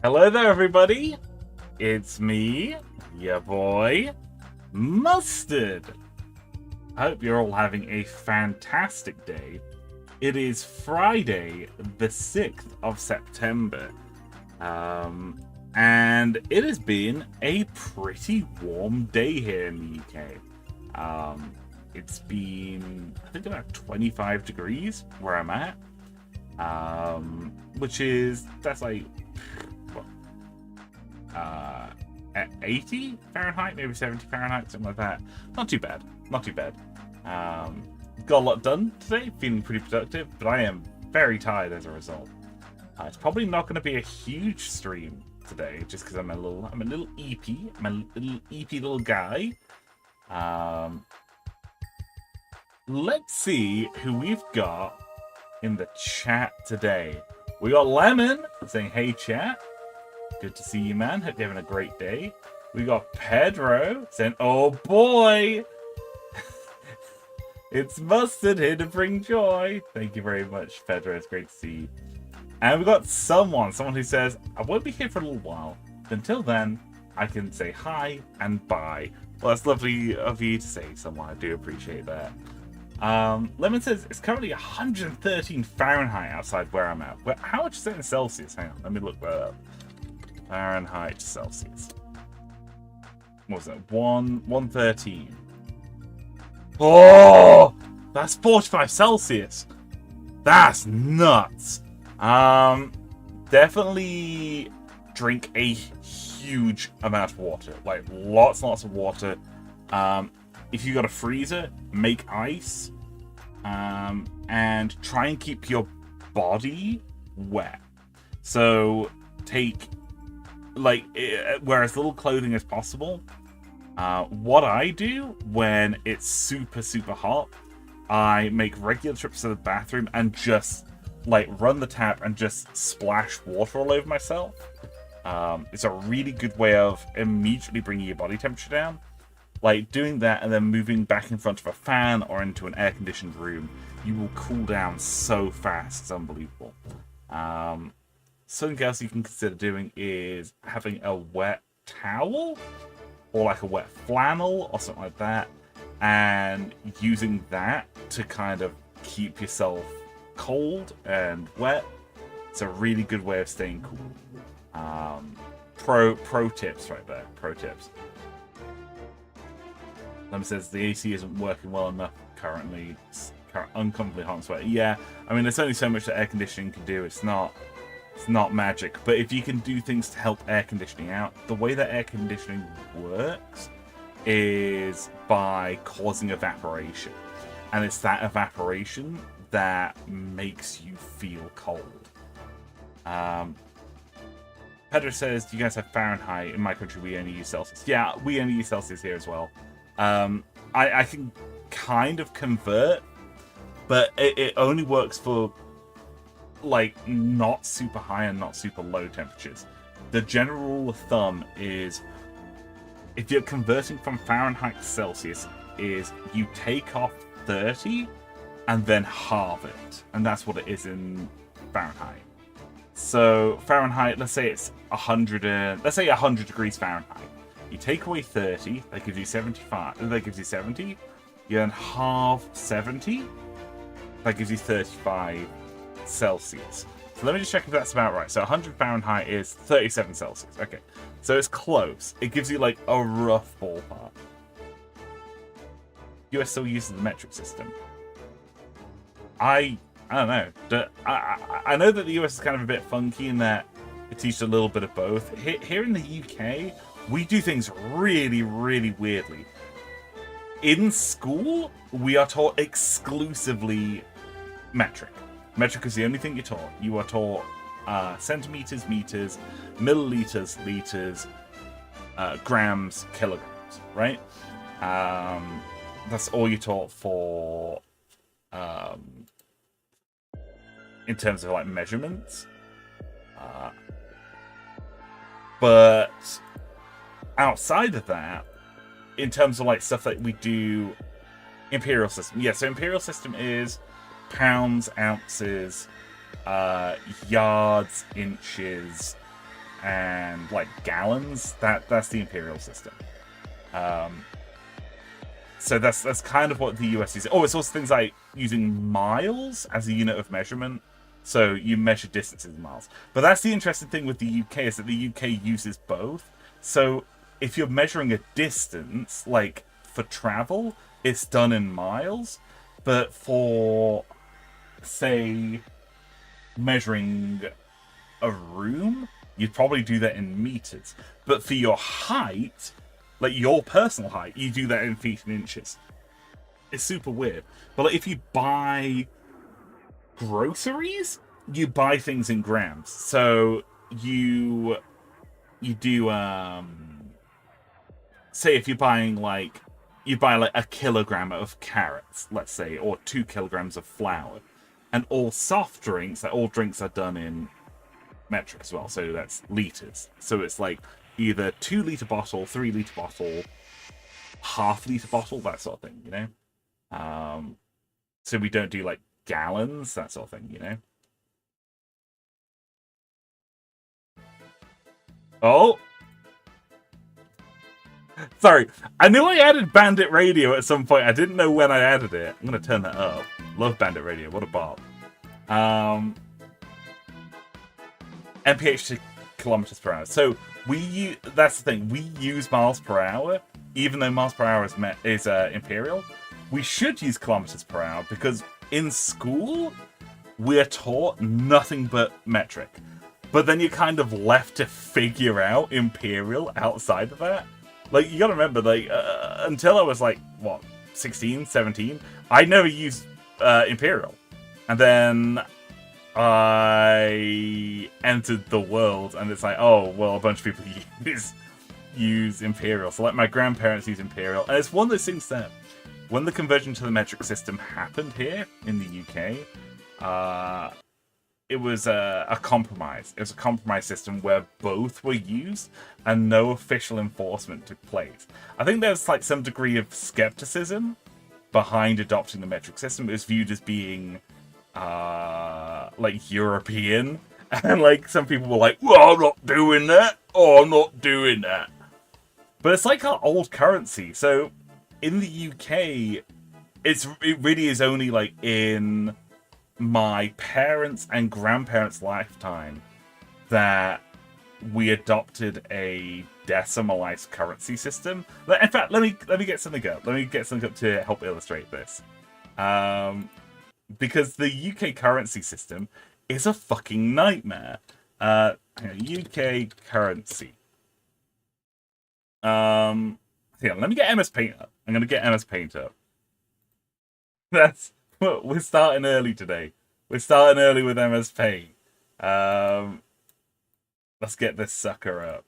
Hello there, everybody. It's me, your boy, Mustard. I hope you're all having a fantastic day. It is Friday, the 6th of September. And it has been a pretty warm day here in the UK. It's been, I think, about 25 degrees where I'm at. That's like, at 80 Fahrenheit, maybe 70 Fahrenheit, something like that. Not too bad. Not too bad. Got a lot done today, feeling pretty productive, but I am very tired as a result. It's probably not going to be a huge stream today, just because I'm a little EP. I'm a little EP little guy. Let's see who we've got in the chat today. We got Lemon saying, "Hey chat, good to see you, man. Hope you're having a great day." We got Pedro saying, "Oh boy, it's Mustard here to bring joy." Thank you very much, Pedro. It's great to see you. And we got someone who says, "I won't be here for a little while. Until then, I can say hi and bye." Well, that's lovely of you to say, someone. I do appreciate that. Lemon says it's currently 113 Fahrenheit outside where I'm at. How much is it in Celsius? Hang on, let me look that up. Fahrenheit to Celsius. What was that? 113. Oh, that's 45 Celsius. That's nuts. Definitely drink a huge amount of water, like lots and lots of water. If you got a freezer, make ice, and try and keep your body wet. So take wear as little clothing as possible. What I do when it's super hot, I make regular trips to the bathroom and just run the tap and just splash water all over myself. It's a really good way of immediately bringing your body temperature down. Like doing that and then moving back in front of a fan or into an air-conditioned room, you will cool down so fast. It's unbelievable. Something else you can consider doing is having a wet towel or like a wet flannel or something like that, and using that to kind of keep yourself cold and wet. It's a really good way of staying cool. Pro tips right there. Pro tips. Lemon says the AC isn't working well enough currently. It's uncomfortably hot and sweaty. Yeah, I mean, there's only so much that air conditioning can do. It's not magic. But if you can do things to help air conditioning out, the way that air conditioning works is by causing evaporation. And it's that evaporation that makes you feel cold. Pedro says, "Do you guys have Fahrenheit? In my country, we only use Celsius." Yeah, we only use Celsius here as well. I can kind of convert, but it only works for not super high and not super low temperatures. The general rule of thumb is if you're converting from Fahrenheit to Celsius is you take off 30 and then halve it, and that's what it is in Fahrenheit. So Fahrenheit, let's say it's 100 degrees Fahrenheit. You take away 30, that gives you 75. That gives you 70. You then halve 70. That gives you 35 Celsius. So let me just check if that's about right. So 100 Fahrenheit is 37 Celsius. Okay, so it's close. It gives you a rough ballpark. US still uses the metric system. I don't know. I know that the US is kind of a bit funky in that it teaches a little bit of both. Here in the UK, we do things really weirdly. In school, we are taught exclusively metric. Metric is the only thing you're taught. You are taught centimeters, meters, milliliters, liters, grams, kilograms, right? That's all you're taught for in terms of measurements. But outside of that, in terms of stuff that we do, imperial system. Yeah, so imperial system is pounds, ounces, yards, inches, and like gallons, that's the imperial system. So that's kind of what the US is. Oh, it's also things like using miles as a unit of measurement. So you measure distances in miles. But that's the interesting thing with the UK, is that the UK uses both. So if you're measuring a distance, like for travel, it's done in miles. But for, say, measuring a room, you'd probably do that in meters. But for your height, like your personal height, you do that in feet and inches. It's super weird. But like, if you buy groceries, you buy things in grams. So you do say if you're buying like you buy like a kilogram of carrots, let's say, or 2 kilograms of flour, and all soft drinks, like all drinks are done in metric as well, so that's liters. So it's like either 2 liter bottle, 3 liter bottle, half-liter bottle, that sort of thing, you know. So we don't do like gallons, that sort of thing, you know. Oh, sorry. I knew I added Bandit Radio at some point. I didn't know when I added it. I'm gonna turn that up. Love Bandit Radio. What a bop. MPH to kilometers per hour. So that's the thing. We use miles per hour, even though miles per hour is imperial. We should use kilometers per hour because in school we're taught nothing but metric. But then you're kind of left to figure out imperial outside of that. Like, you gotta remember, like, until I was like, what, 16, 17, I never used imperial. And then I entered the world, and it's like, oh, well, a bunch of people use imperial. So, like, my grandparents use imperial. And it's one of those things that, when the conversion to the metric system happened here in the UK, it was a compromise. It was a compromise system where both were used and no official enforcement took place. I think there's like some degree of skepticism behind adopting the metric system. It was viewed as being like European, and like some people were like, well, I'm not doing that. Oh, I'm not doing that. But it's like our old currency. So in the UK, it really is only like in my parents' and grandparents' lifetime that we adopted a decimalized currency system. In fact, let me get something up. Let me get something up to help illustrate this. Because the UK currency system is a fucking nightmare. UK currency. Yeah, let me get MS Paint up. I'm gonna get MS Paint up. We're starting early today. We're starting early with MS Paint. Let's get this sucker up.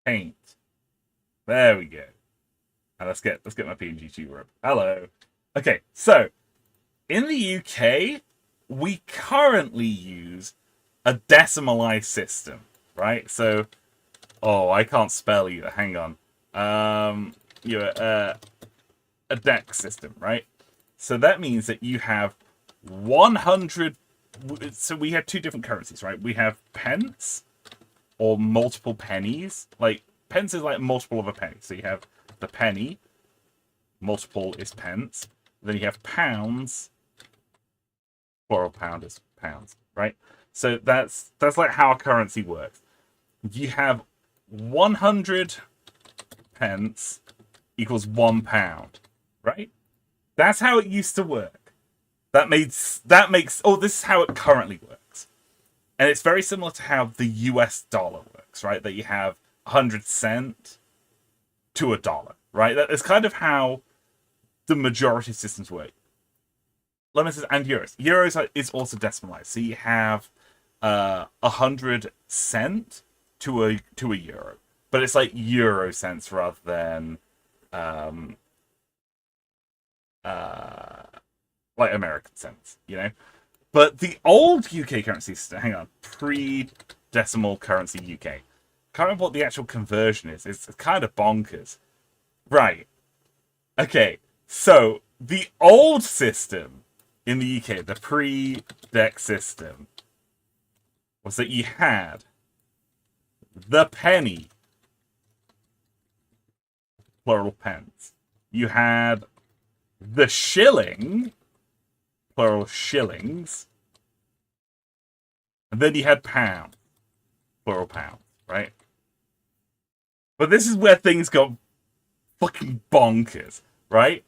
Paint. There we go. And let's get my PNG tuber up. Hello. Okay, so in the UK, we currently use a decimalized system, right? So, oh, I can't spell either. Hang on. A deck system, right? So that means that you have 100. So we have 2 different currencies, right? We have pence or multiple pennies. Like, pence is like multiple of a penny. So you have the penny, multiple is pence. Then you have pounds, plural pound is pounds, right? So that's like how a currency works. You have 100 pence equals 1 pound. Right? That's how it used to work. That makes oh, this is how it currently works. And it's very similar to how the US dollar works, right? That you have 100 cent to $1, right? That is kind of how the majority of systems work. And euros. Euros is also decimalized. So you have 100 cent to a euro. But it's like euro cents rather than like American cents, you know. But the old UK currency system, hang on, pre-decimal currency UK. Can't remember what the actual conversion is. It's kind of bonkers. Right. Okay. So the old system in the UK, the pre-dec system, was that you had the penny, plural pence. You had the shilling, plural shillings. And then you had pound, plural pounds, right? But this is where things got fucking bonkers, right?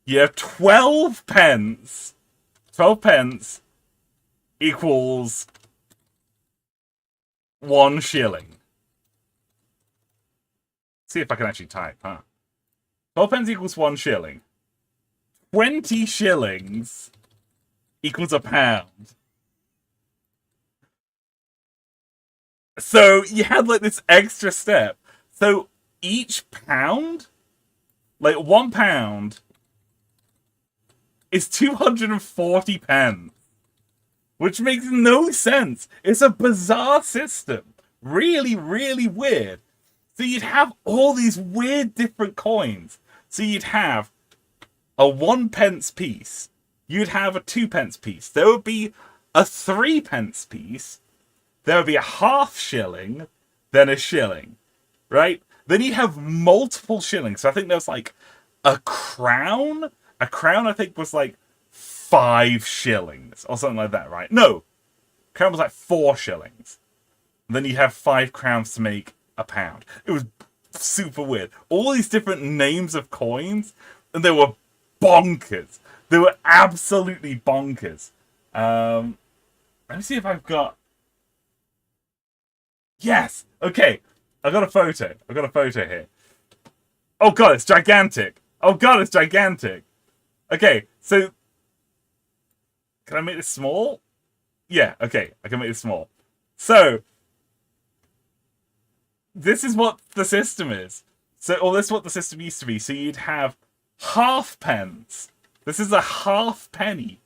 You have 12 pence. 12 pence equals 1 shilling. See if I can actually type, huh? 12 pence equals 1 shilling. 20 shillings equals a pound. So you had like this extra step. So each pound, like 1 pound, is 240 pence. Which makes no sense. It's a bizarre system. Really, really weird. So you'd have all these weird different coins. So you'd have a 1 pence piece. You'd have a 2 pence piece. There would be a 3 pence piece. There would be a half shilling, then a shilling, right? Then you have multiple shillings. So I think there was like a crown. A crown, I think, was like 5 shillings or something like that, right? No, crown was like 4 shillings. And then you have 5 crowns to make a pound. It was super weird. All these different names of coins, and they were bonkers. They were absolutely bonkers. Let me see if I've got. Yes. Okay. I've got a photo. I've got a photo here. Oh god, it's gigantic. Oh god, it's gigantic. Okay, so can I make this small? Yeah, okay, I can make this small. So this is what the system is. So, or this is what the system used to be. So you'd have half pence. This is a half penny.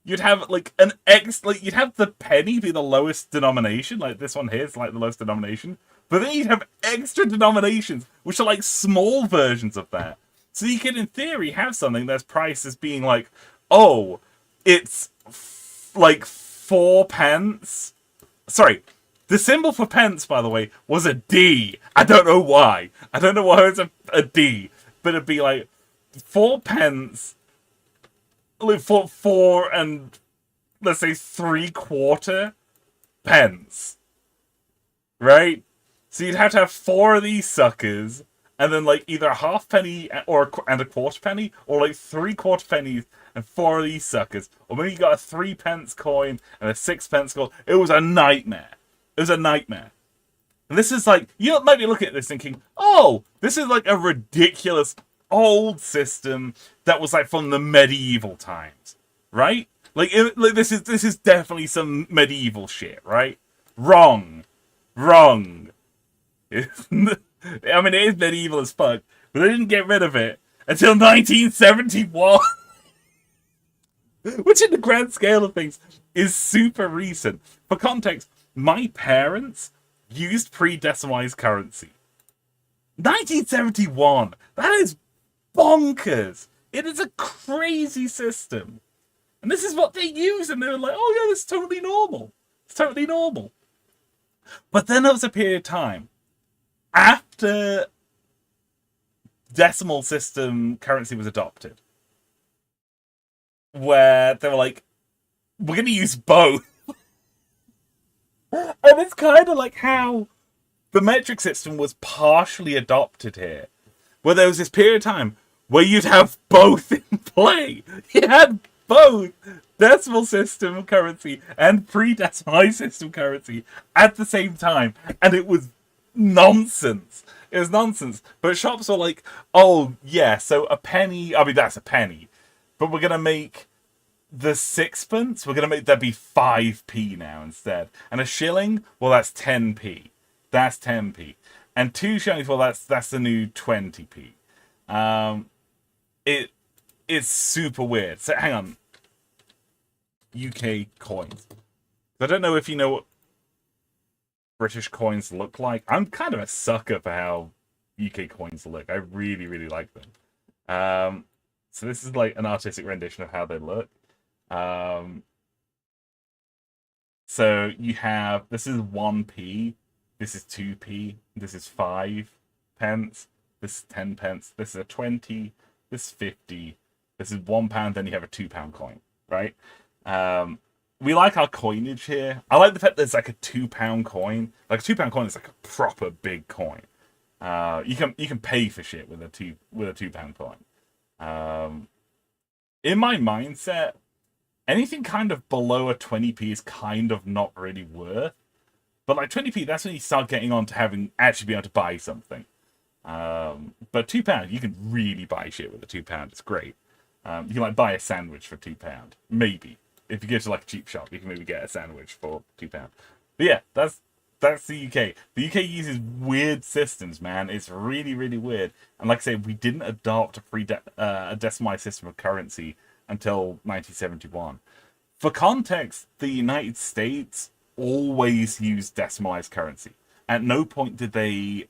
You'd have like an you'd have the penny be the lowest denomination, like this one here is like the lowest denomination. But then you'd have extra denominations, which are like small versions of that. So you could, in theory, have something that's priced as being like, oh, it's like 4 pence. Sorry, the symbol for pence, by the way, was a D. I don't know why. I don't know why it's a D. But it'd be like 4 pence. For 4 and let's say 3/4 pence, right? So you'd have to have 4 of these suckers, and then like either a half penny and a quarter penny, or like 3/4 pennies and 4 of these suckers, or maybe you got a 3 pence coin and a 6 pence coin. It was a nightmare. It was a nightmare. And this is like, you might be looking at this thinking, oh, this is like a ridiculous old system that was like from the medieval times, right? Like this is definitely some medieval shit, right? Wrong. I mean, it is medieval as fuck, but they didn't get rid of it until 1971, which in the grand scale of things is super recent. For context, my parents used pre-decimalized currency. 1971. That is bonkers. It is a crazy system. And this is what they use, and they were like, oh yeah, this is totally normal. It's totally normal. But then there was a period of time after decimal system currency was adopted where they were like, we're going to use both. And it's kind of like how the metric system was partially adopted here, where there was this period of time where you'd have both in play. You had both decimal system currency and pre-decimalized system currency at the same time, and it was nonsense. It was nonsense. But shops were like, oh yeah, so a penny, I mean that's a penny, but we're gonna make the 6pence, we're gonna make that be 5p now instead. And a shilling, well that's 10p. That's 10p. And 2 shillings, well that's the new 20p. It's super weird. So hang on. UK coins. I don't know if you know what British coins look like. I'm kind of a sucker for how UK coins look. I really, really like them. So this is like an artistic rendition of how they look. So So you have, this is 1p, this is 2p, this is 5 pence, this is 10 pence, this is a 20, this is 50, this is £1, then you have a £2 coin, right? We like our coinage here. I like the fact there's like a £2 coin. Like a £2 coin is like a proper big coin. You can pay for shit with a £2 coin. In my mindset, anything kind of below a 20p is kind of not really worth. But like 20p, that's when you start getting on to actually be able to buy something. But £2, you can really buy shit with a £2. It's great. You can like buy a sandwich for £2, maybe. If you go to like a cheap shop, you can maybe get a sandwich for £2. But yeah, that's the UK. The UK uses weird systems, man. It's really, really weird. And like I say, we didn't adopt a decimalized system of currency until 1971. For context, the United States always used decimalized currency. At no point did they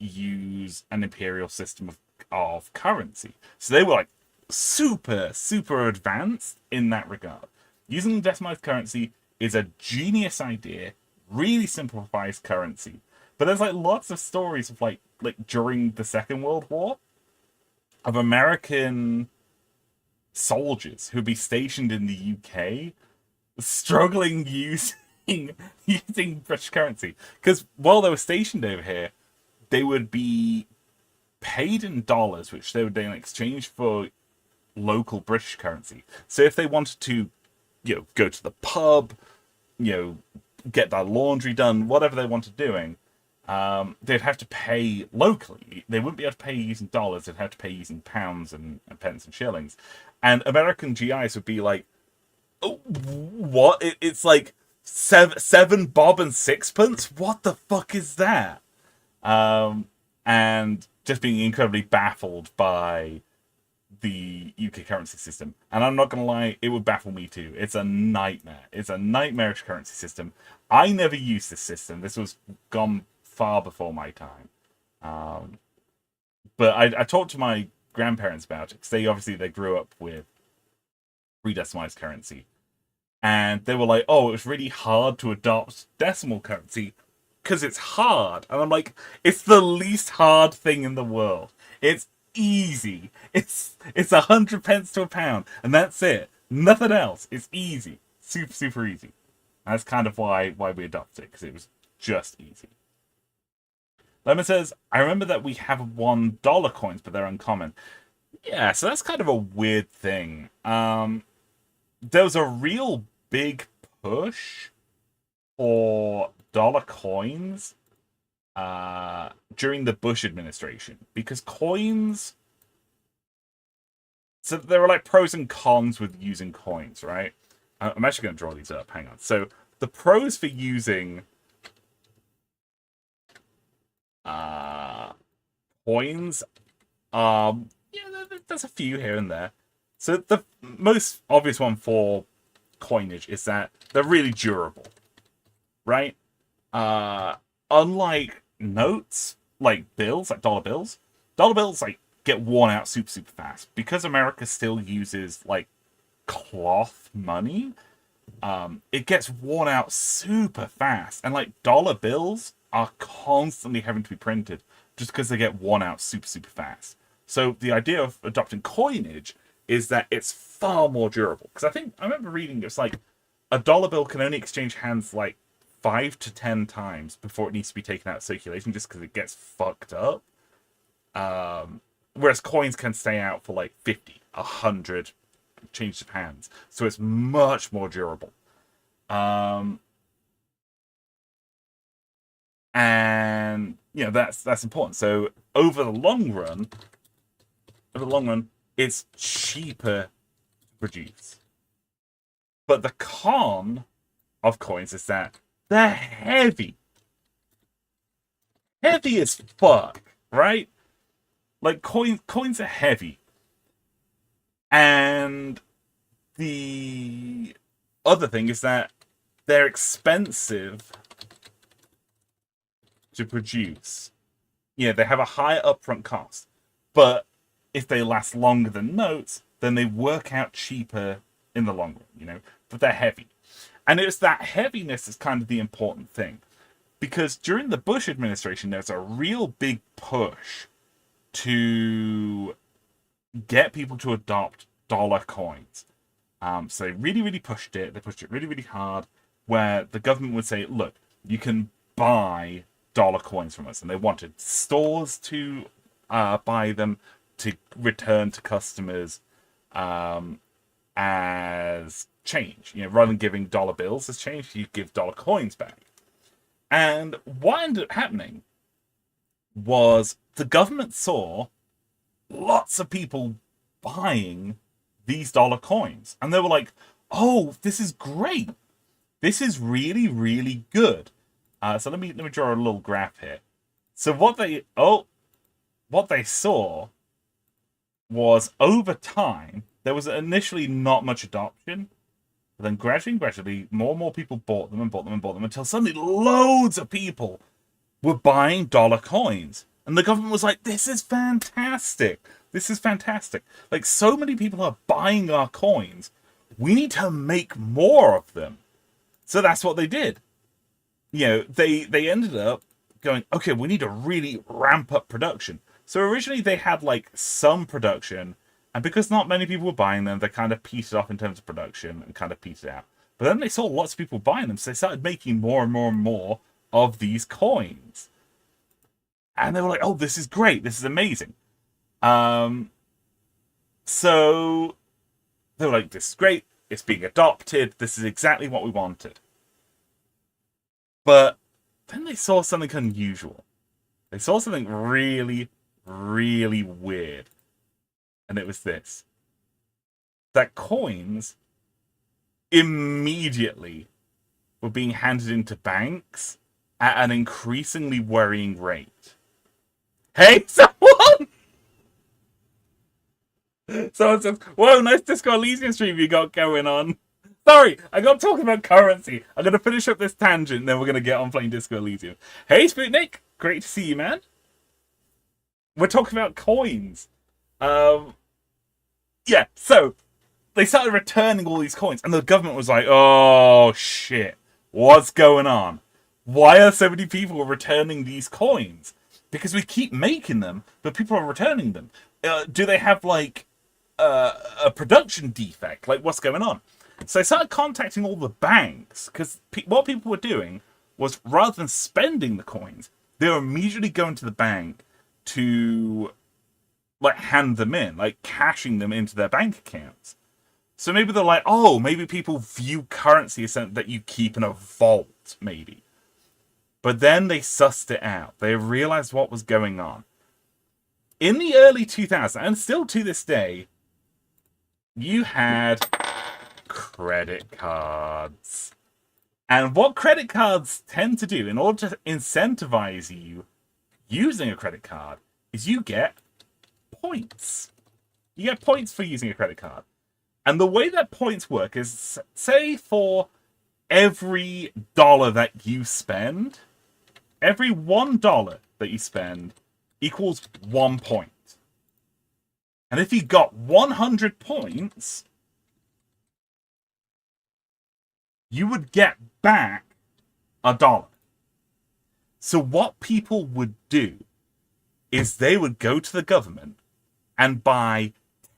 use an imperial system of currency. So they were like super, super advanced in that regard. Using decimalized currency is a genius idea, really simplifies currency. But there's like lots of stories of like during the Second World War of American soldiers who'd be stationed in the UK struggling using British currency. Because while they were stationed over here, they would be paid in dollars, which they would then exchange for local British currency. So if they wanted to, go to the pub, get their laundry done, whatever they wanted doing, they'd have to pay locally. They wouldn't be able to pay using dollars. They'd have to pay using pounds and pence and shillings. And American GIs would be like, oh, what? It's like seven bob and sixpence? What the fuck is that? And just being incredibly baffled by the UK currency system. And I'm not going to lie, it would baffle me too. It's a nightmare. It's a nightmarish currency system. I never used this system. This was gone far before my time. But I talked to my grandparents about it, because they grew up with pre-decimalized currency. And they were like, oh, it was really hard to adopt decimal currency because it's hard. And I'm like, it's the least hard thing in the world. It's easy. It's 100 pence to a pound, and that's it. Nothing else. It's easy. Super, super easy. And that's kind of why we adopted it, because it was just easy. Lemon says, I remember that we have $1 coins, but they're uncommon. Yeah, so that's kind of a weird thing. There was a real big push for dollar coins during the Bush administration, because coins, so there were like pros and cons with using coins, right? I'm actually going to draw these up. Hang on. So the pros for using coins, there's a few here and there. So the most obvious one for coinage is that they're really durable, right? Unlike notes, like bills, like dollar bills like get worn out super, super fast. Because America still uses like cloth money, it gets worn out super fast. And like dollar bills are constantly having to be printed just because they get worn out super, super fast. So the idea of adopting coinage is that it's far more durable. Because I remember reading it's like a dollar bill can only exchange hands like 5 to 10 times before it needs to be taken out of circulation, just because it gets fucked up. Whereas coins can stay out for like 50, 100 changes of hands. So it's much more durable. And that's important. So over the long run, it's cheaper to produce. But the con of coins is that they're heavy. Heavy as fuck, right? Like coins are heavy. And the other thing is that they're expensive to produce. Yeah, they have a higher upfront cost. But if they last longer than notes, then they work out cheaper in the long run, But they're heavy. And it's that heaviness is kind of the important thing. Because during the Bush administration, there's a real big push to get people to adopt dollar coins. So they really, really pushed it. They pushed it really, really hard, where the government would say, look, you can buy dollar coins from us. And they wanted stores to buy them to return to customers as change. Rather than giving dollar bills as change, you give dollar coins back. And what ended up happening was the government saw lots of people buying these dollar coins. And they were like, oh, this is great. This is really, really good. So let me draw a little graph here. So what they saw was over time, there was initially not much adoption. But then gradually, more and more people bought them until suddenly loads of people were buying dollar coins. And the government was like, this is fantastic. This is fantastic. Like, so many people are buying our coins. We need to make more of them. So that's what they did. They ended up going, okay, we need to really ramp up production. So originally they had like some production, and because not many people were buying them, they kind of petered off in terms of production and kind of petered out. But then they saw lots of people buying them, so they started making more and more and more of these coins. And they were like, oh, this is great. This is amazing. So they were like, this is great. It's being adopted. This is exactly what we wanted. But then they saw something unusual. They saw something really, really weird. And it was this. That coins immediately were being handed into banks at an increasingly worrying rate. Hey, someone! Someone says, whoa, nice Disco Elysium stream you got going on. Sorry, I got talking about currency. I'm going to finish up this tangent, then we're going to get on playing Disco Elysium. Hey, Sputnik. Great to see you, man. We're talking about coins. Yeah, so they started returning all these coins, and the government was like, oh, shit. What's going on? Why are so many people returning these coins? Because we keep making them, but people are returning them. Do they have, like, a production defect? Like, what's going on? So they started contacting all the banks, because what people were doing was, rather than spending the coins, they were immediately going to the bank to, like, hand them in, like, cashing them into their bank accounts. So maybe they're like, oh, maybe people view currency as something that you keep in a vault, maybe. But then they sussed it out. They realized what was going on. In the early 2000s, and still to this day, you had credit cards. And what credit cards tend to do, in order to incentivize you using a credit card, is you get points. You get points for using a credit card. And the way that points work is, say for every dollar that you spend, every $1 that you spend equals 1 point. And if you got 100 points, you would get back $1. So what people would do is they would go to the government and buy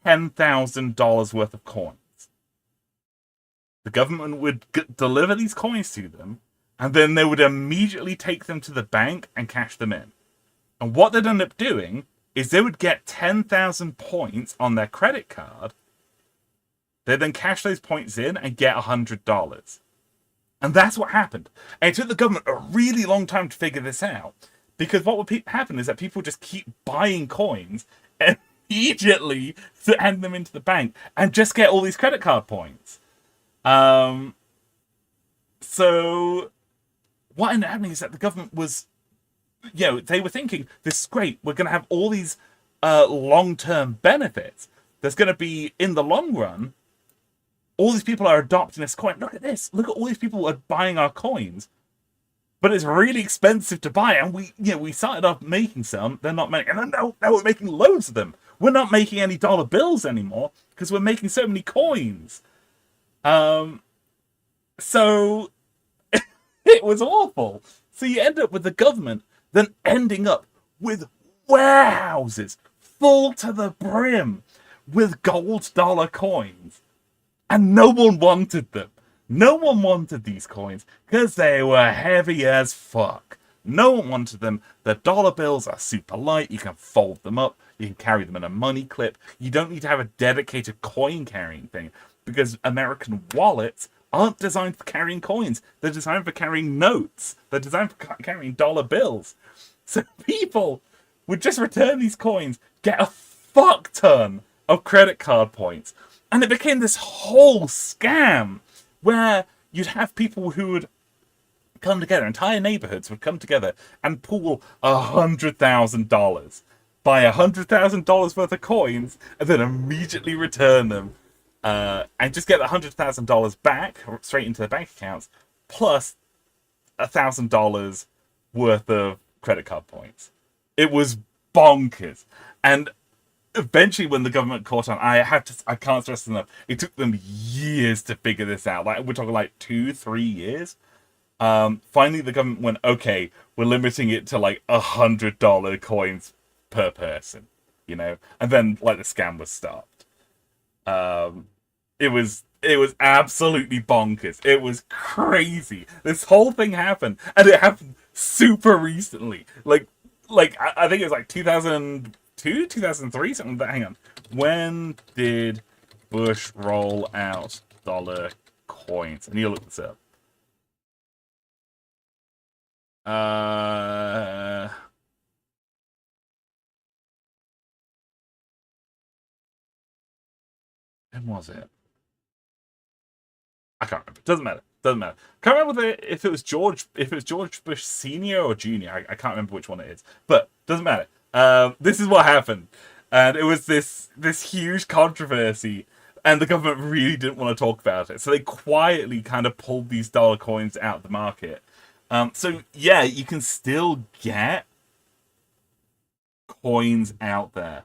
$10,000 worth of coins. The government would deliver these coins to them, and then they would immediately take them to the bank and cash them in. And what they'd end up doing is they would get 10,000 points on their credit card. They'd then cash those points in and get $100. And that's what happened. And it took the government a really long time to figure this out. Because what would happen is that people just keep buying coins and immediately to hand them into the bank and just get all these credit card points. So what ended up happening is that the government was, they were thinking, this is great. We're going to have all these long-term benefits. There's going to be, in the long run, all these people are adopting this coin. Look at this. Look at all these people are buying our coins. But it's really expensive to buy. And we started off making some. They're not making, and now we're making loads of them. We're not making any dollar bills anymore because we're making so many coins. So it was awful. So you end up with the government then ending up with warehouses full to the brim with gold dollar coins. And no one wanted them. No one wanted these coins because they were heavy as fuck. No one wanted them. The dollar bills are super light. You can fold them up. You can carry them in a money clip. You don't need to have a dedicated coin carrying thing because American wallets aren't designed for carrying coins. They're designed for carrying notes. They're designed for carrying dollar bills. So people would just return these coins, get a fuck ton of credit card points, and it became this whole scam where you'd have people who would come together, entire neighborhoods would come together and pool $100,000, buy $100,000 worth of coins, and then immediately return them, and just get the $100,000 back straight into their bank accounts, plus $1,000 worth of credit card points. It was bonkers, and eventually when the government caught on, I can't stress enough, it took them years to figure this out. Like, we're talking like 2-3 years. Finally the government went, okay, we're limiting it to like $100 coins per person, you know, and then like the scam was stopped. It was absolutely bonkers. It was crazy. This whole thing happened, and it happened super recently. I think it was like 2002, 2003, something like that. Hang on. When did Bush roll out dollar coins? And you look this up. When was it? I can't remember. Doesn't matter. Doesn't matter. Can't remember if it was George Bush Senior or Junior. I can't remember which one it is. But doesn't matter. This is what happened, and it was this huge controversy, and the government really didn't want to talk about it, so they quietly kind of pulled these dollar coins out of the market. So yeah, you can still get coins out there,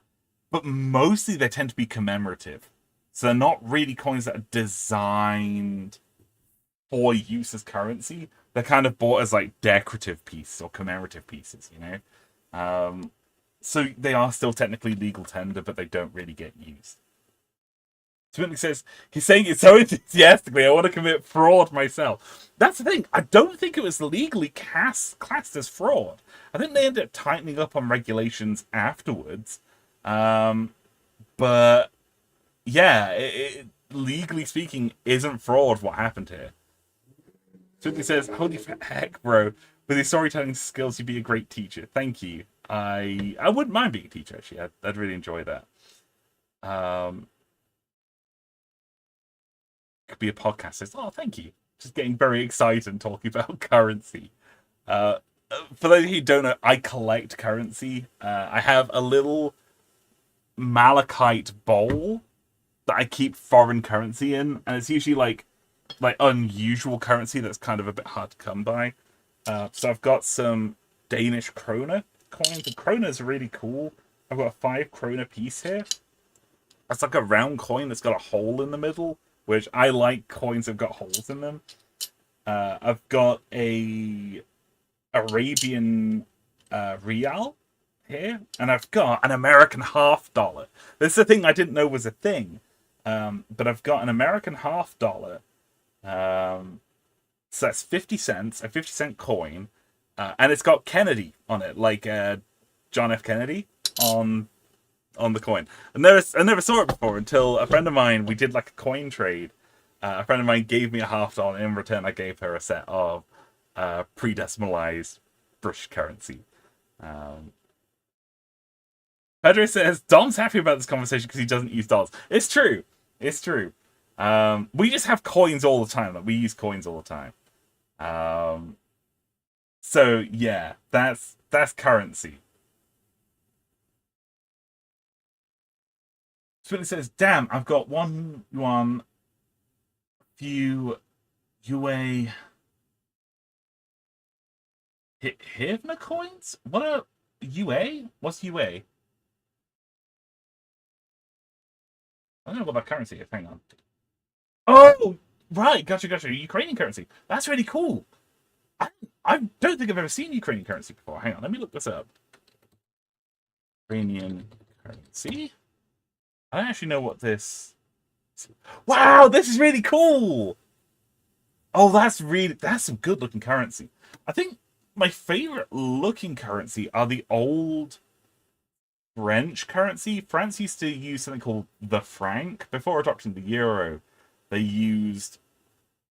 but mostly they tend to be commemorative. So they're not really coins that are designed for use as currency. They're kind of bought as like decorative pieces or commemorative pieces, you know? So they are still technically legal tender, but they don't really get used. Swinley says, he's saying it so enthusiastically, I want to commit fraud myself. That's the thing. I don't think it was legally classed as fraud. I think they ended up tightening up on regulations afterwards. But yeah, it, legally speaking, isn't fraud what happened here. Swinley says, holy heck, bro. With your storytelling skills, you'd be a great teacher. Thank you. I wouldn't mind being a teacher, actually. I'd really enjoy that. Could be a podcast. Says, oh, thank you. Just getting very excited and talking about currency. For those who don't know, I collect currency. I have a little malachite bowl that I keep foreign currency in, and it's usually like unusual currency that's kind of a bit hard to come by. So I've got some Danish krona coins. The krona is really cool. I've got a 5 krona piece here. It's like a round coin that's got a hole in the middle, which I like coins that have got holes in them. I've got a Arabian real here, and I've got an American $half. This is a thing I didn't know was a thing, but I've got an American $half. So that's 50 cents, a 50-cent coin, and it's got Kennedy on it, like John F. Kennedy on the coin. I never saw it before until a friend of mine, we did like a coin trade. A friend of mine gave me a $half. In return, I gave her a set of pre-decimalized British currency. Pedro says, Dom's happy about this conversation because he doesn't use dollars. It's true. It's true. We just have coins all the time. Like, we use coins all the time. So yeah, that's currency. Spilly says, damn, I've got one few UA Hivna coins? What are UA? What's UA? I don't know what that currency is. Hang on. Oh, Right, gotcha. Ukrainian currency. That's really cool. I, I don't think I've ever seen Ukrainian currency before. Hang on, let me look this up. Ukrainian currency. I don't actually know what this. Wow, this is really cool. Oh, that's some good looking currency. I think my favorite looking currency are the old French currency. France used to use something called the franc before adopting the euro. They used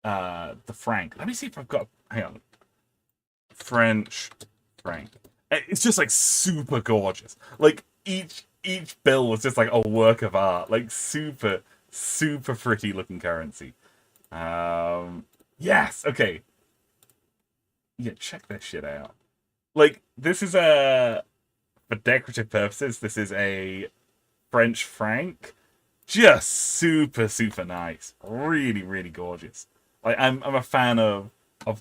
the franc. Let me see if I've got. Hang on. French franc. It's just like super gorgeous. Like each bill was just like a work of art. Like super pretty looking currency. Yes. Okay. Yeah. Check this shit out. Like this is a for decorative purposes. This is a French franc. Just super nice. Really gorgeous. Like I'm a fan of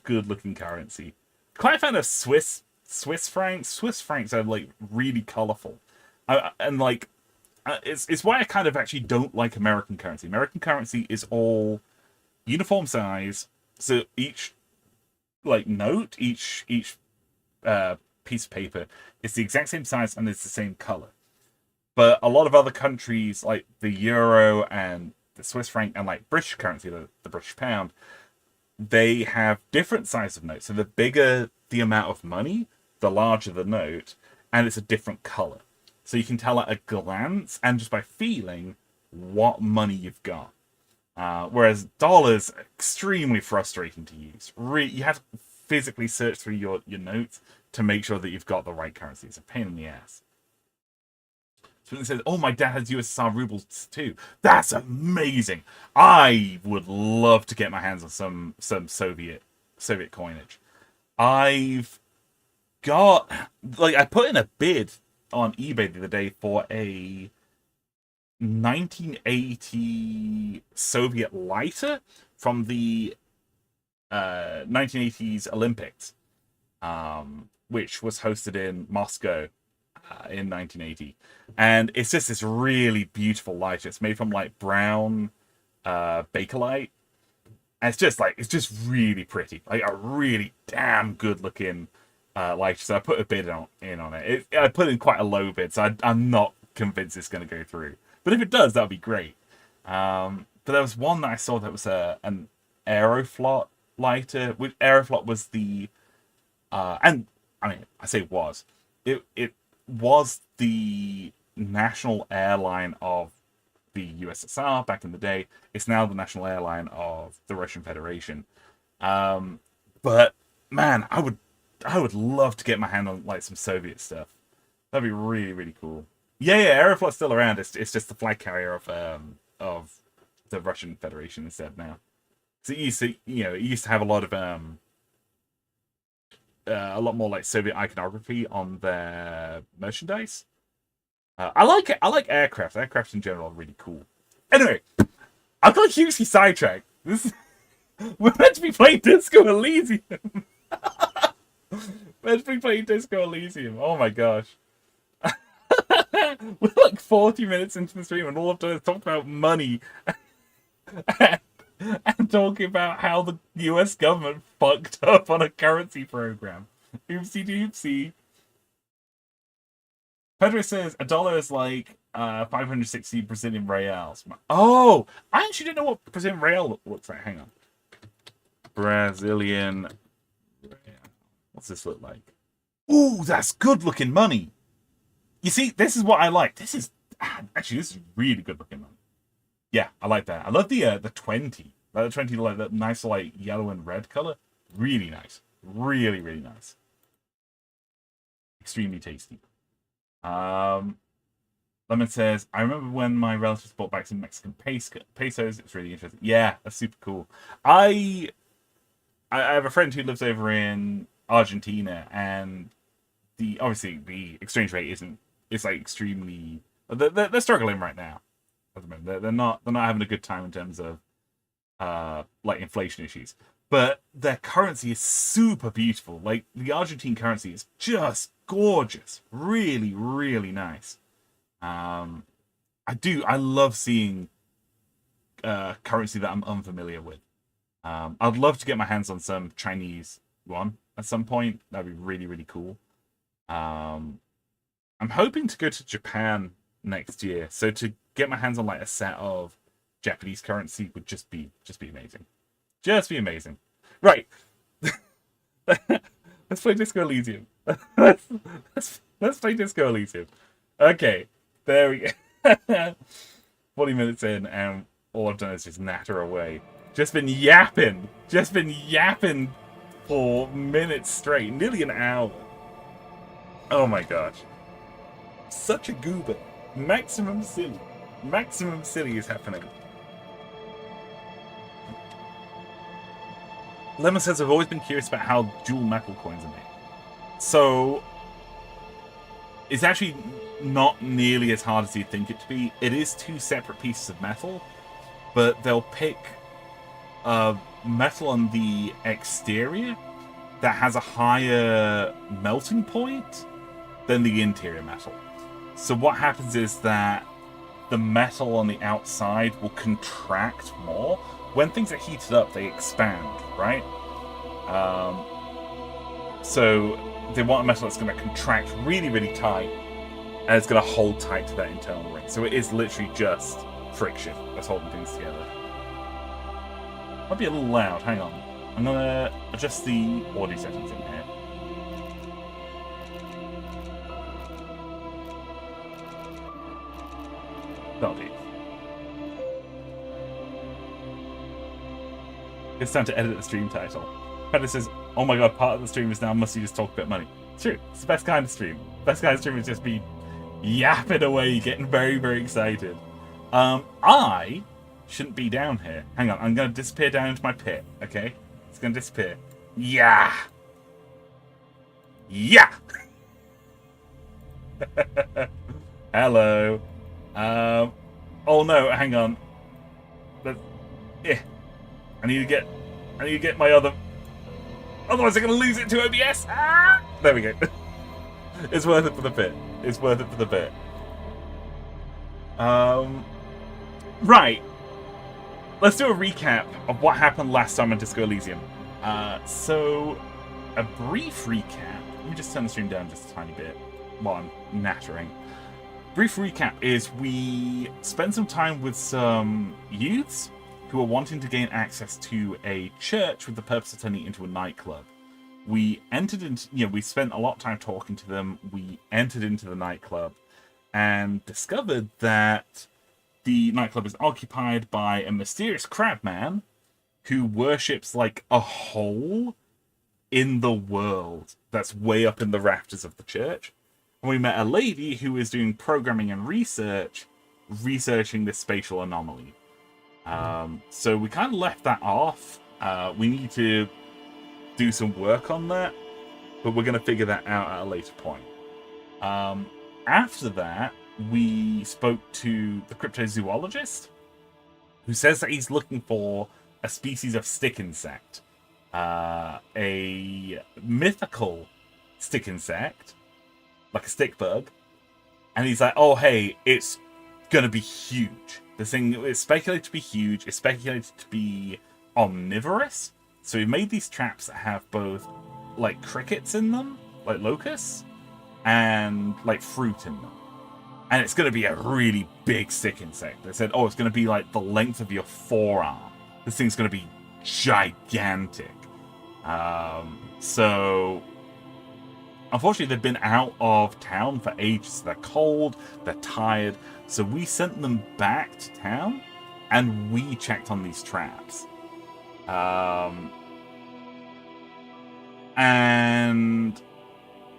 good looking currency. Quite a fan of Swiss francs. Swiss francs are like really colorful, and like it's why I kind of actually don't like American currency. American currency is all uniform size, so each like note, each piece of paper is the exact same size and it's the same color. But a lot of other countries, like the euro and the Swiss franc and like British currency, the British pound, they have different sizes of notes. So the bigger the amount of money, the larger the note, and it's a different color. So you can tell at a glance and just by feeling what money you've got. Whereas dollars are extremely frustrating to use. You have to physically search through your notes to make sure that you've got the right currency. It's a pain in the ass. So it says, "Oh, my dad has USSR rubles too." That's amazing. I would love to get my hands on some Soviet coinage. I've got I put in a bid on eBay the other day for a 1980 Soviet lighter from the 1980s Olympics, which was hosted in Moscow in 1980, and it's just this really beautiful lighter. It's made from like brown bakelite, and it's just really pretty, like a really damn good looking lighter. So I put a bid in on it. I put in quite a low bid, so I'm not convinced it's going to go through. But if it does, that would be great. But there was one that I saw that was an Aeroflot lighter. Which Aeroflot was the and I mean I say it was the national airline of the USSR back in the day. It's now the national airline of the Russian Federation. But man, I would love to get my hand on like some Soviet stuff. That'd be really cool. Yeah, Aeroflot's still around. It's just the flag carrier of the Russian Federation instead now. So it used to have a lot more like Soviet iconography on their merchandise. I like it. I like aircraft. Aircraft in general are really cool. Anyway, I got hugely sidetracked. We're meant to be playing Disco Elysium. Meant to be playing Disco Elysium. Oh my gosh. We're like 40 minutes into the stream and all I've done is talk about money and talking about how the US government fucked up on a currency program. Oopsie doopsie. Pedro says a dollar is like 560 Brazilian reals. Oh, I actually don't know what Brazilian real looks like. Hang on. Brazilian real. What's this look like? Ooh, that's good looking money. You see, this is what I like. This is really good looking money. Yeah, I like that. I love the 20. Like the 20, like that nice like yellow and red color. Really nice. Really nice. Extremely tasty. Lemon says, I remember when my relatives bought back some Mexican pesos. It's really interesting. Yeah, that's super cool. I have a friend who lives over in Argentina, and obviously the exchange rate isn't. It's like extremely. They're struggling right now. At the moment, they're not having a good time in terms of like inflation issues. But their currency is super beautiful. Like the Argentine currency is just gorgeous, really nice. I love seeing currency that I'm unfamiliar with. I'd love to get my hands on some Chinese one at some point. That'd be really, really cool. I'm hoping to go to Japan next year, so to get my hands on like a set of Japanese currency would just be amazing. Just be amazing. Right. Let's play Disco Elysium. let's play Disco Elysium. Okay, there we go. 40 minutes in, and all I've done is just natter away. Just been yapping for minutes straight, nearly an hour. Oh my gosh. Such a goober. Maximum silly. Maximum silly is happening. Lemon says, I've always been curious about how dual metal coins are made. So, it's actually not nearly as hard as you'd think it to be. It is two separate pieces of metal, but they'll pick metal on the exterior that has a higher melting point than the interior metal. So what happens is that the metal on the outside will contract more. When things are heated up, they expand, right? So they want a metal that's going to contract really, really tight, and it's going to hold tight to that internal ring. So it is literally just friction that's holding things together. Might be a little loud. Hang on. I'm going to adjust the audio settings in here. That'll do. It's time to edit the stream title. Predator says, oh my god, part of the stream is now must you just talk about money. It's true. It's the best kind of stream. Best kind of stream is just be yapping away, getting very, very excited. I shouldn't be down here. Hang on, I'm going to disappear down into my pit, okay? It's going to disappear. Yeah! Yeah! Hello. Oh no, hang on. I need to get my other... Otherwise I'm going to lose it to OBS! Ah! There we go. It's worth it for the pit. It's worth it for the pit. Right. Let's do a recap of what happened last time on Disco Elysium. So, a brief recap. Let me just turn the stream down just a tiny bit while I'm nattering. Brief recap is we spent some time with some youths who are wanting to gain access to a church with the purpose of turning it into a nightclub. We entered into, we spent a lot of time talking to them. We entered into the nightclub and discovered that the nightclub is occupied by a mysterious crab man who worships like a hole in the world that's way up in the rafters of the church. And we met a lady who is doing programming and researching this spatial anomaly. So we kind of left that off. We need to do some work on that, but we're going to figure that out at a later point. After that, we spoke to the cryptozoologist, who says that he's looking for a species of stick insect, a mythical stick insect, like a stick bug, and he's like, oh hey, it's gonna be huge. This thing is speculated to be huge, it's speculated to be omnivorous, so we made these traps that have both like crickets in them, like locusts, and like fruit in them. And it's going to be a really big stick insect. They said, oh, it's going to be like the length of your forearm. This thing's going to be gigantic. So, unfortunately, they've been out of town for ages. They're cold, they're tired. So we sent them back to town, and we checked on these traps. And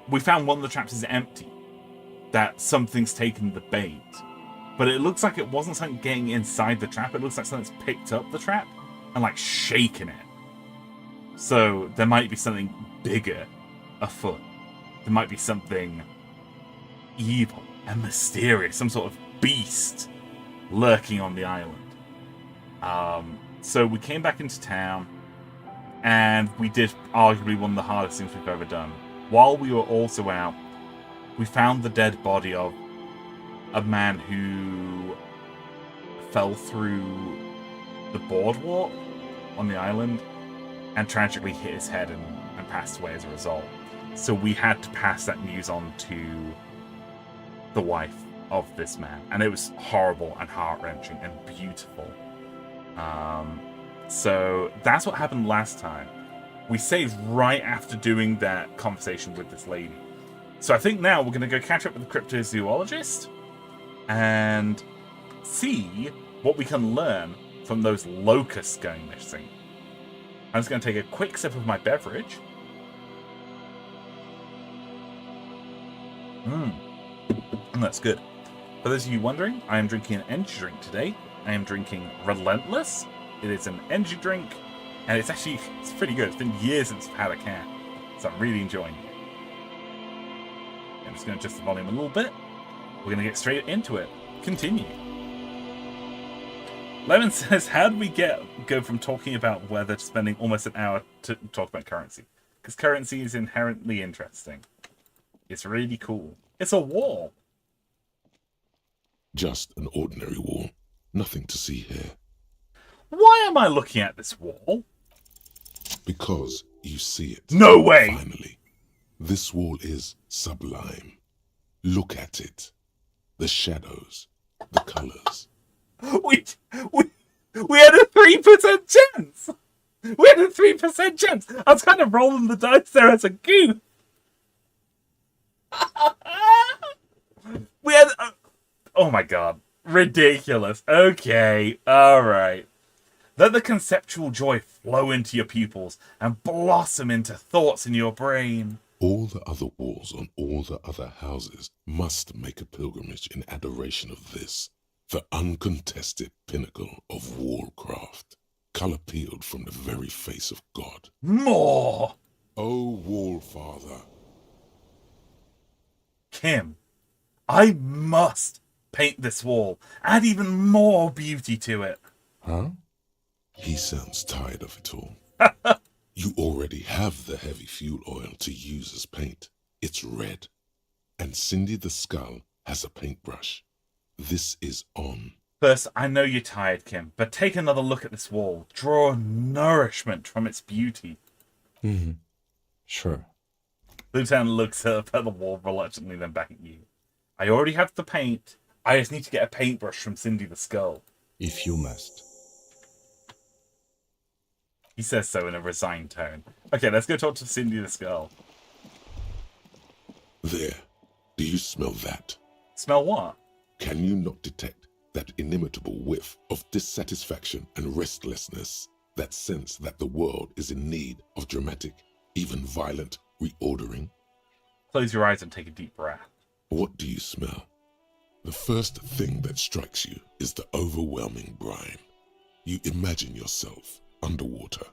we found one of the traps is empty. That something's taken the bait. But it looks like it wasn't something getting inside the trap. It looks like something's picked up the trap and like shaken it. So there might be something bigger afoot. There might be something evil and mysterious. Some sort of beast lurking on the island. So we came back into town and we did arguably one of the hardest things we've ever done. While we were also out, we found the dead body of a man who fell through the boardwalk on the island and tragically hit his head and passed away as a result. So we had to pass that news on to the wife of this man. And it was horrible and heart-wrenching and beautiful. So that's what happened last time. We saved right after doing that conversation with this lady. So I think now we're going to go catch up with the cryptozoologist and see what we can learn from those locusts going missing. I'm just going to take a quick sip of my beverage. That's good. For those of you wondering, I am drinking an energy drink today. I am drinking Relentless. It is an energy drink, and it's pretty good. It's been years since I've had a can, so I'm really enjoying it. I'm just going to adjust the volume a little bit. We're going to get straight into it. Continue. Lemon says, how do we go from talking about weather to spending almost an hour to talk about currency? Because currency is inherently interesting. It's really cool. It's a wall. Just an ordinary wall. Nothing to see here. Why am I looking at this wall? Because you see it. No way! Finally. This wall is sublime. Look at it. The shadows. The colours. We had a 3% chance! We had a 3% chance! I was kind of rolling the dice there as a goof. We had... oh my god. Ridiculous. Okay. Alright. Let the conceptual joy flow into your pupils and blossom into thoughts in your brain. All the other walls on all the other houses must make a pilgrimage in adoration of this, the uncontested pinnacle of wallcraft, colour peeled from the very face of God. More! O Wallfather. Kim, I must paint this wall. Add even more beauty to it. Huh? He sounds tired of it all. You already have the heavy fuel oil to use as paint. It's red. And Cindy the Skull has a paintbrush. This is on. First, I know you're tired, Kim, but take another look at this wall. Draw nourishment from its beauty. Sure. Lieutenant looks up at the wall reluctantly, then back at you. I already have the paint. I just need to get a paintbrush from Cindy the Skull. If you must. He says so in a resigned tone. Okay, let's go talk to Cindy the Skull. There. Do you smell that? Smell what? Can you not detect that inimitable whiff of dissatisfaction and restlessness, that sense that the world is in need of dramatic, even violent reordering? Close your eyes and take a deep breath. What do you smell? The first thing that strikes you is the overwhelming brine. You imagine yourself underwater,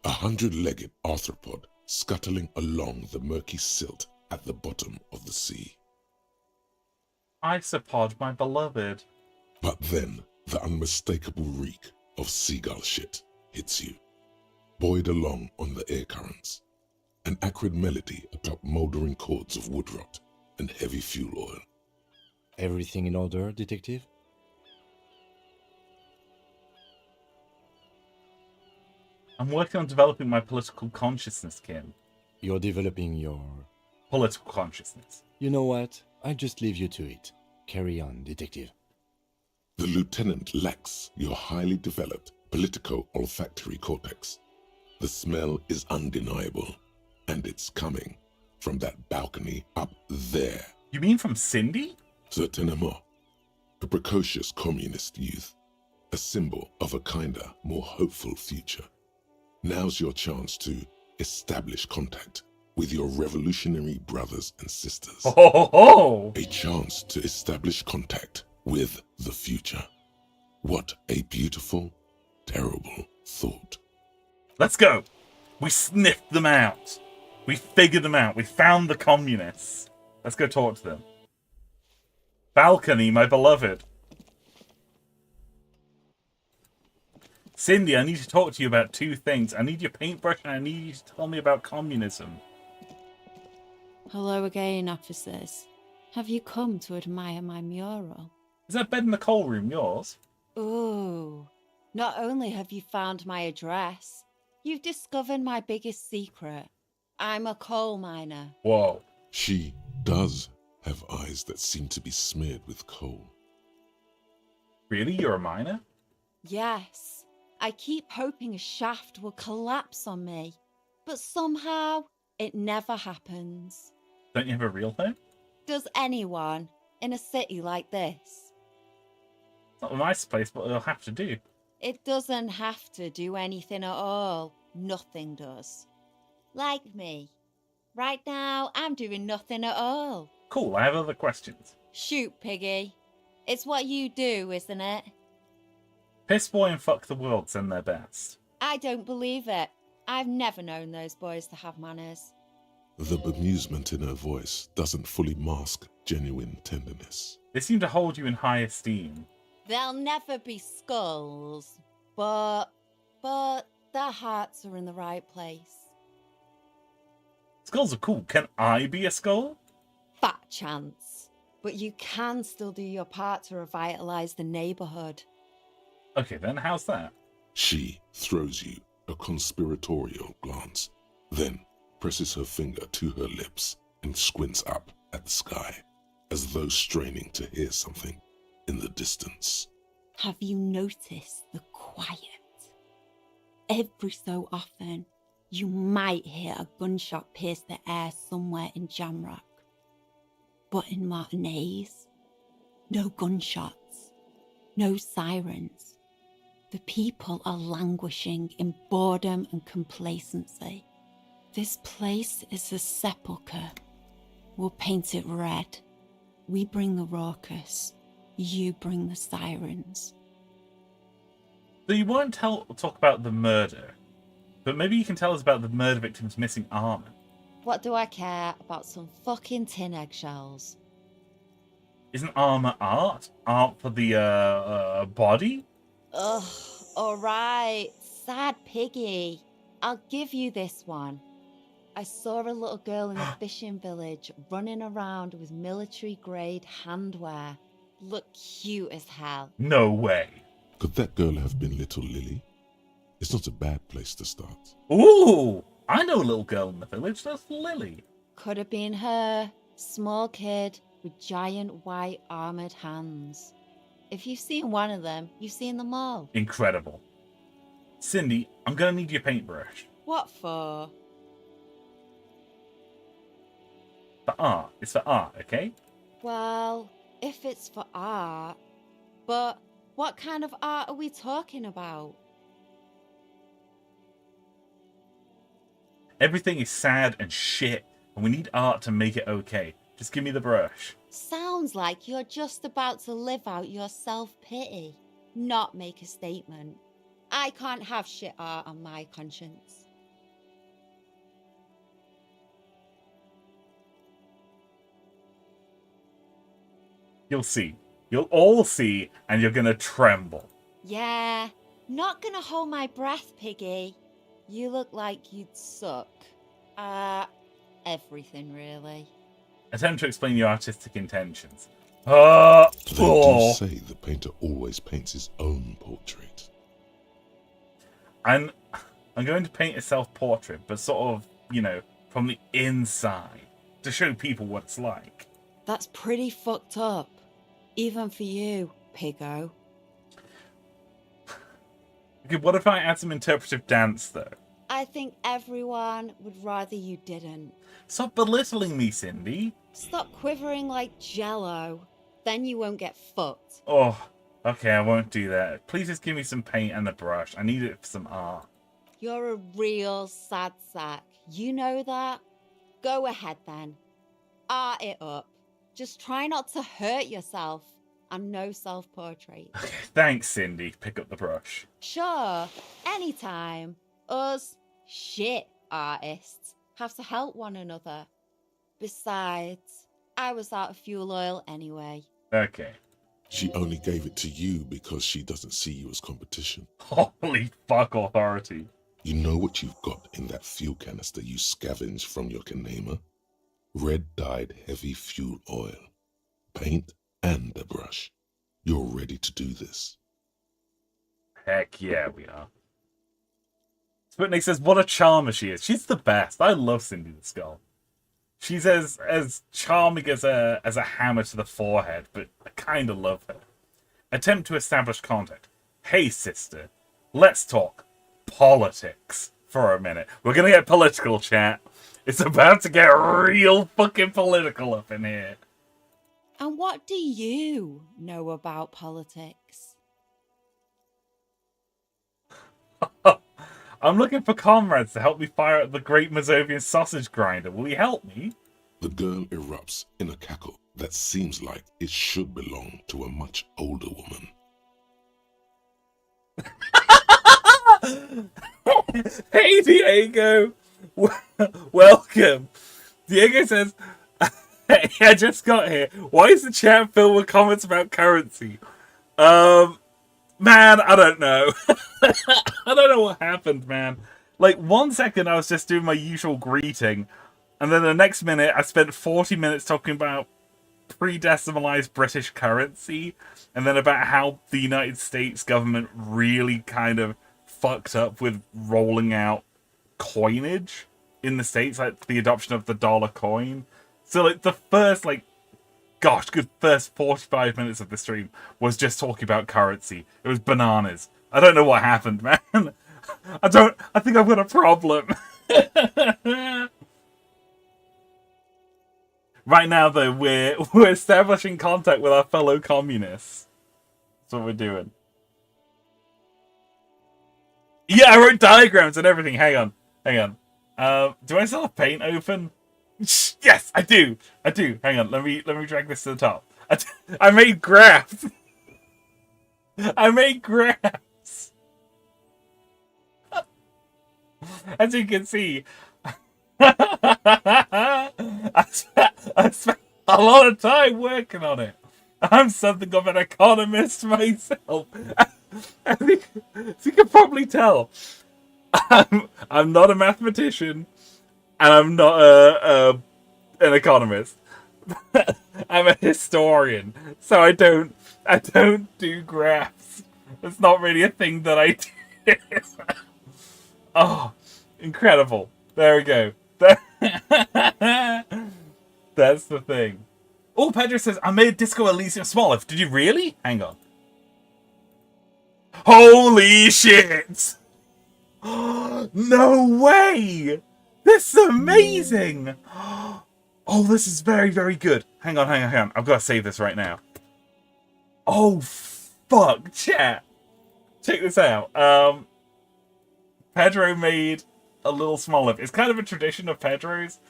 100-legged arthropod scuttling along the murky silt at the bottom of the sea. Isopod, my beloved. But then the unmistakable reek of seagull shit hits you, buoyed along on the air currents, an acrid melody atop mouldering cords of wood rot and heavy fuel oil. Everything in order, detective? I'm working on developing my political consciousness, Kim. You're developing your... Political consciousness. You know what? I just leave you to it. Carry on, detective. The lieutenant lacks your highly developed politico-olfactory cortex. The smell is undeniable, and it's coming from that balcony up there. You mean from Cindy? Certainement. A precocious communist youth, a symbol of a kinder, more hopeful future. Now's your chance to establish contact with your revolutionary brothers and sisters. Ho, ho, ho. A chance to establish contact with the future. What a beautiful, terrible thought. Let's go. We sniffed them out. We figured them out. We found the communists. Let's go talk to them. Balcony, my beloved. Cindy, I need to talk to you about two things. I need your paintbrush and I need you to tell me about communism. Hello again, officers. Have you come to admire my mural? Is that bed in the coal room yours? Oh, Not only have you found my address, you've discovered my biggest secret. I'm a coal miner. Whoa. She does have eyes that seem to be smeared with coal. Really? You're a miner? Yes, I keep hoping a shaft will collapse on me, but somehow it never happens. Don't you have a real home? Does anyone in a city like this? It's not a nice place, but it'll have to do. It doesn't have to do anything at all. Nothing does. Like me. Right now, I'm doing nothing at all. Cool, I have other questions. Shoot, Piggy. It's what you do, isn't it? Piss Boy and Fuck the World send their best. I don't believe it. I've never known those boys to have manners. The bemusement in her voice doesn't fully mask genuine tenderness. They seem to hold you in high esteem. They'll never be skulls, but their hearts are in the right place. Skulls are cool. Can I be a skull? Fat chance. But you can still do your part to revitalise the neighbourhood. Okay, then how's that? She throws you a conspiratorial glance, then presses her finger to her lips and squints up at the sky, as though straining to hear something in the distance. Have you noticed the quiet? Every so often, you might hear a gunshot pierce the air somewhere in Jamrock. But in Martinez, no gunshots, no sirens. The people are languishing in boredom and complacency. This place is a sepulchre. We'll paint it red. We bring the raucous. You bring the sirens. So you won't talk about the murder, but maybe you can tell us about the murder victim's missing armor. What do I care about some fucking tin eggshells? Isn't armor art? Art for the body? Ugh, alright, sad piggy. I'll give you this one. I saw a little girl in a fishing village running around with military-grade handwear. Look cute as hell. No way. Could that girl have been little Lily? It's not a bad place to start. Ooh! I know a little girl in the village. That's Lily. Could have been her. Small kid with giant white armoured hands. If you've seen one of them, you've seen them all. Incredible. Cindy, I'm gonna need your paintbrush. What for? For art. It's for art, okay? Well, if it's for art. But what kind of art are we talking about? Everything is sad and shit, and we need art to make it okay. Just give me the brush. Sounds like you're just about to live out your self-pity, not make a statement. I can't have shit art on my conscience. You'll see. You'll all see, and you're gonna tremble. Yeah, not gonna hold my breath, Piggy. You look like you'd suck. Everything really. Attempt to explain your artistic intentions. They do say the painter always paints his own portrait. I'm going to paint a self-portrait, but sort of, from the inside, to show people what it's like. That's pretty fucked up. Even for you, Piggo. Okay, what if I add some interpretive dance, though? I think everyone would rather you didn't. Stop belittling me, Cindy. Stop quivering like Jello. Then you won't get fucked. Oh, okay, I won't do that. Please just give me some paint and a brush. I need it for some art. You're a real sad sack. You know that? Go ahead then. Art it up. Just try not to hurt yourself. And no self-portrait. Okay, thanks, Cindy. Pick up the brush. Sure, anytime. Us shit artists have to help one another. Besides, I was out of fuel oil anyway. Okay. She only gave it to you because she doesn't see you as competition. Holy fuck, authority. You know what you've got in that fuel canister you scavenged from your Kanema? Red-dyed heavy fuel oil, paint, and a brush. You're ready to do this. Heck yeah, we are. Sputnik says, what a charmer she is. She's the best. I love Cindy the Skull. She's as charming as a hammer to the forehead, but I kind of love her. Attempt to establish contact. Hey, sister, let's talk politics for a minute. We're gonna get political, chat. It's about to get real fucking political up in here. And what do you know about politics? I'm looking for comrades to help me fire at the Great Mazovian Sausage Grinder. Will you help me? The girl erupts in a cackle that seems like it should belong to a much older woman. Hey, Diego! Welcome. Diego says, hey, I just got here. Why is the chat filled with comments about currency? Man, I don't know. I don't know what happened, man. Like, 1 second I was just doing my usual greeting, and then the next minute I spent 40 minutes talking about pre-decimalized British currency, and then about how the United States government really kind of fucked up with rolling out coinage in the States, like the adoption of the dollar coin. So, like, the first, like, gosh, good first 45 minutes of the stream was just talking about currency. It was bananas. I don't know what happened, man. I think I've got a problem. Right now, though, we're establishing contact with our fellow communists. That's what we're doing. Yeah, I wrote diagrams and everything. Hang on. Do I still have paint open? Yes, I do. Hang on. Let me drag this to the top. I made graphs. As you can see, I spent a lot of time working on it. I'm something of an economist myself. As you can probably tell, I'm not a mathematician, and I'm not an economist. I'm a historian, so I don't do graphs. It's not really a thing that I do. Oh, incredible. There we go. That's the thing. Oh, Pedro says, I made Disco Elysium smaller. Did you really? Hang on. Holy shit! No way! This is amazing! Oh, this is very, very good. Hang on. I've got to save this right now. Oh, fuck, chat. Check this out. Pedro made a little small lift. It's kind of a tradition of Pedro's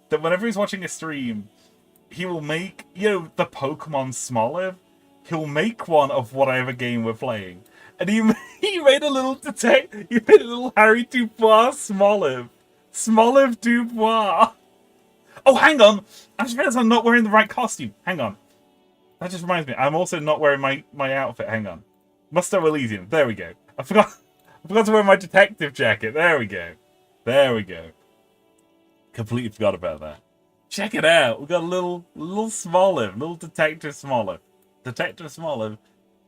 that whenever he's watching a stream, he will make, the Pokemon Smoliv. He'll make one of whatever game we're playing. And he made a little he made a little Harry Dubois Smoliv. Smoliv Dubois. Oh, hang on. I just realized I'm not wearing the right costume. Hang on. That just reminds me. I'm also not wearing my outfit. Hang on. Musto Elysium. There we go. I forgot to wear my detective jacket. There we go. Completely forgot about that. Check it out. We've got a little Smoliv. Little Detective Smoliv. Detective Smoliv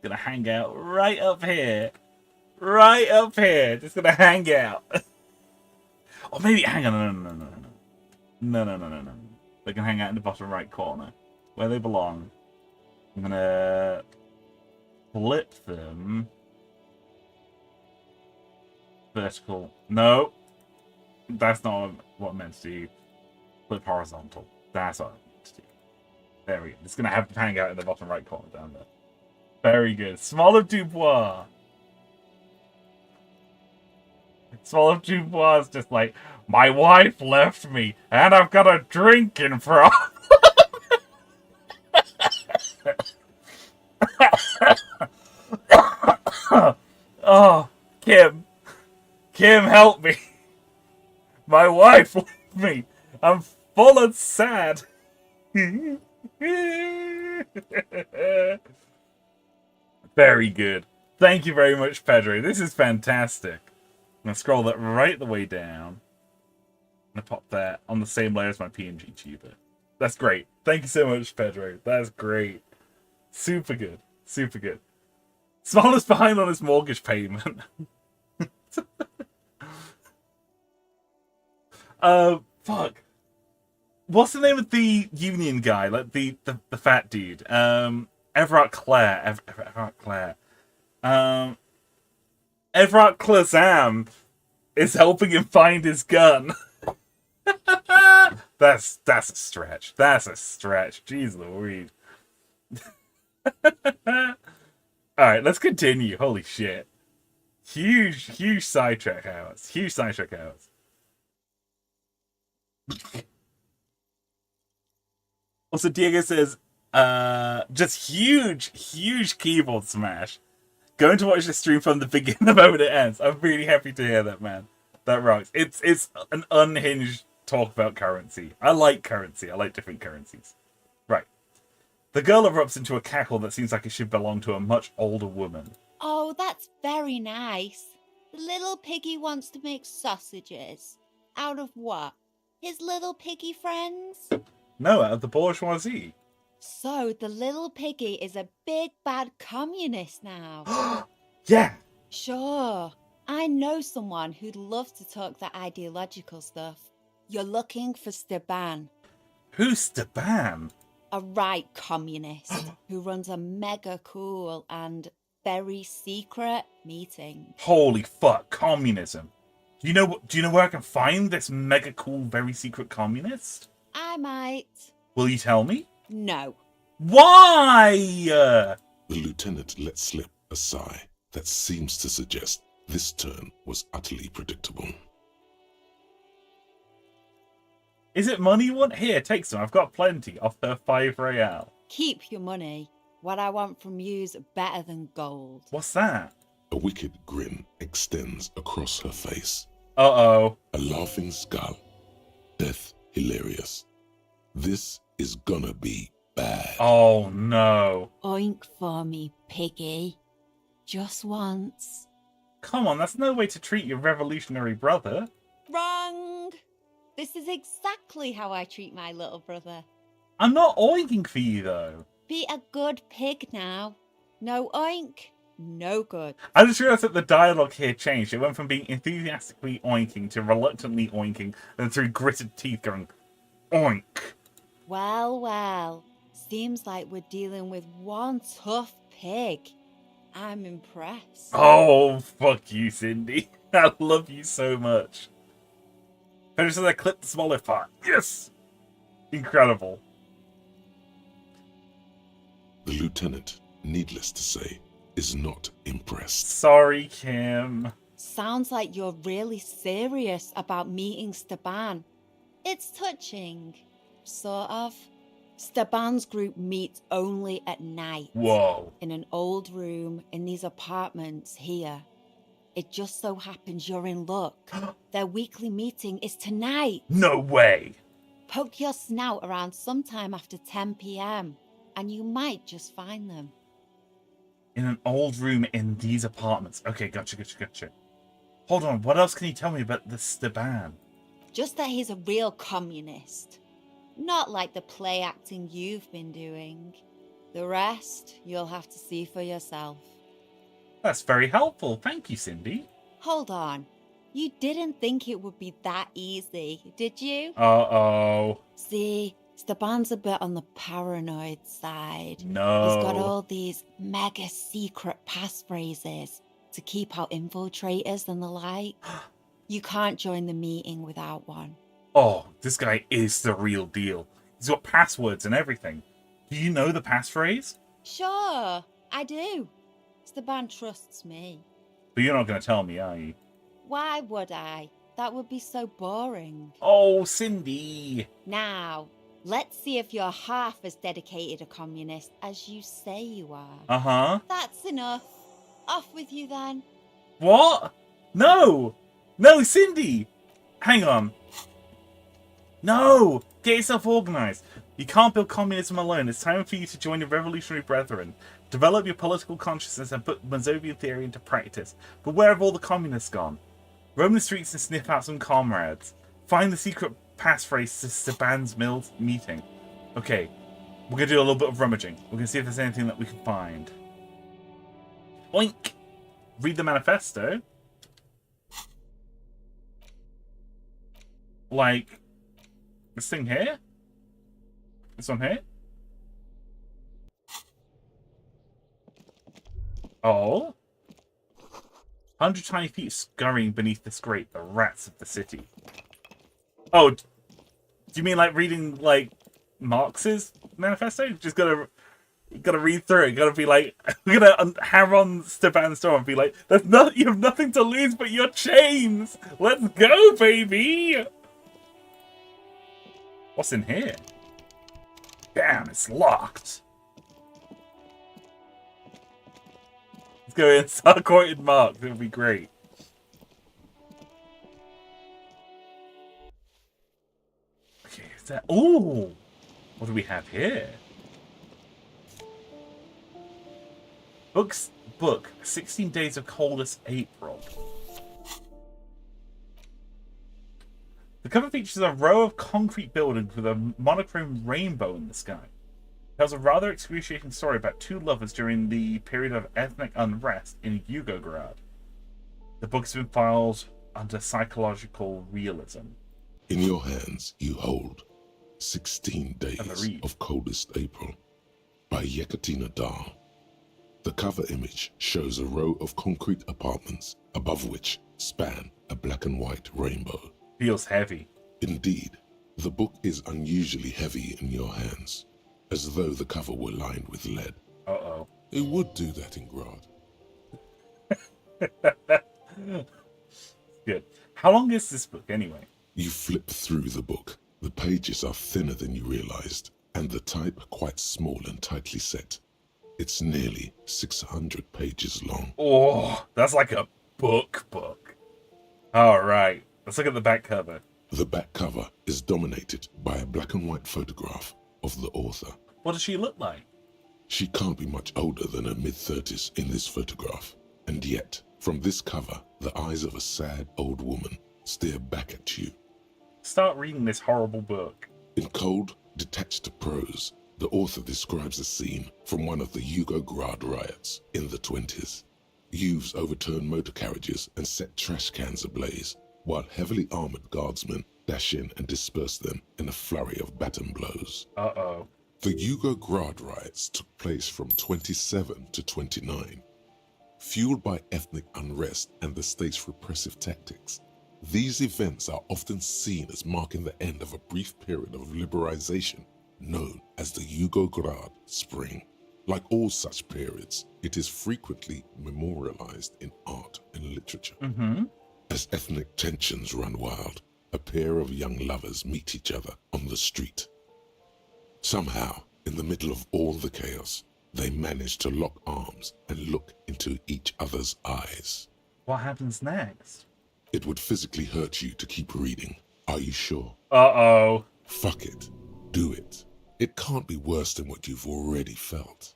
gonna hang out right up here. Just gonna hang out. Or maybe, hang on. No. They can hang out in the bottom right corner. Where they belong. I'm gonna flip them. Vertical. No. That's not what I meant to do. Flip horizontal. That's what I meant to do. There we go. It's gonna have to hang out in the bottom right corner down there. Very good. Smoliv Dubois. Smoliv Dubois is just like, my wife left me, and I've got a drink in front. Oh, Kim, help me. My wife left me. I'm full of sad. Very good. Thank you very much, Pedro. This is fantastic. I'm going to scroll that right the way down. I'm going to pop that on the same layer as my PNG tuber. That's great. Thank you so much, Pedro. That's great. Super good. Smalla's behind on his mortgage payment. Fuck. What's the name of the union guy? Like the fat dude. Everard Clare. Everard Clare. Everard Clazam is helping him find his gun. That's a stretch. That's a stretch. Jeez Louise. Alright, let's continue. Holy shit. Huge sidetrack hours. Huge sidetrack hours. Also, Diego says, just huge keyboard smash. Going to watch the stream from the beginning the moment it ends. I'm really happy to hear that, man. That rocks. It's an unhinged talk about currency. I like currency. I like different currencies. Right. The girl erupts into a cackle that seems like it should belong to a much older woman. Oh, that's very nice. The little piggy wants to make sausages. Out of what? His little piggy friends? No, out of the bourgeoisie. So the little piggy is a big bad communist now. Yeah. Sure. I know someone who'd love to talk that ideological stuff. You're looking for Steban. Who's Steban? A right communist who runs a mega cool and very secret meeting. Holy fuck, communism. Do you know where I can find this mega cool, very secret communist? I might. Will you tell me? No. Why? The lieutenant let slip a sigh that seems to suggest this turn was utterly predictable. Is it money you want? Here, take some. I've got plenty. Offer 5 real. Keep your money. What I want from you's better than gold. What's that? A wicked grin extends across her face. Uh-oh. A laughing skull. Death hilarious. This is gonna be bad. Oh, no. Oink for me, piggy. Just once. Come on, that's no way to treat your revolutionary brother. Wrong! This is exactly how I treat my little brother. I'm not oinking for you, though. Be a good pig now. No oink, no good. I just realised that the dialogue here changed. It went from being enthusiastically oinking to reluctantly oinking, then through gritted teeth going, oink. Well, well. Seems like we're dealing with one tough pig. I'm impressed. Oh, fuck you, Cindy. I love you so much. Finish as I clip the smaller part. Yes! Incredible. The lieutenant, needless to say, is not impressed. Sorry, Kim. Sounds like you're really serious about meeting Steban. It's touching. Sort of. Steban's group meets only at night. Whoa. In an old room in these apartments here. It just so happens you're in luck. Their weekly meeting is tonight. No way. Poke your snout around sometime after 10 p.m. and you might just find them. In an old room in these apartments. Okay, gotcha. Hold on, what else can you tell me about the Steban? Just that he's a real communist. Not like the play acting you've been doing. The rest, you'll have to see for yourself. That's very helpful. Thank you, Cindy. Hold on. You didn't think it would be that easy, did you? Uh-oh. See, Steban's a bit on the paranoid side. No. He's got all these mega secret passphrases to keep out infiltrators and the like. You can't join the meeting without one. Oh, this guy is the real deal. He's got passwords and everything. Do you know the passphrase? Sure, I do. Steban trusts me. But you're not going to tell me, are you? Why would I? That would be so boring. Oh, Cindy. Now, let's see if you're half as dedicated a communist as you say you are. Uh-huh. That's enough. Off with you then. What? No! No, Cindy! Hang on. No! Get yourself organized. You can't build communism alone. It's time for you to join the revolutionary brethren. Develop your political consciousness and put Mazovian theory into practice. But where have all the communists gone? Roam the streets and sniff out some comrades. Find the secret passphrase to Steban's Mills meeting. Okay, we're going to do a little bit of rummaging. We're going to see if there's anything that we can find. Oink! Read the manifesto. Like, this thing here? This one here? Oh? 100 tiny feet scurrying beneath this grate, the rats of the city. Oh, do you mean like reading, like, Marx's manifesto? Just gotta read through it. Gotta be like, we're gonna hammer on Stefan's door and be like, you have nothing to lose but your chains! Let's go, baby! What's in here? Damn, it's locked. Let's go in and start quoting Marx. It would be great. Okay, is that... Ooh! What do we have here? Book 16 Days of Coldest April. The cover features a row of concrete buildings with a monochrome rainbow in the sky. It tells a rather excruciating story about two lovers during the period of ethnic unrest in Yugograd. The book has been filed under psychological realism. In your hands you hold 16 Days of Coldest April by Yekaterina Dahl. The cover image shows a row of concrete apartments above which span a black and white rainbow. Feels heavy. Indeed, the book is unusually heavy in your hands, as though the cover were lined with lead. Uh-oh. It would do that in Grad. Good. How long is this book, anyway? You flip through the book. The pages are thinner than you realized, and the type quite small and tightly set. It's nearly 600 pages long. Oh, that's like a book. All right. Let's look at the back cover. The back cover is dominated by a black and white photograph of the author. What does she look like? She can't be much older than her mid-30s in this photograph. And yet, from this cover, the eyes of a sad old woman stare back at you. Start reading this horrible book. In cold, detached prose, the author describes a scene from one of the Yugograd riots in the 20s. Youths overturned motor carriages and set trash cans ablaze, while heavily armored guardsmen dash in and disperse them in a flurry of baton blows. Uh-oh. The Yugograd riots took place from 27 to 29. Fueled by ethnic unrest and the state's repressive tactics, these events are often seen as marking the end of a brief period of liberalization known as the Yugograd Spring. Like all such periods, it is frequently memorialized in art and literature. Mm-hmm. As ethnic tensions run wild, a pair of young lovers meet each other on the street. Somehow, in the middle of all the chaos, they manage to lock arms and look into each other's eyes. What happens next? It would physically hurt you to keep reading. Are you sure? Uh-oh. Fuck it. Do it. It can't be worse than what you've already felt.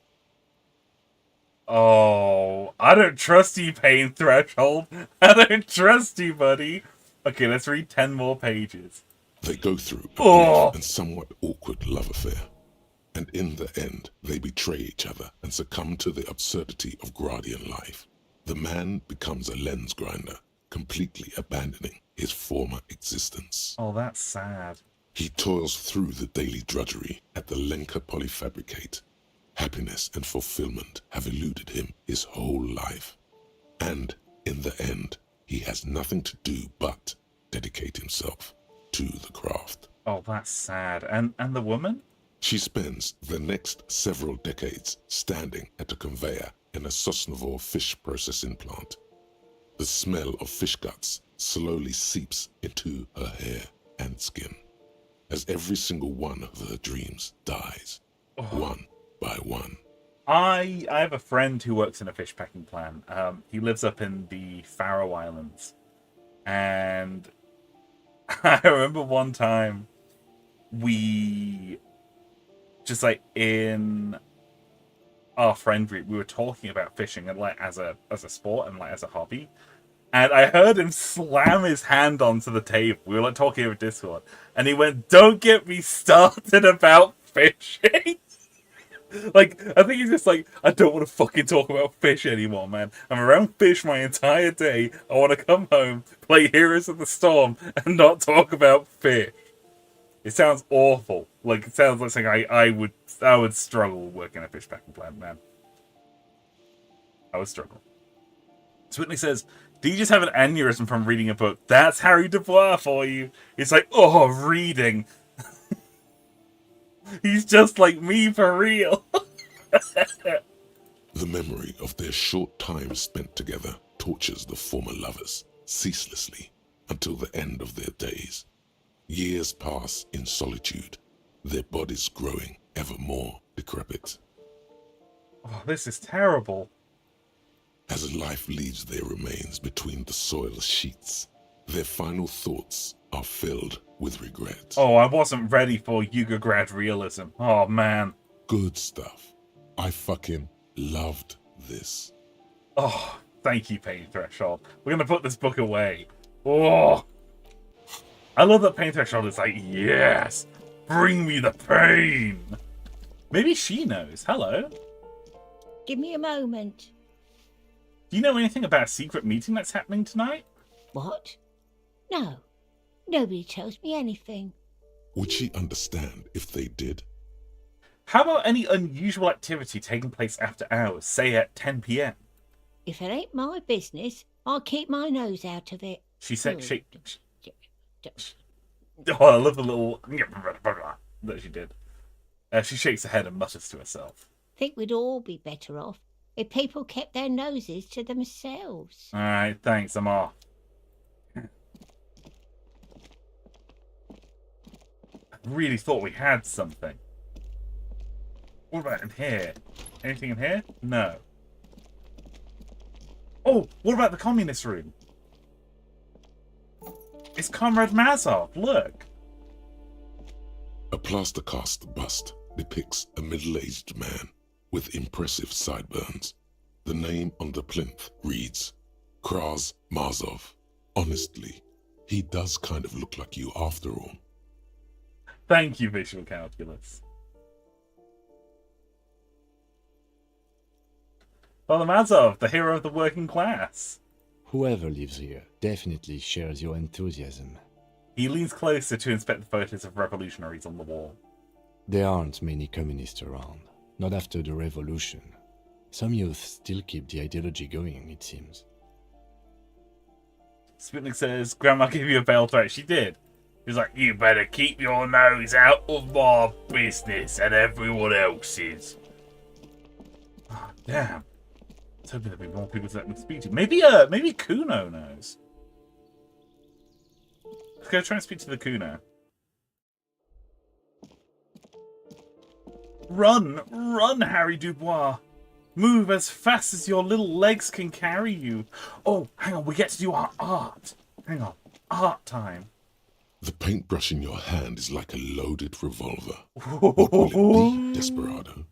Oh, I don't trust you, Pain Threshold. I don't trust you, buddy. Okay, let's read 10 more pages. They go through a brief and somewhat awkward love affair. And in the end, they betray each other and succumb to the absurdity of Gradian life. The man becomes a lens grinder, completely abandoning his former existence. Oh, that's sad. He toils through the daily drudgery at the Lenka Polyfabricate. Happiness and fulfillment have eluded him his whole life. And in the end, he has nothing to do but dedicate himself to the craft. Oh, that's sad. And the woman? She spends the next several decades standing at a conveyor in a Sosnovo fish processing plant. The smell of fish guts slowly seeps into her hair and skin as every single one of her dreams dies, one by one. I have a friend who works in a fish packing plant. He lives up in the Faroe Islands. And I remember one time we just like in our friend group, we were talking about fishing and like as a sport and like as a hobby. And I heard him slam his hand onto the table. We were like talking over Discord. And he went, "Don't get me started about fishing." Like, I think he's just like, I don't want to fucking talk about fish anymore, man. I'm around fish my entire day. I want to come home, play Heroes of the Storm, and not talk about fish. It sounds awful. Like, it sounds like something I would struggle working a fish packing plant, man. I would struggle. Swinley says, do you just have an aneurysm from reading a book? That's Harry Dubois for you. It's like, oh, reading. He's just like me for real. The memory of their short time spent together tortures the former lovers ceaselessly until the end of their days. Years pass in solitude, their bodies growing ever more decrepit. Oh, this is terrible. As life leaves their remains between the soil's sheets, their final thoughts are filled with regret. Oh, I wasn't ready for Yugograd realism. Oh, man. Good stuff. I fucking loved this. Oh, thank you, Pain Threshold. We're gonna put this book away. Oh, I love that Pain Threshold is like, yes, bring me the pain. Maybe she knows. Hello. Give me a moment. Do you know anything about a secret meeting that's happening tonight? What? No. Nobody tells me anything. Would she understand if they did? How about any unusual activity taking place after hours, say at 10 p.m.? If it ain't my business, I'll keep my nose out of it. She said, oh, I love the little that she did. She shakes her head and mutters to herself. Think we'd all be better off if people kept their noses to themselves. All right, thanks, I'm off. I really thought we had something. What about in here? Anything in here? No. Oh, what about the communist room? It's Comrade Mazov, look. A plaster cast bust depicts a middle-aged man with impressive sideburns. The name on the plinth reads, Kraz Mazov. Honestly, he does kind of look like you after all. Thank you, Visual Calculus. Father Mazov, the hero of the working class. Whoever lives here definitely shares your enthusiasm. He leans closer to inspect the photos of revolutionaries on the wall. There aren't many communists around, not after the revolution. Some youth still keep the ideology going, it seems. Sputnik says, Grandma gave you a bail threat. She did. He's like, you better keep your nose out of my business and everyone else's. Oh, damn. I was hoping there'd be more people to let me speak to. Maybe Kuno knows. Let's go try and speak to the Kuno. Run, Harry Dubois. Move as fast as your little legs can carry you. Oh, hang on, we get to do our art. Hang on, art time. The paintbrush in your hand is like a loaded revolver. What will it be, Desperado?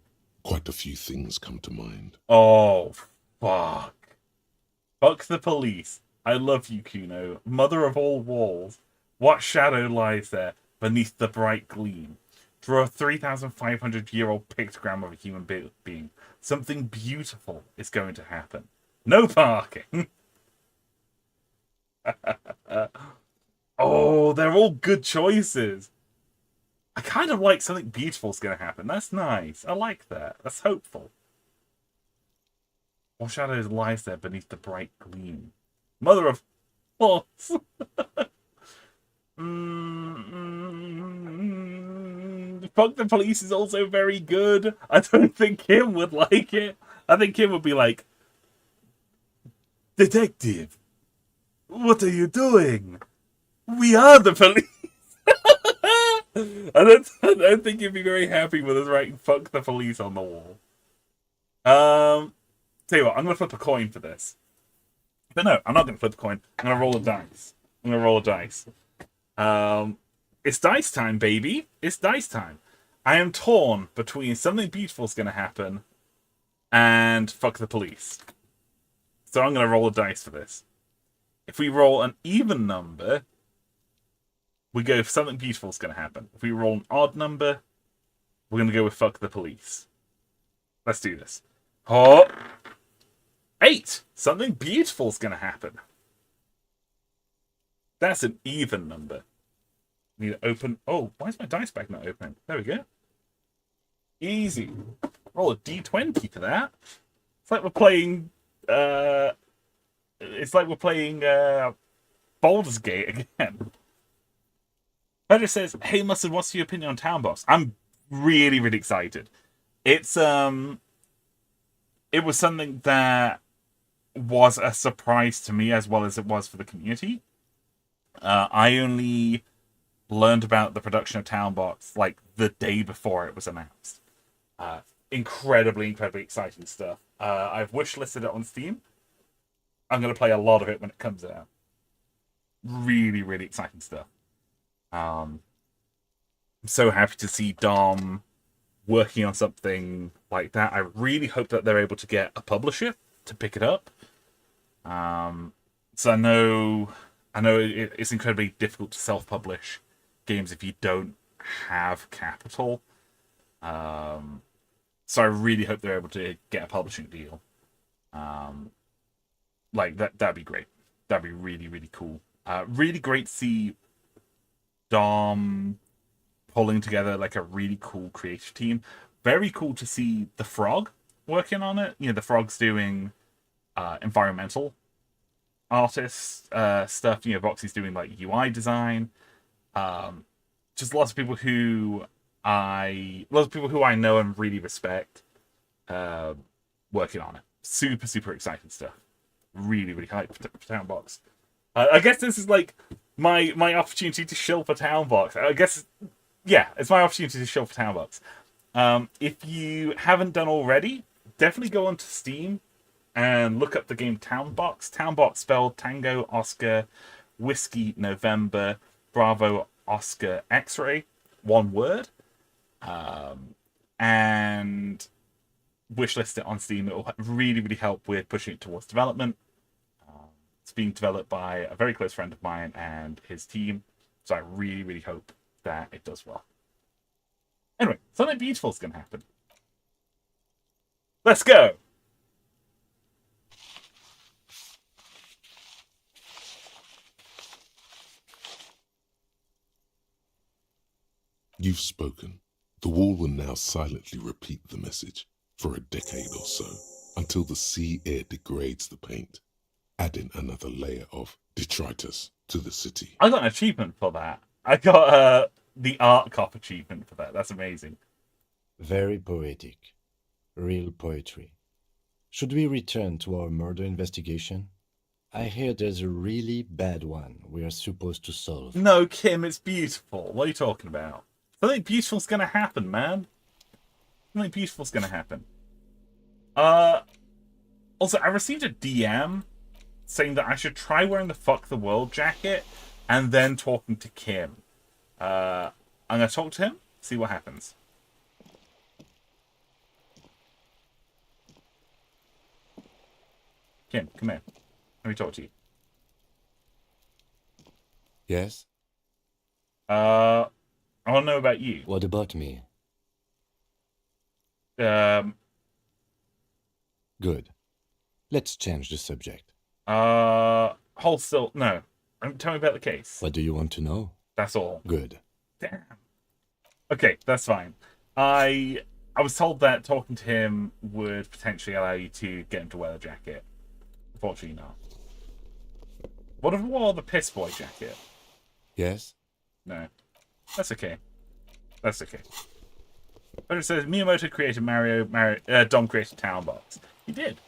Quite a few things come to mind. Oh, fuck. Fuck the police. I love you, Kuno. Mother of all walls. What shadow lies there beneath the bright gleam? Draw a 3,500-year-old pictogram of a human being. Something beautiful is going to happen. No parking. Oh, they're all good choices. I kind of like something beautiful is going to happen. That's nice. I like that. That's hopeful. What shadow lies there beneath the bright gleam? Mother of horse. Fuck the police is also very good. I don't think Kim would like it. I think Kim would be like, Detective, what are you doing? We are the police. I don't think you'd be very happy with us writing "fuck the police" on the wall. Tell you what, I'm gonna flip a coin for this. But no, I'm not gonna flip a coin. I'm gonna roll a dice. It's dice time, baby. It's dice time. I am torn between something beautiful is gonna happen and fuck the police. So I'm gonna roll a dice for this. If we roll an even number, we go for something beautiful is going to happen. If we roll an odd number, we're going to go with fuck the police. Let's do this. Oh, 8. Something beautiful's going to happen. That's an even number. Need to open. Oh, why is my dice bag not opening? There we go. Easy. Roll a d20 for that. It's like we're playing. It's like we're playing Baldur's Gate again. Pedro says, "Hey Mustard, what's your opinion on Town Box?" I'm really, really excited. It's it was something that was a surprise to me as well as it was for the community. I only learned about the production of Town Box like the day before it was announced. Incredibly exciting stuff. I've wishlisted it on Steam. I'm going to play a lot of it when it comes out. Really, really exciting stuff. I'm so happy to see Dom working on something like that. I really hope that they're able to get a publisher to pick it up. So I know it's incredibly difficult to self-publish games if you don't have capital. So I really hope they're able to get a publishing deal. Like that'd be great. That'd be really, really cool. Really great to see Dom pulling together like a really cool creative team. Very cool to see the Frog working on it. You know, the Frog's doing environmental artist stuff. You know, Boxy's doing like UI design. Just lots of people who I know and really respect working on it. Super exciting stuff. Really, really hyped for Town Box. I guess this is like my opportunity to shill for Town Box. I guess, yeah, it's my opportunity to shill for Town Box. If you haven't done already, definitely go onto Steam and look up the game Town Box. Town Box spelled Tango, Oscar, Whiskey, November, Bravo, Oscar, X-ray. One word. And wishlist it on Steam. It will really, really help with pushing it towards development. It's being developed by a very close friend of mine and his team. So I really, really hope that it does well. Anyway, something beautiful is going to happen. Let's go! You've spoken. The wall will now silently repeat the message for a decade or so, until the sea air degrades the paint, adding another layer of detritus to the city. I got an achievement for that. I got the Art Cop achievement for that. That's amazing. Very poetic. Real poetry. Should we return to our murder investigation? I hear there's a really bad one we are supposed to solve. No, Kim, it's beautiful. What are you talking about? Something beautiful's gonna happen, man. Something beautiful's gonna happen. Also, I received a DM saying that I should try wearing the Fuck the World jacket and then talking to Kim. I'm gonna talk to him, see what happens. Kim, come here. Let me talk to you. Yes? I want to know about you. What about me? Good. Let's change the subject. Hold still. No. Tell me about the case. What do you want to know? That's all. Good. Damn. Okay, that's fine. I was told that talking to him would potentially allow you to get him to wear the jacket. Unfortunately not. What if we wore the Piss Boy jacket? Yes? No. That's okay. That's okay. But it says Miyamoto created Dom created Town Box. He did.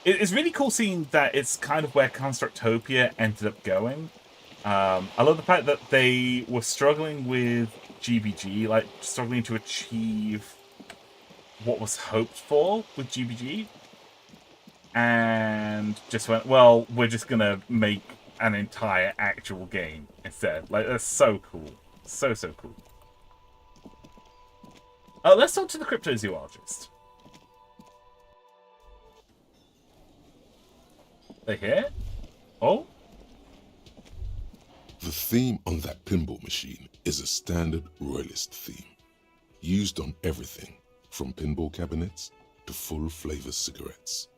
It's really cool seeing that it's kind of where Constructopia ended up going. I love the fact that they were struggling with GBG, like struggling to achieve what was hoped for with GBG. And just went, well, we're just going to make an entire actual game instead. Like, that's so cool. So cool. Let's talk to the cryptozoologist. They here? Oh? The theme on that pinball machine is a standard royalist theme, used on everything from pinball cabinets to full-flavor cigarettes.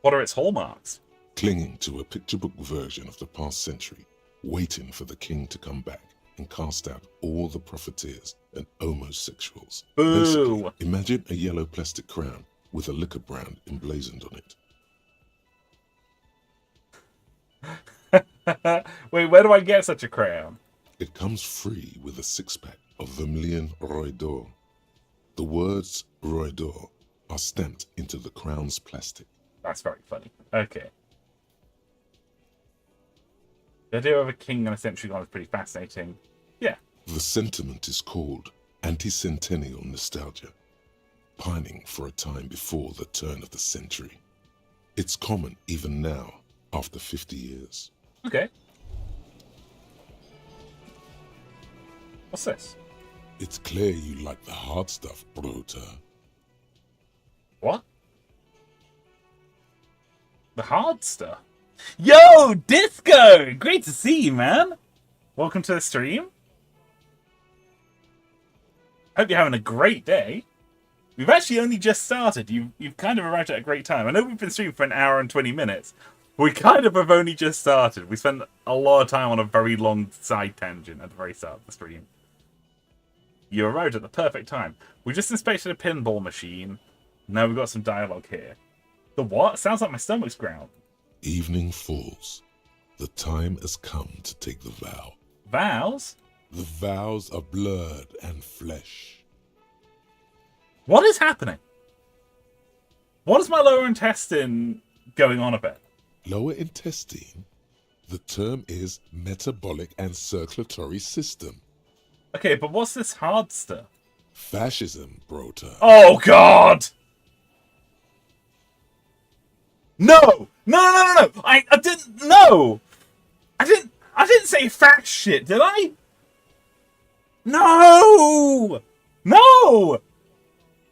What are its hallmarks? Clinging to a picture book version of the past century, waiting for the king to come back and cast out all the profiteers and homosexuals. Boo! Basically, imagine a yellow plastic crown with a liquor brand emblazoned on it. Wait, where do I get such a crown? It comes free with a six-pack of Vermilion Roy d'Or. The words Roy d'Or are stamped into the crown's plastic. That's very funny. Okay. The idea of a king and a century gone is pretty fascinating. Yeah. The sentiment is called anti-centennial nostalgia, pining for a time before the turn of the century. It's common even now, after 50 years. Okay. What's this? It's clear you like the hard stuff, Brota. What? The hard stuff? Yo, Disco! Great to see you, man. Welcome to the stream. Hope you're having a great day. We've actually only just started. You've kind of arrived at a great time. I know we've been streaming for an hour and 20 minutes. We kind of have only just started. We spent a lot of time on a very long side tangent at the very start of the stream. You arrived at the perfect time. We just inspected a pinball machine. Now we've got some dialogue here. The what? Sounds like my stomach's growled. Evening falls. The time has come to take the vow. Vows? The vows are blood and flesh. What is happening? What is my lower intestine going on about? Lower intestine? The term is metabolic and circulatory system. Okay, but what's this hard stuff? Fascism, Brota. Oh, God! No! No! I didn't... No! I didn't say fat shit, did I? No! No!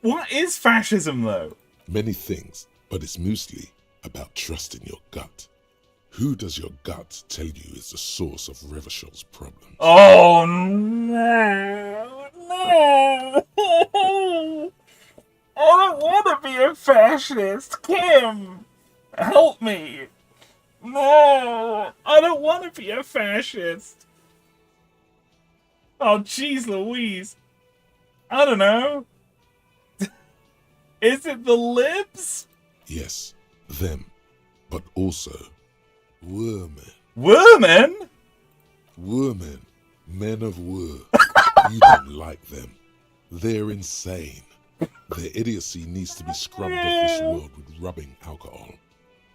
What is fascism, though? Many things, but it's mostly about trusting your gut. Who does your gut tell you is the source of Revishal's problems? Oh, no! No! I don't want to be a fascist! Kim! Help me! No! I don't want to be a fascist! Oh, jeez Louise! I don't know! Is it the libs? Yes, them, but also women. Women? Women, men of war. You don't like them. They're insane. Their idiocy needs to be scrubbed off this world with rubbing alcohol.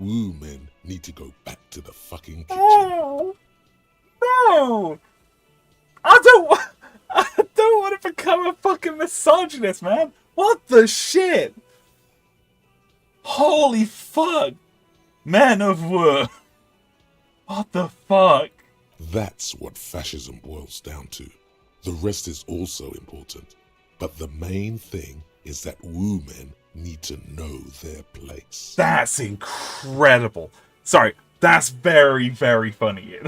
Woo men need to go back to the fucking kitchen. No! No! I don't want to become a fucking misogynist, man! What the shit? Holy fuck! Man of war! What the fuck? That's what fascism boils down to. The rest is also important. But the main thing is that women need to know their place. That's incredible. Sorry, that's very, very funny.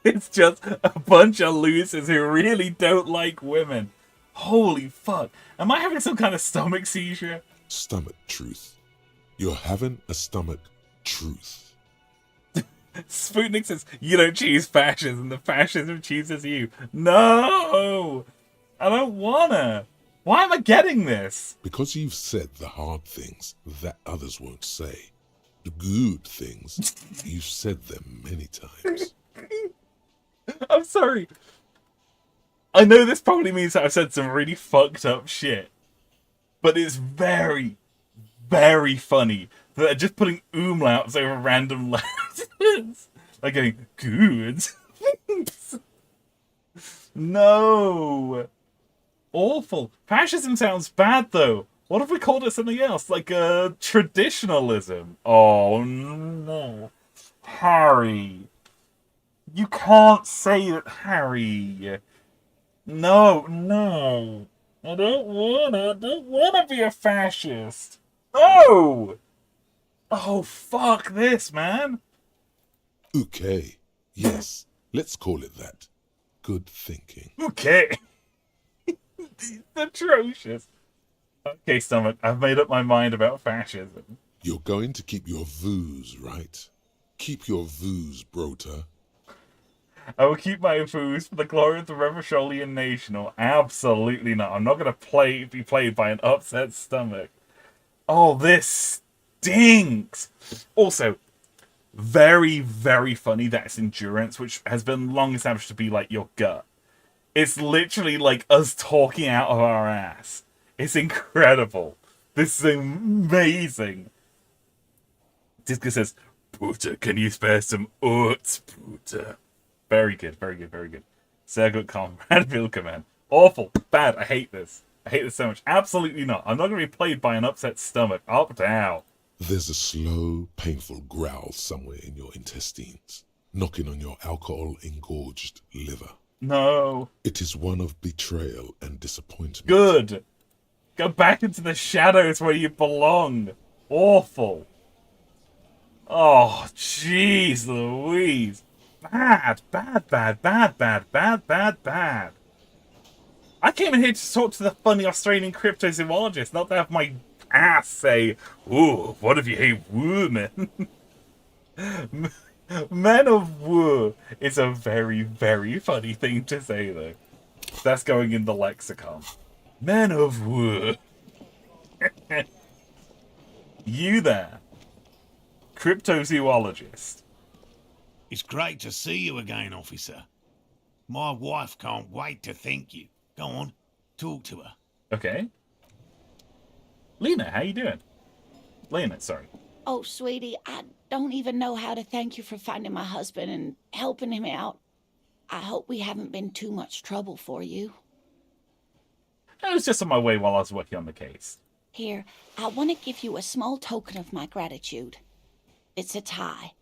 It's just a bunch of losers who really don't like women. Holy fuck. Am I having some kind of stomach seizure? Stomach truth. You're having a stomach truth. Sputnik says, you don't choose fascism, the fascism chooses you. No! I don't wanna. Why am I getting this? Because you've said the hard things that others won't say. The good things, you've said them many times. I'm sorry. I know this probably means that I've said some really fucked up shit. But it's very, very funny that they're just putting umlauts over random letters. Like going, good. No. Awful. Fascism sounds bad, though. What if we called it something else? Like, traditionalism? Oh, no. Harry. You can't say that, Harry. No. I don't wanna be a fascist. No! Oh, fuck this, man. Okay. Yes, let's call it that. Good thinking. Okay. It's atrocious. Okay, stomach, I've made up my mind about fascism. You're going to keep your vooz, right? Keep your vooz, Brota. I will keep my foos for the glory of the Revolutionary National. Absolutely not. I'm not going to be played by an upset stomach. Oh, this stinks. Also, very, very funny that it's endurance, which has been long established to be like your gut. It's literally like us talking out of our ass. It's incredible. This is amazing. Disco says, Puta, can you spare some oats, Puta? Very good, very good, very good. Sehr good comrade, Vilka, man. Awful, bad, I hate this. I hate this so much. Absolutely not. I'm not going to be played by an upset stomach. Opt out. There's a slow, painful growl somewhere in your intestines, knocking on your alcohol-engorged liver. No. It is one of betrayal and disappointment. Good. Go back into the shadows where you belong. Awful. Oh, jeez Louise. Bad, bad, bad, bad, bad, bad, bad, bad. I came in here to talk to the funny Australian cryptozoologist, not to have my ass say, "Ooh, what if you hate women?" Men of War is a very, very funny thing to say, though. That's going in the lexicon. Men of War. You there, cryptozoologist. It's great to see you again, officer. My wife can't wait to thank you. Go on, talk to her. Okay. Lena, how you doing? Lena, sorry. Oh, sweetie, I don't even know how to thank you for finding my husband and helping him out. I hope we haven't been too much trouble for you. I was just on my way while I was working on the case. Here, I want to give you a small token of my gratitude. It's a tie.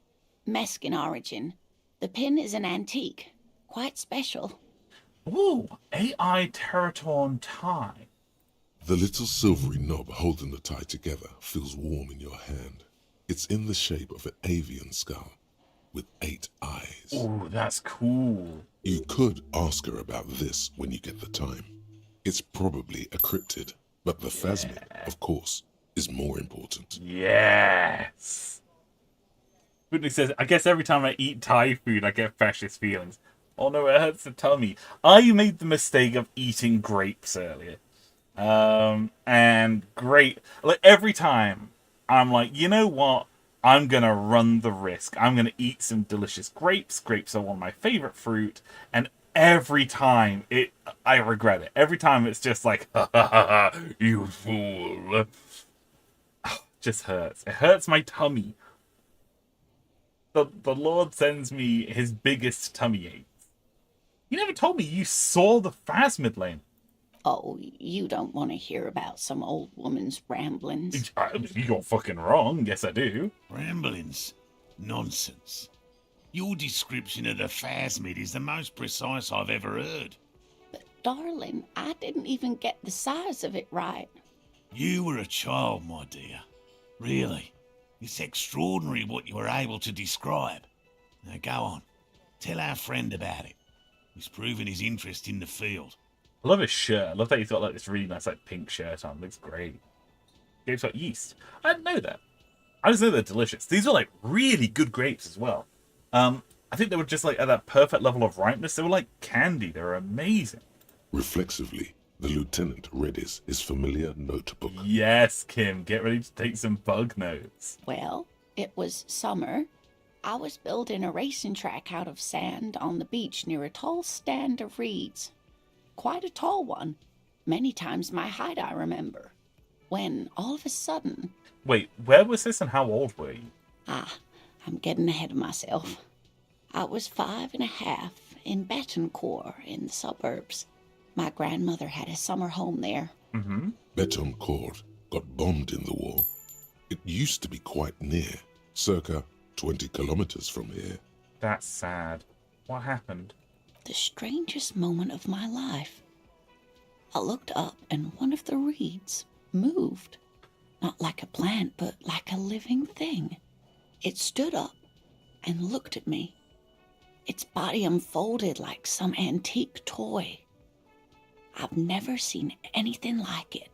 Mexican origin. The pin is an antique. Quite special. Ooh, AI Teratorn tie. The little silvery knob holding the tie together feels warm in your hand. It's in the shape of an avian skull with 8 eyes. Ooh, that's cool. You could ask her about this when you get the time. It's probably a cryptid, but the phasmid, of course, is more important. Yes. Whitney says, I guess every time I eat Thai food, I get fascist feelings. Oh no, it hurts the tummy. I made the mistake of eating grapes earlier. And like every time I'm like, you know what? I'm gonna run the risk. I'm gonna eat some delicious grapes. Grapes are one of my favorite fruit. And every time I regret it. Every time it's just like, ha ha ha, ha you fool. Just hurts. It hurts my tummy. The Lord sends me his biggest tummy aches. You never told me you saw the phasmid, Lane. Oh, you don't want to hear about some old woman's ramblings. You're fucking wrong. Yes, I do. Ramblings? Nonsense. Your description of the phasmid is the most precise I've ever heard. But darling, I didn't even get the size of it right. You were a child, my dear. Really. It's extraordinary what you were able to describe. Now go on. Tell our friend about it. He's proven his interest in the field. I love his shirt. I love that he's got like this really nice like pink shirt on. It looks great. Grapes got yeast. I didn't know that. I just know they're delicious. These are like really good grapes as well. I think they were just like at that perfect level of ripeness. They were like candy. They were amazing. Reflexively, the lieutenant readies his familiar notebook. Yes, Kim. Get ready to take some bug notes. Well, it was summer. I was building a racing track out of sand on the beach near a tall stand of reeds. Quite a tall one. Many times my height, I remember. When, all of a sudden... Wait, where was this and how old were you? I'm getting ahead of myself. I was 5 and a half in Betancourt in the suburbs. My grandmother had a summer home there. Mm-hmm. Betancourt got bombed in the war. It used to be quite near, circa 20 kilometers from here. That's sad. What happened? The strangest moment of my life. I looked up and one of the reeds moved. Not like a plant, but like a living thing. It stood up and looked at me. Its body unfolded like some antique toy. I've never seen anything like it.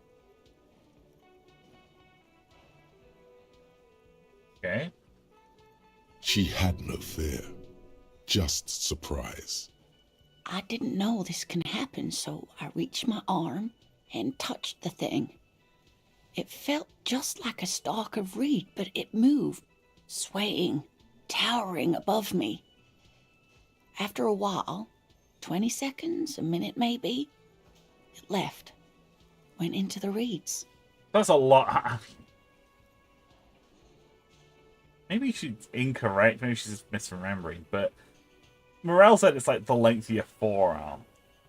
Okay. She had no fear, just surprise. I didn't know this can happen, so I reached my arm and touched the thing. It felt just like a stalk of reed, but it moved, swaying, towering above me. After a while, 20 seconds, a minute maybe, it left, went into the reeds. That's a lot. Maybe she's incorrect. Maybe she's just misremembering. But Morel said it's like the length of your forearm.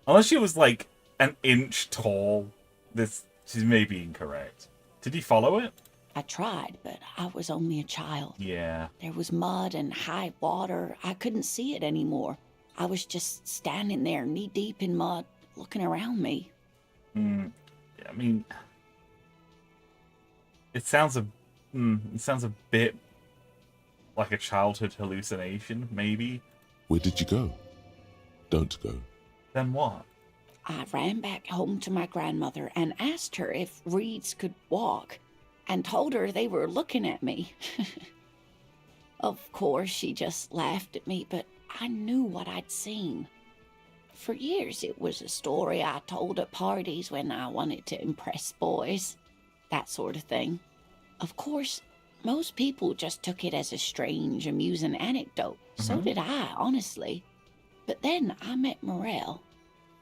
Unless she was like an inch tall, she's maybe incorrect. Did you follow it? I tried, but I was only a child. Yeah. There was mud and high water. I couldn't see it anymore. I was just standing there, knee-deep in mud, looking around me. I mean, it sounds a bit like a childhood hallucination, maybe. Where did you go? Don't go. Then what? I ran back home to my grandmother and asked her if reeds could walk, and told her they were looking at me. Of course, she just laughed at me, but I knew what I'd seen. For years, it was a story I told at parties when I wanted to impress boys, that sort of thing. Of course, most people just took it as a strange, amusing anecdote. So did I, honestly. But then I met Morel.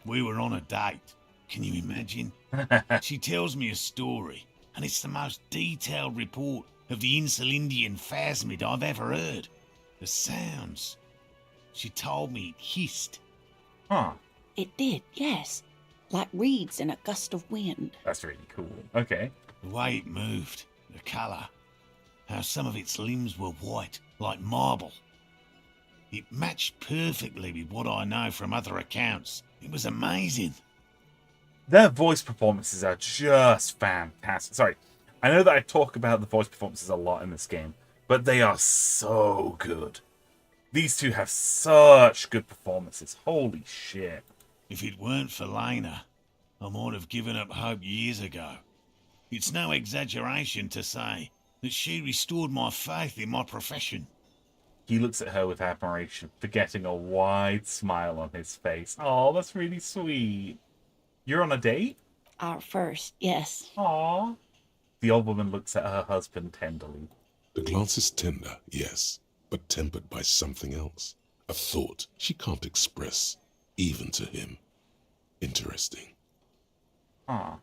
We were on a date. Can you imagine? She tells me a story, and it's the most detailed report of the Insulindian phasmid I've ever heard. The sounds. She told me it hissed. Huh. It did, yes. Like reeds in a gust of wind. That's really cool. Okay. The way it moved, the colour, how some of its limbs were white, like marble. It matched perfectly with what I know from other accounts. It was amazing. Their voice performances are just fantastic. Sorry, I know that I talk about the voice performances a lot in this game, but they are so good. These two have such good performances. Holy shit. If it weren't for Lena, I might have given up hope years ago. It's no exaggeration to say that she restored my faith in my profession. He looks at her with admiration, forgetting a wide smile on his face. Oh, that's really sweet. You're on a date? Our first, yes. Aww. The old woman looks at her husband tenderly. The glance is tender, yes, but tempered by something else. A thought she can't express, even to him. Interesting. Ah.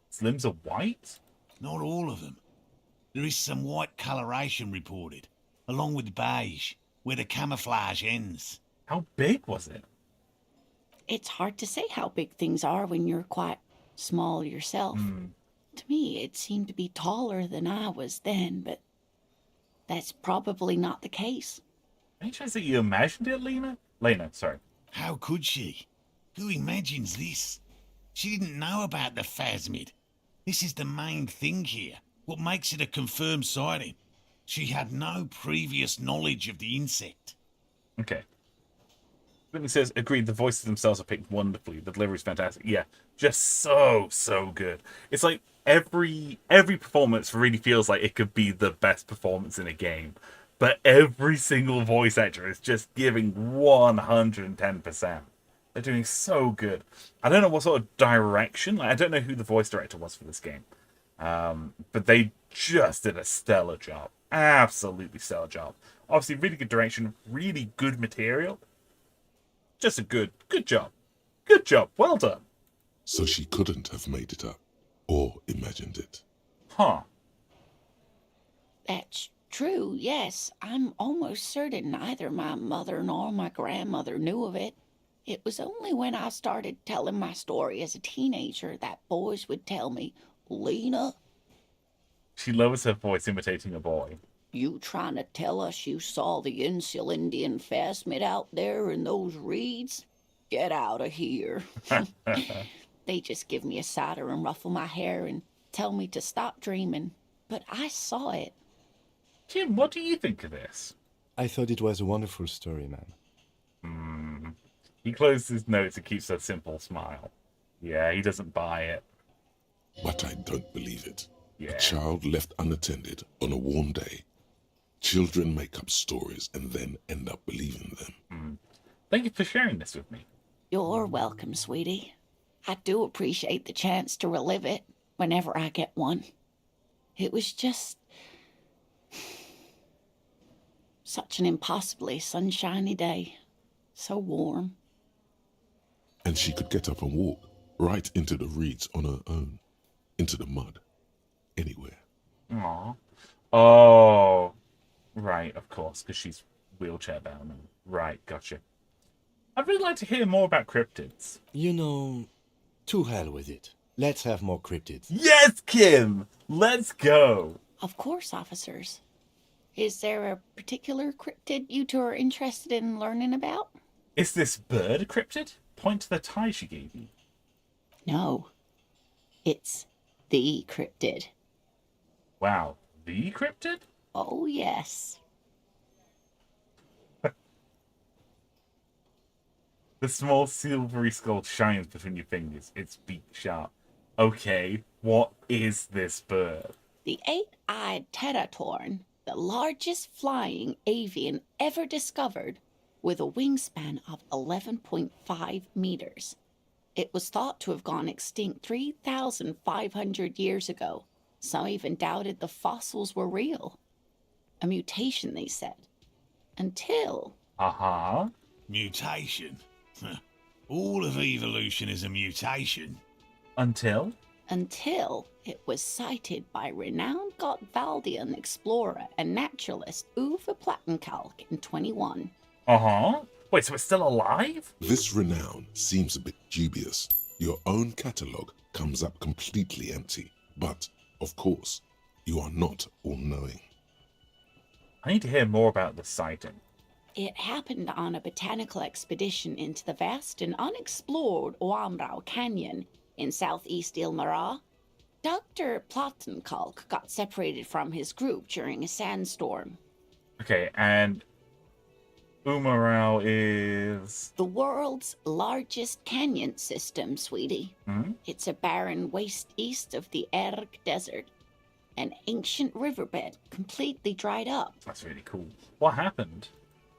His limbs are white? Not all of them. There is some white coloration reported, along with beige, where the camouflage ends. How big was it? It's hard to say how big things are when you're quite small yourself. To me, it seemed to be taller than I was then, but that's probably not the case. Any chance that you imagined it, Lena? Lena, sorry. How could she? Who imagines this? She didn't know about the phasmid. This is the main thing here, what makes it a confirmed sighting. She had no previous knowledge of the insect. Okay. Whitney says, agreed, the voices themselves are picked wonderfully. The delivery's fantastic. Yeah, just so good. It's like every performance really feels like it could be the best performance in a game. But every single voice actor is just giving 110%. They're doing so good. I don't know what sort of direction. I don't know who the voice director was for this game. But they just did a stellar job. Absolutely stellar job. Obviously, really good direction. Really good material. Just a good job. Good job. Well done. So she couldn't have made it up, or imagined it. Huh. That's true, yes. I'm almost certain neither my mother nor my grandmother knew of it. It was only when I started telling my story as a teenager that boys would tell me, Lena, She lowers her voice, imitating a boy. you trying to tell us you saw the Insulindian phasmid out there in those reeds? Get out of here. They just give me a cider and ruffle my hair and tell me to stop dreaming. But I saw it. Tim, what do you think of this? I thought it was a wonderful story, man. He closes his notes and keeps a simple smile. Yeah, he doesn't buy it. But I don't believe it. Yeah. A child left unattended on a warm day. Children make up stories and then end up believing them. Thank you for sharing this with me. You're welcome, sweetie. I do appreciate the chance to relive it whenever I get one. It was just such an impossibly sunshiny day. So warm. And she could get up and walk right into the reeds on her own, into the mud, anywhere. Aww. Oh, right, of course, because she's wheelchair bound. Right, gotcha. I'd really like to hear more about cryptids. You know, to hell with it. Let's have more cryptids. Yes, Kim! Let's go! Of course, officers. Is there a particular cryptid you two are interested in learning about? Is this bird a cryptid? Point to the tie she gave you. No. It's the cryptid. Wow, the cryptid? Oh, yes. The small silvery skull shines between your fingers, its beak sharp. Okay, what is this bird? The eight-eyed teratorn, the largest flying avian ever discovered, with a wingspan of 11.5 meters. It was thought to have gone extinct 3,500 years ago. Some even doubted the fossils were real. A mutation, they said. Until... Uh-huh. Mutation? All of evolution is a mutation. Until? Until it was sighted by renowned Gottwaldian explorer and naturalist Uwe Plattenkalk in 21. Uh-huh. Wait, so it's still alive? This renown seems a bit dubious. Your own catalogue comes up completely empty. But, of course, you are not all-knowing. I need to hear more about this sighting. It happened on a botanical expedition into the vast and unexplored Oamrau Canyon in southeast Ilmara. Dr. Plattenkalk got separated from his group during a sandstorm. Okay, and Umarau is... The world's largest canyon system, sweetie. Hmm? It's a barren waste east of the Erg Desert. An ancient riverbed completely dried up. That's really cool. What happened?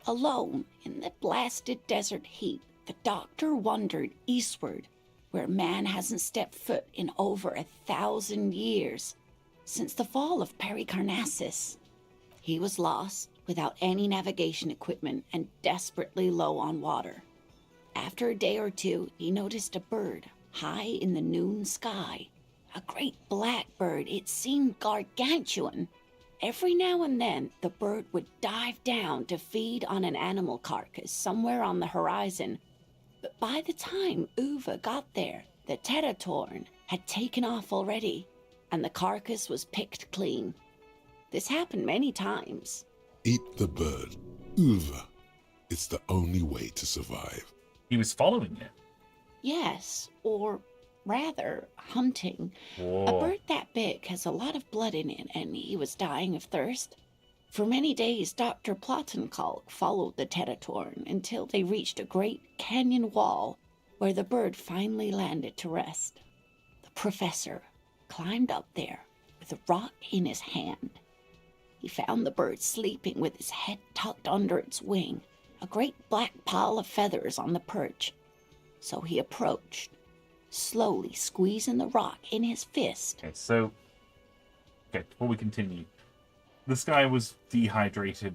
Alone in the blasted desert heat, the doctor wandered eastward, where man hasn't stepped foot in over 1,000 years, since the fall of Pericarnassus. He was lost, without any navigation equipment and desperately low on water. After a day or two, he noticed a bird high in the noon sky. A great black bird, it seemed gargantuan. Every now and then, the bird would dive down to feed on an animal carcass somewhere on the horizon. But by the time Uwe got there, the teratorn had taken off already, and the carcass was picked clean. This happened many times. Eat the bird. Uva. It's the only way to survive. He was following it. Yes, or rather, hunting. Whoa. A bird that big has a lot of blood in it, and he was dying of thirst. For many days, Dr. Plattenkalk followed the teratorn until they reached a great canyon wall where the bird finally landed to rest. The professor climbed up there with a rock in his hand. He found the bird sleeping with his head tucked under its wing, a great black pile of feathers on the perch. So he approached, slowly squeezing the rock in his fist. Okay, so... Okay, before we continue. This guy was dehydrated,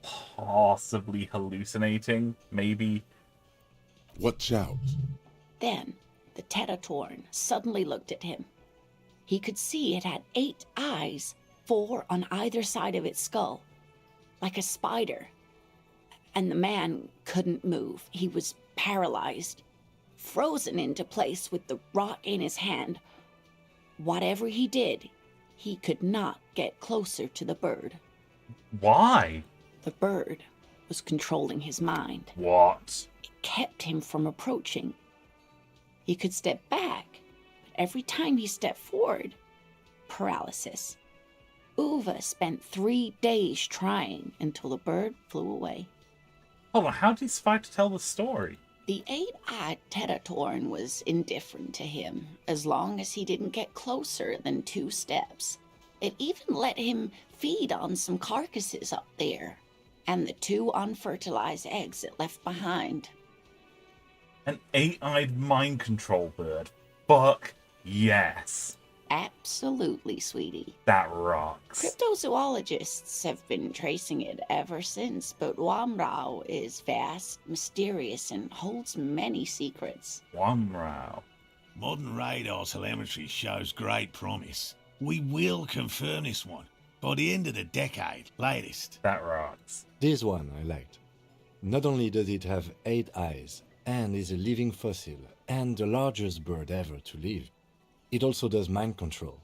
possibly hallucinating, maybe. Watch out. Then the teratorn suddenly looked at him. He could see it had 8 eyes, 4 on either side of its skull, like a spider. And the man couldn't move. He was paralyzed, frozen into place with the rock in his hand. Whatever he did, he could not get closer to the bird. Why? The bird was controlling his mind. What? It kept him from approaching. He could step back, but every time he stepped forward, paralysis. Uwe spent 3 days trying until the bird flew away. Hold on, how did he survive to tell the story? The eight-eyed Teratorn was indifferent to him, as long as he didn't get closer than 2 steps. It even let him feed on some carcasses up there, and the 2 unfertilized eggs it left behind. An 8-eyed mind control bird. Fuck yes. Absolutely, sweetie. That rocks. Cryptozoologists have been tracing it ever since, but Wamrao is vast, mysterious, and holds many secrets. Wamrao. Modern radar telemetry shows great promise. We will confirm this one by the end of the decade, latest. That rocks. This one I liked. Not only does it have 8 eyes, and is a living fossil, and the largest bird ever to live, it also does mind control.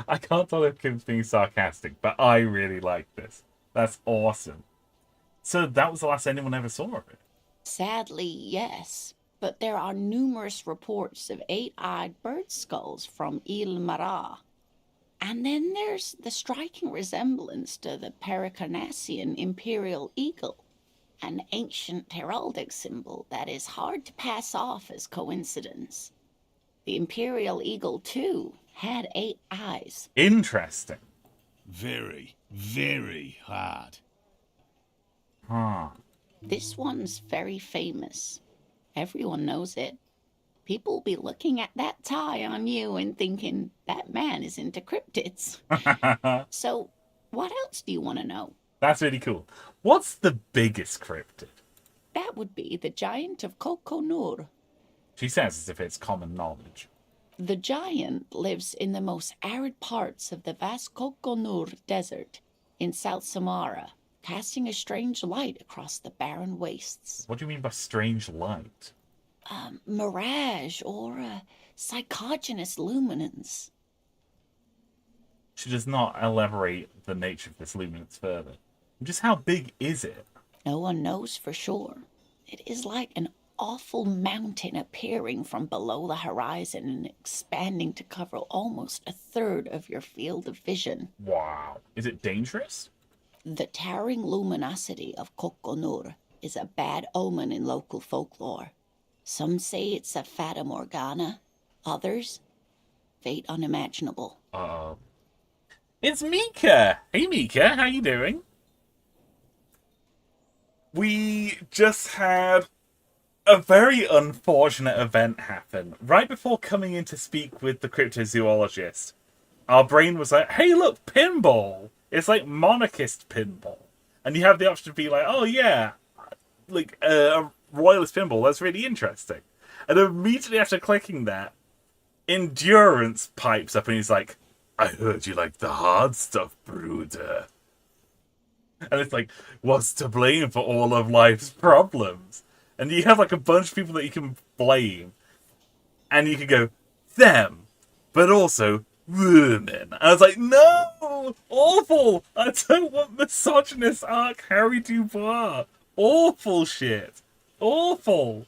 I can't tell if Kim's being sarcastic, but I really like this. That's awesome. So that was the last anyone ever saw of it? Sadly, yes, but there are numerous reports of 8-eyed bird skulls from Il Mara. And then there's the striking resemblance to the Pericarnassian imperial eagle, an ancient heraldic symbol that is hard to pass off as coincidence. The imperial eagle, too, had 8 eyes. Interesting. Very, very hard. Huh. This one's very famous. Everyone knows it. People be looking at that tie on you and thinking, that man is into cryptids. So, what else do you want to know? That's really cool. What's the biggest cryptid? That would be the giant of Kokonur. She says as if it's common knowledge. The giant lives in the most arid parts of the vast Kokonur Desert in South Samara, casting a strange light across the barren wastes. What do you mean by strange light? Mirage or psychogenous luminance. She does not elaborate the nature of this luminance further. Just how big is it? No one knows for sure. It is like an awful mountain appearing from below the horizon and expanding to cover almost 1/3 of your field of vision. Wow. Is it dangerous? The towering luminosity of Kokonur is a bad omen in local folklore. Some say it's a fata morgana, others, fate unimaginable. It's Mika! Hey Mika, how you doing? We just had a very unfortunate event happen. Right before coming in to speak with the cryptozoologist, our brain was like, hey look, pinball! It's like monarchist pinball. And you have the option to be like, oh yeah, like a royalist pinball, that's really interesting. And immediately after clicking that, Endurance pipes up and he's like, I heard you like the hard stuff, Brooder. And it's like, what's to blame for all of life's problems? And you have like a bunch of people that you can blame. And you can go, them, but also women. And I was like, no! Awful! I don't want misogynist arc Harry Dubois. Awful shit. Awful.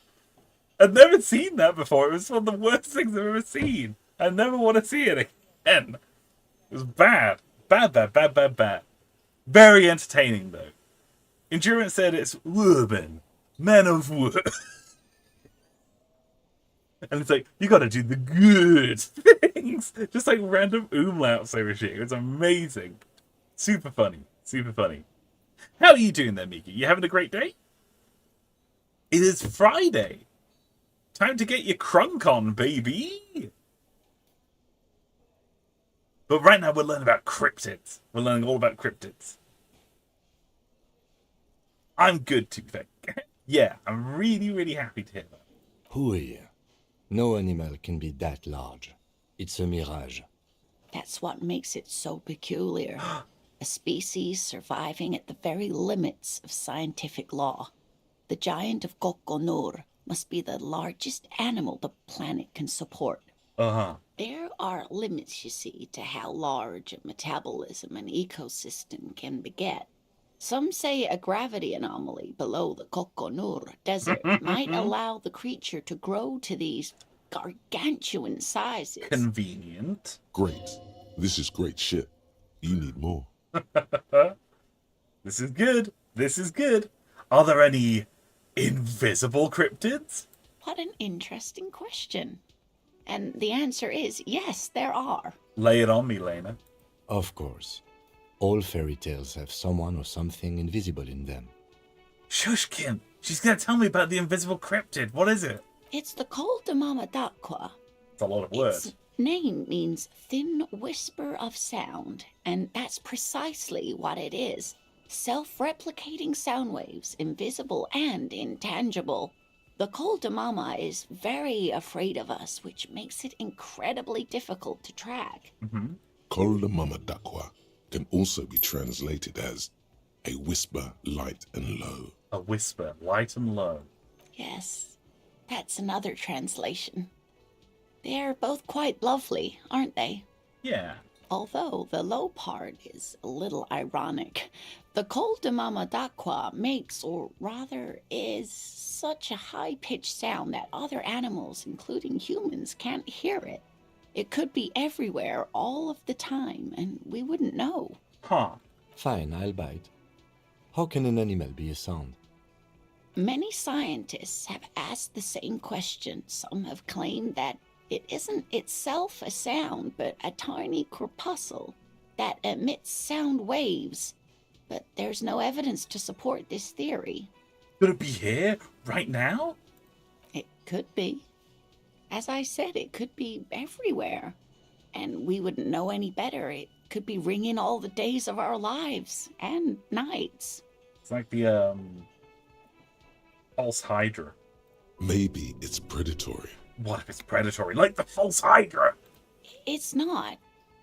I've never seen that before. It was one of the worst things I've ever seen. I never want to see it again. It was bad. Bad. Very entertaining, though. Endurance said it's women. Men of wood. And it's like, you gotta do the good things. Just like random umlauts over shit. It's amazing. Super funny. How are you doing there, Miki? You having a great day? It is Friday. Time to get your crunk on, baby. But right now we're learning about cryptids. We're learning all about cryptids. I'm good, to be fair. Yeah, I'm really, really happy to hear that. Hooey. No animal can be that large. It's a mirage. That's what makes it so peculiar. A species surviving at the very limits of scientific law. The giant of Kokonur must be the largest animal the planet can support. There are limits, you see, to how large a metabolism an ecosystem can beget. Some say a gravity anomaly below the Kokonur Desert might allow the creature to grow to these gargantuan sizes. Convenient. Great. This is great shit. You need more. This is good. Are there any Invisible cryptids? What an interesting question. And the answer is yes, there are. Lay it on me, Lena. Of course. All fairy tales have someone or something invisible in them. Shush, Kim. She's gonna tell me about the invisible cryptid. What is it? It's the Col de Mama d'Aqua. It's a lot of words. Its name means thin whisper of sound, and that's precisely what it is. Self-replicating sound waves, invisible and intangible. The Col de Mama is very afraid of us, which makes it incredibly difficult to track. Col de Mama d'Aqua can also be translated as a whisper light and low. A whisper, light and low. Yes, that's another translation. They're both quite lovely, aren't they? Yeah. Although the low part is a little ironic. The Col de Mama d'Aqua makes, or rather is, such a high-pitched sound that other animals, including humans, can't hear it. It could be everywhere all of the time, and we wouldn't know. Huh. Fine, I'll bite. How can an animal be a sound? Many scientists have asked the same question. Some have claimed that it isn't itself a sound, but a tiny corpuscle that emits sound waves. But there's no evidence to support this theory. Could it be here? Right now? It could be. As I said, it could be everywhere. And we wouldn't know any better. It could be ringing all the days of our lives and nights. It's like the, false hydra. Maybe it's predatory. What if it's predatory? Like the false hydra? It's not.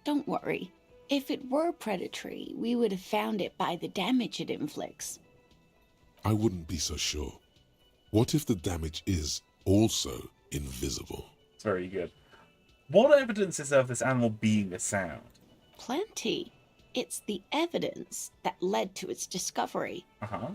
Don't worry. If it were predatory, we would have found it by the damage it inflicts. I wouldn't be so sure. What if the damage is also invisible? It's very good. What evidence is there of this animal being a sound? Plenty. It's the evidence that led to its discovery.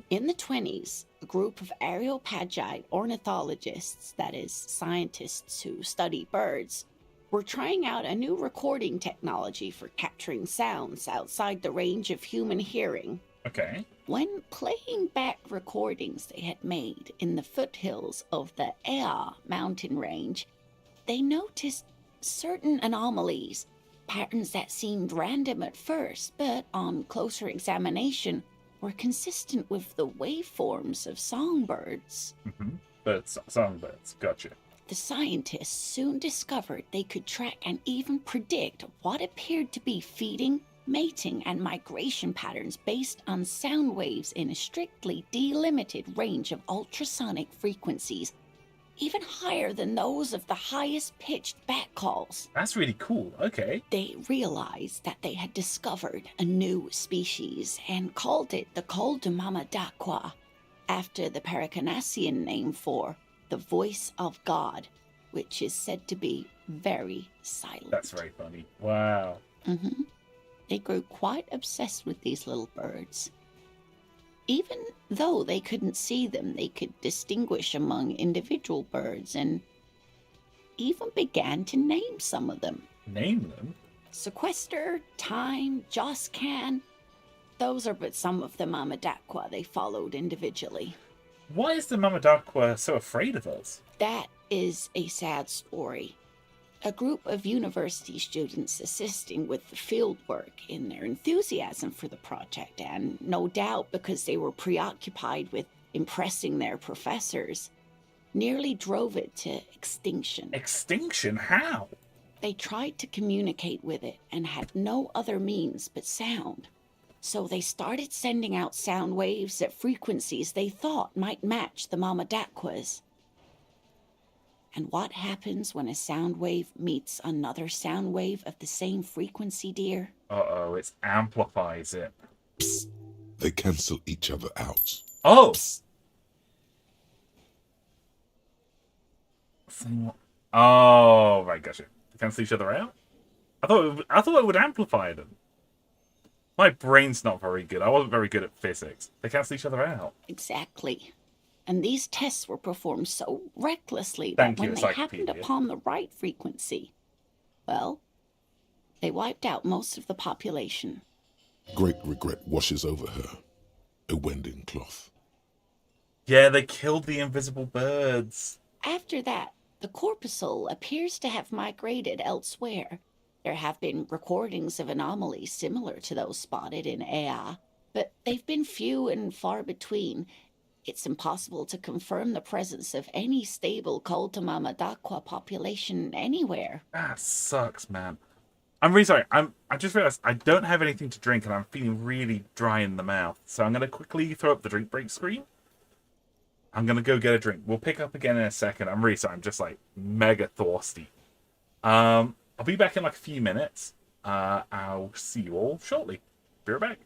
In the 20s, a group of Areopagite ornithologists, that is, scientists who study birds, were trying out a new recording technology for capturing sounds outside the range of human hearing. Okay. When playing back recordings they had made in the foothills of the Ea mountain range, they noticed certain anomalies, patterns that seemed random at first, but on closer examination were consistent with the waveforms of songbirds. Songbirds. Gotcha. The scientists soon discovered they could track and even predict what appeared to be feeding, mating, and migration patterns based on sound waves in a strictly delimited range of ultrasonic frequencies, even higher than those of the highest pitched bat calls. That's really cool. Okay. They realized that they had discovered a new species and called it the Col de Mama d'Aqua, after the Paracanassian name for the voice of God, which is said to be very silent. That's very funny. Wow. They grew quite obsessed with these little birds. Even though they couldn't see them, they could distinguish among individual birds and even began to name some of them. Name them? Sequester, Time, Joscan. Those are but some of the Mama d'Aqua they followed individually. Why is the Mama d'Aqua so afraid of us? That is a sad story. A group of university students assisting with the field work in their enthusiasm for the project, and no doubt because they were preoccupied with impressing their professors, nearly drove it to extinction. Extinction? How? They tried to communicate with it and had no other means but sound. So they started sending out sound waves at frequencies they thought might match the Mama d'Aqua's. And what happens when a sound wave meets another sound wave of the same frequency, dear? Uh-oh, it amplifies it. Psst. They cancel each other out. Oh! Psst. Oh, right, gotcha. They cancel each other out? I thought it would amplify them. My brain's not very good. I wasn't very good at physics. They cancel each other out. Exactly. And these tests were performed so recklessly Thank that you, when they happened Encyclopedia. upon the right frequency, well, they wiped out most of the population. Great regret washes over her, a wending cloth. Yeah, they killed the invisible birds. After that, the corpuscle appears to have migrated elsewhere. There have been recordings of anomalies similar to those spotted in AI, but they've been few and far between. It's impossible to confirm the presence of any stable Koltamama population anywhere. That sucks, man. I'm really sorry. I just realized I don't have anything to drink and I'm feeling really dry in the mouth. So I'm gonna quickly throw up the drink break screen. I'm gonna go get a drink. We'll pick up again in a second. I'm really sorry. I'm just like mega thirsty. I'll be back in like a few minutes. I'll see you all shortly. Be right back.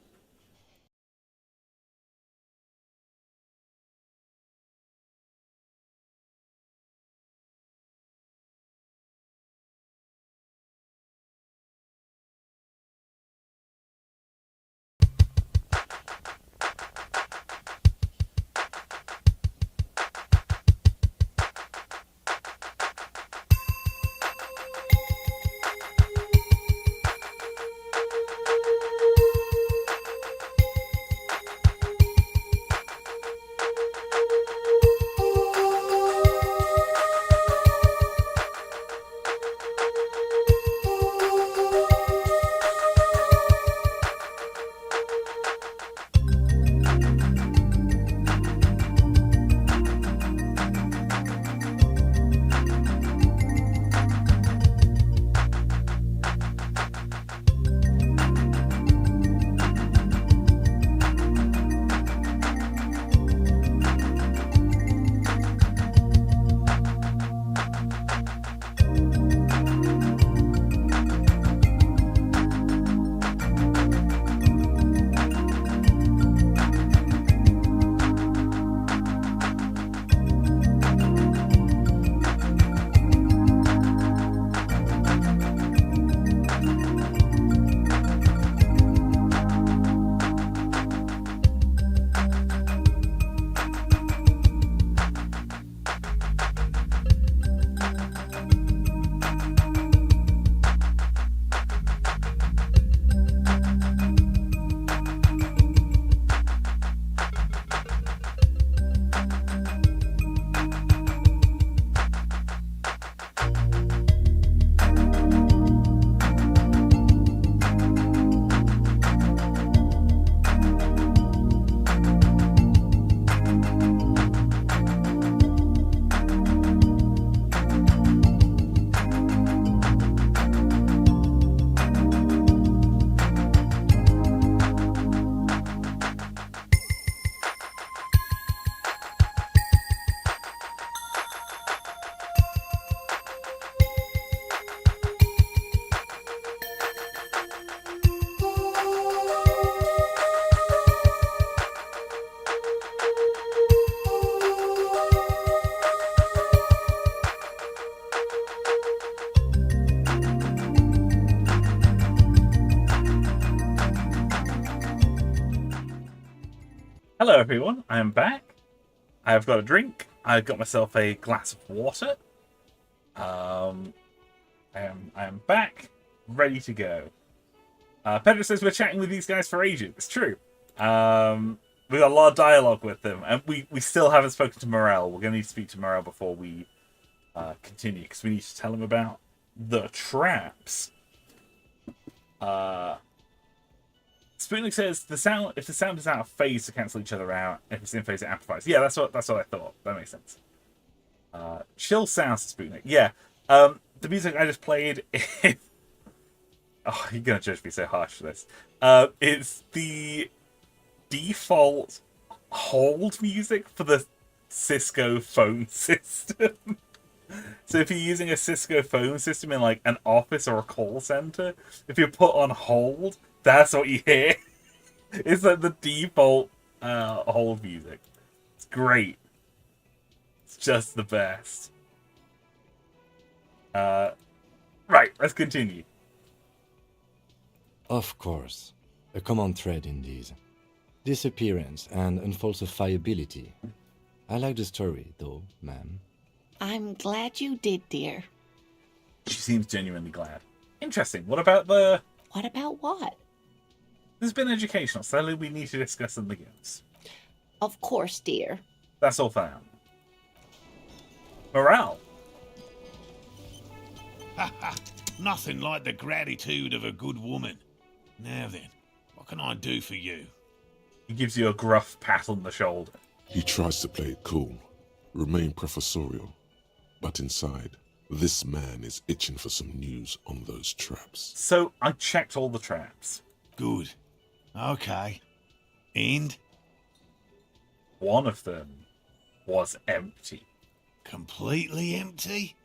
Hello, everyone. I am back. I have got a drink. I've got myself a glass of water. I am back, ready to go. Pedro says we're chatting with these guys for ages. It's true. We got a lot of dialogue with them, and we still haven't spoken to Morel. We're going to need to speak to Morel before we continue, because we need to tell him about the traps. Spoonlick says if the sound is out of phase to cancel each other out, if it's in phase it amplifies. Yeah, that's what I thought. That makes sense. Chill sounds to Spoonlick. Yeah. The music I just played is oh, you're gonna judge me so harsh for this. It's the default hold music for the Cisco phone system. So if you're using a Cisco phone system in like an office or a call center, if you put on hold, that's what you hear. It's like the default hold music. It's great. It's just the best. Right, let's continue. Of course. A common thread in these. Disappearance and unfalsifiability. I like the story, though, ma'am. I'm glad you did, dear. She seems genuinely glad. Interesting. What about the... What about what? This has been educational, so we need to discuss something else. Of course, dear. That's all for now. Morale. Ha ha! Nothing like the gratitude of a good woman. Now then, what can I do for you? He gives you a gruff pat on the shoulder. He tries to play it cool, remain professorial, but inside, this man is itching for some news on those traps. So I checked all the traps. Good. Okay. And? One of them was empty. Completely empty?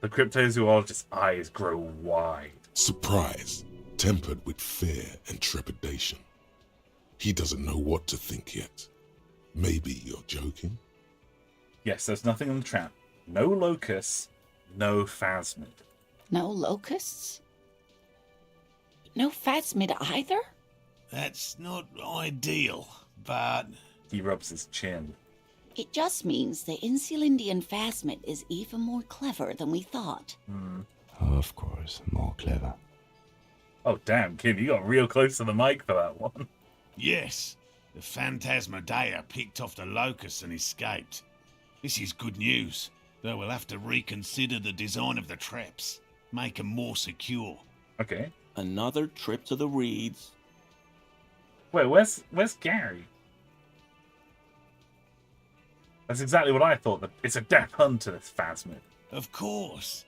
The cryptozoologist's eyes grow wide. Surprise, tempered with fear and trepidation. He doesn't know what to think yet. Maybe you're joking? Yes, there's nothing in the trap. No locusts, no phasmid. No locusts? No phasmid either? That's not ideal, but... He rubs his chin. It just means the Insulindian phasmid is even more clever than we thought. Of course, more clever. Oh, damn, kid, you got real close to the mic for that one. Yes, the Phantasmadeia picked off the locust and escaped. This is good news, though we'll have to reconsider the design of the traps, make them more secure. Okay. Another trip to the reeds. Wait, where's Gary? That's exactly what I thought. It's a death hunt to this phasmid. Of course.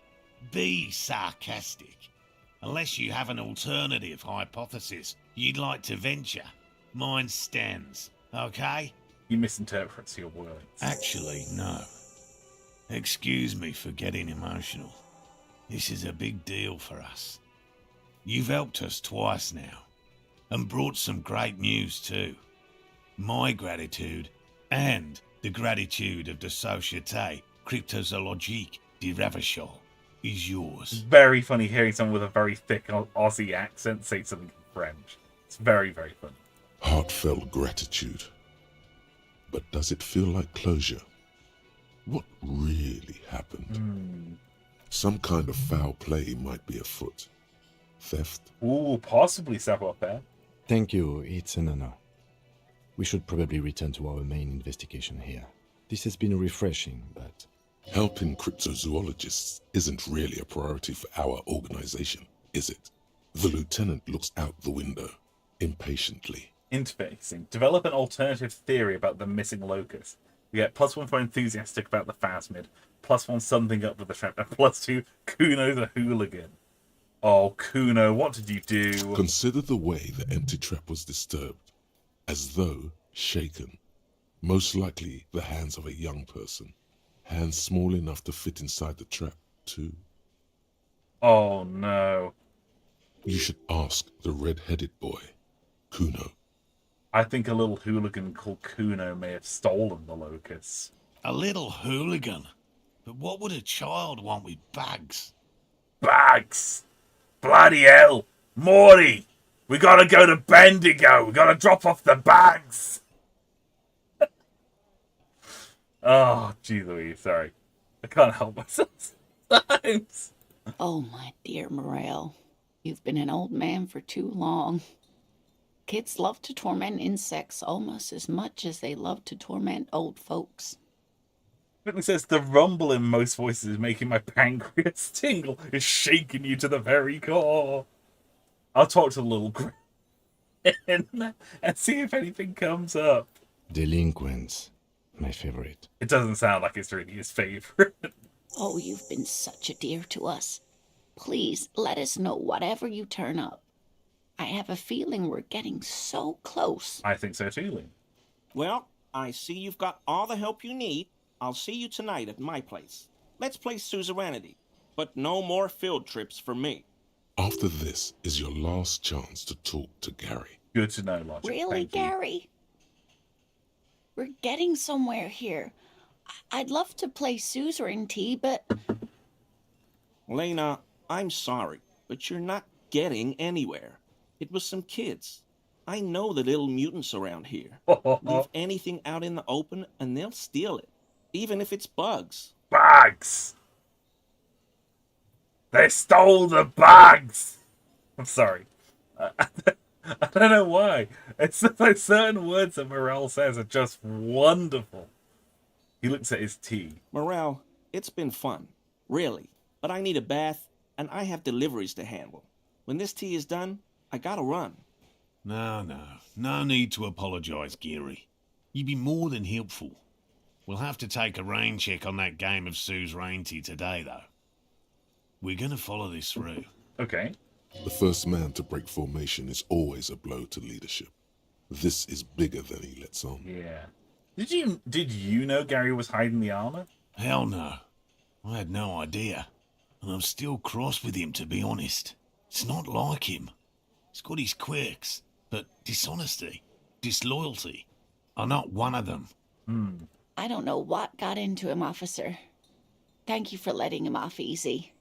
Be sarcastic. Unless you have an alternative hypothesis you'd like to venture, mine stands, okay? He misinterprets your words. Actually, no. Excuse me for getting emotional. This is a big deal for us. You've helped us twice now, and brought some great news too. My gratitude, and the gratitude of the Société Cryptozoologique de Ravachol, is It's yours. very funny hearing someone with a very thick Aussie accent say something in French. It's very, very funny. Heartfelt gratitude. But does it feel like closure? What really happened? Some kind of foul play might be afoot. Theft? Ooh, possibly savoir-faire. Thank you, it's an honor. We should probably return to our main investigation here. This has been refreshing, but... Helping cryptozoologists isn't really a priority for our organization, is it? The lieutenant looks out the window, impatiently. Interfacing. Develop an alternative theory about the missing locust. We get +1 for enthusiastic about the phasmid, +1 something up with the trap, and +2 Kuno the hooligan. Oh, Kuno, what did you do? Consider the way the empty trap was disturbed, as though shaken. Most likely the hands of a young person. Hands small enough to fit inside the trap, too. Oh, no. You should ask the red-headed boy, Kuno. I think a little hooligan called Kuno may have stolen the locusts. A little hooligan? But what would a child want with bags? Bags! Bloody hell! Morty! We gotta go to Bendigo! We gotta drop off the bags! Oh, gee Louise, sorry. I can't help myself sometimes. Oh, my dear Morel, you've been an old man for too long. Kids love to torment insects almost as much as they love to torment old folks. It says the rumble in most voices is making my pancreas tingle. It's shaking you to the very core. I'll talk to the little grin and see if anything comes up. Delinquents. My favorite. It doesn't sound like it's really his favorite. Oh, you've been such a dear to us. Please let us know whatever you turn up. I have a feeling we're getting so close. I think so too, Lee. Well, I see you've got all the help you need. I'll see you tonight at my place. Let's play suzerainty, but no more field trips for me. After this is your last chance to talk to Gary. Good to know, Logic. Really, Thank you. Gary? We're getting somewhere here. I'd love to play suzerainty, but... Lena, I'm sorry, but you're not getting anywhere. It was some kids. I know the little mutants around here. Leave anything out in the open and they'll steal it, even if it's bugs. Bags! They stole the bags! I'm sorry. I don't know why. It's like certain words that Morel says are just wonderful. He looks at his tea. Morale, it's been fun. Really. But I need a bath, and I have deliveries to handle. When this tea is done, I gotta run. No need to apologise, Geary. You've been more than helpful. We'll have to take a rain check on that game of Sue's rain tea today, though. We're gonna follow this through. Okay. The first man to break formation is always a blow to leadership. This is bigger than he lets on. Yeah. Did you know Gary was hiding the armor? Hell no. I had no idea. And I'm still cross with him, to be honest. It's not like him. He's got his quirks, but dishonesty, disloyalty are not one of them. I don't know what got into him, officer. Thank you for letting him off easy.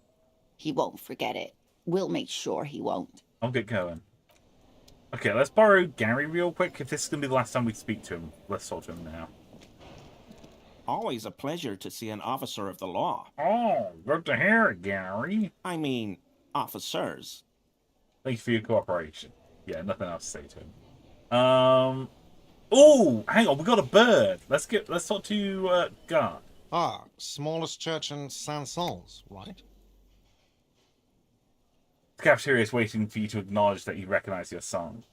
He won't forget it. We'll make sure he won't. I'll get going. Okay, let's borrow Gary real quick. If this is going to be the last time we speak to him, let's talk to him now. Always a pleasure to see an officer of the law. Oh, good to hear it, Gary. I mean, officers. Thanks for your cooperation. Yeah, nothing else to say to him. Oh, hang on, we got a bird. Let's talk to Guard. Ah, smallest church in Saint-Saëns, right? The cafeteria is waiting for you to acknowledge that you recognize your song.